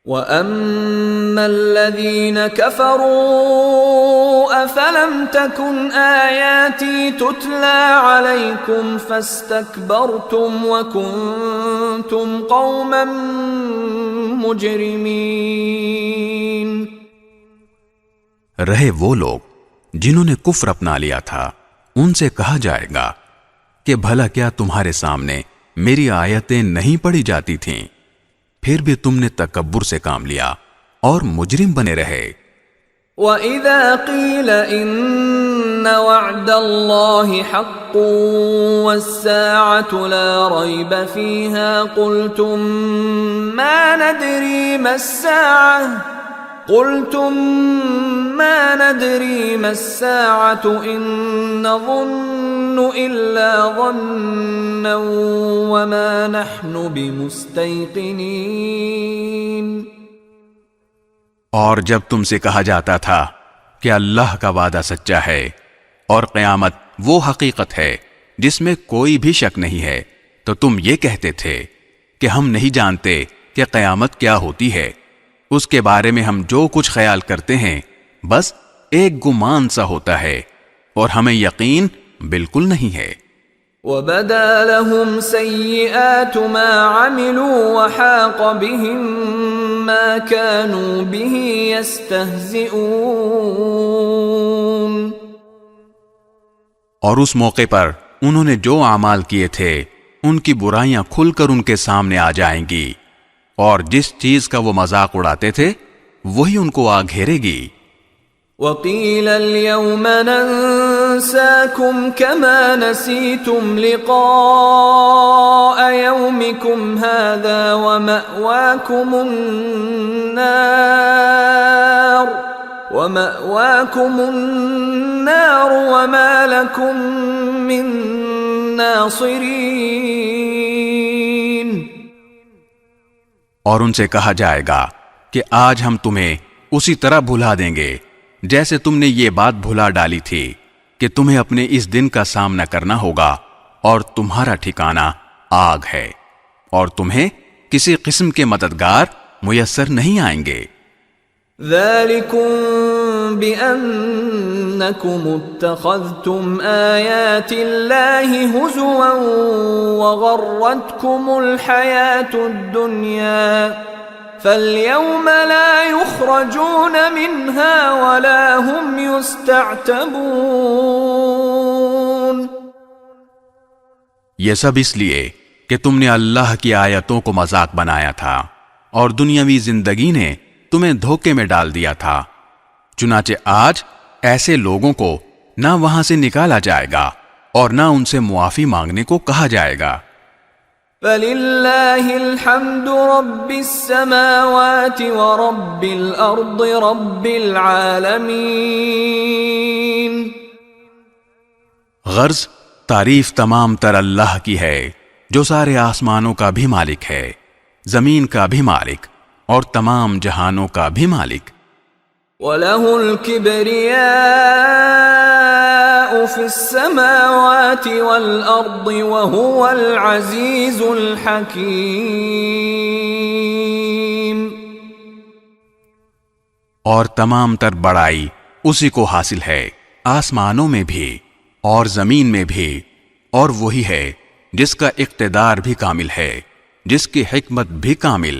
وَأَمَّا الَّذِينَ كَفَرُوا أَفَلَمْ تَكُنْ آيَاتِي تُتْلَى عَلَيْكُمْ فَاسْتَكْبَرْتُمْ وَكُنْتُمْ قَوْمًا مُجْرِمِينَ. رہے وہ لوگ جنہوں نے کفر اپنا لیا تھا ان سے کہا جائے گا کہ بھلا کیا تمہارے سامنے میری آیتیں نہیں پڑھی جاتی تھیں؟ پھر بھی تم نے تکبر سے کام لیا اور مجرم بنے رہے. وَإِذَا قِيلَ إِنَّ وَعْدَ اللَّهِ حَقٌّ وَالسَّاعَةُ لَا رَيْبَ فِيهَا قُلْتُم مَّا نَدْرِي مَا السَّاعَةُ إِن نَّظُنُّ إِلَّا ظَنًّا وَمَا نَحْنُ بِمُسْتَيْقِنِينَ. اور جب تم سے کہا جاتا تھا کہ اللہ کا وعدہ سچا ہے اور قیامت وہ حقیقت ہے جس میں کوئی بھی شک نہیں ہے تو تم یہ کہتے تھے کہ ہم نہیں جانتے کہ قیامت کیا ہوتی ہے. اس کے بارے میں ہم جو کچھ خیال کرتے ہیں بس ایک گمان سا ہوتا ہے اور ہمیں یقین بالکل نہیں ہے. وَبَدَا لَهُمْ سَيِّئَاتُ مَا عَمِلُوا وَحَاقَ بِهِم مَّا كَانُوا بِهِ يَسْتَهْزِئُونَ. اور اس موقع پر انہوں نے جو اعمال کیے تھے ان کی برائیاں کھل کر ان کے سامنے آ جائیں گی اور جس چیز کا وہ مذاق اڑاتے تھے وہی ان کو آ گھیرے گی. وَقِيلَ الْيَوْمَ نَنسَاكُمْ كَمَا نَسِيتُمْ لِقَاءَ يَوْمِكُمْ هَذَا وَمَأْوَاكُمُ النَّارُ وَمَا لَكُمْ مِن نَاصِرِينَ. اور ان سے کہا جائے گا کہ آج ہم تمہیں اسی طرح بھلا دیں گے جیسے تم نے یہ بات بھلا ڈالی تھی کہ تمہیں اپنے اس دن کا سامنا کرنا ہوگا اور تمہارا ٹھکانہ آگ ہے اور تمہیں کسی قسم کے مددگار میسر نہیں آئیں گے. ذَلِكُمْ بِأَنَّكُمُ اتَّخَذْتُمْ آيَاتِ اللَّهِ هُزُوًا وَغَرَّتْكُمُ الْحَيَاةُ الدُّنْيَا فَالْيَوْمَ لَا يُخْرَجُونَ مِنْهَا وَلَا هُمْ يُسْتَعْتَبُونَ. یہ سب اس لیے کہ تم نے اللہ کی آیتوں کو مذاق بنایا تھا اور دنیاوی زندگی نے تمہیں دھوکے میں ڈال دیا تھا. چنانچہ آج ایسے لوگوں کو نہ وہاں سے نکالا جائے گا اور نہ ان سے معافی مانگنے کو کہا جائے گا. فَلِلَّهِ الْحَمْدُ رَبِّ السَّمَاوَاتِ وَرَبِّ الْأَرْضِ رَبِّ الْعَالَمِينَ. غرض تعریف تمام تر اللہ کی ہے جو سارے آسمانوں کا بھی مالک ہے، زمین کا بھی مالک اور تمام جہانوں کا بھی مالک. وَلَهُ الْكِبْرِيَاءُ فِي السَّمَاوَاتِ وَالْأَرْضِ وَهُوَ الْعَزِيزُ الْحَكِيمُ. اور تمام تر بڑائی اسی کو حاصل ہے آسمانوں میں بھی اور زمین میں بھی، اور وہی ہے جس کا اقتدار بھی کامل ہے، جس کی حکمت بھی کامل.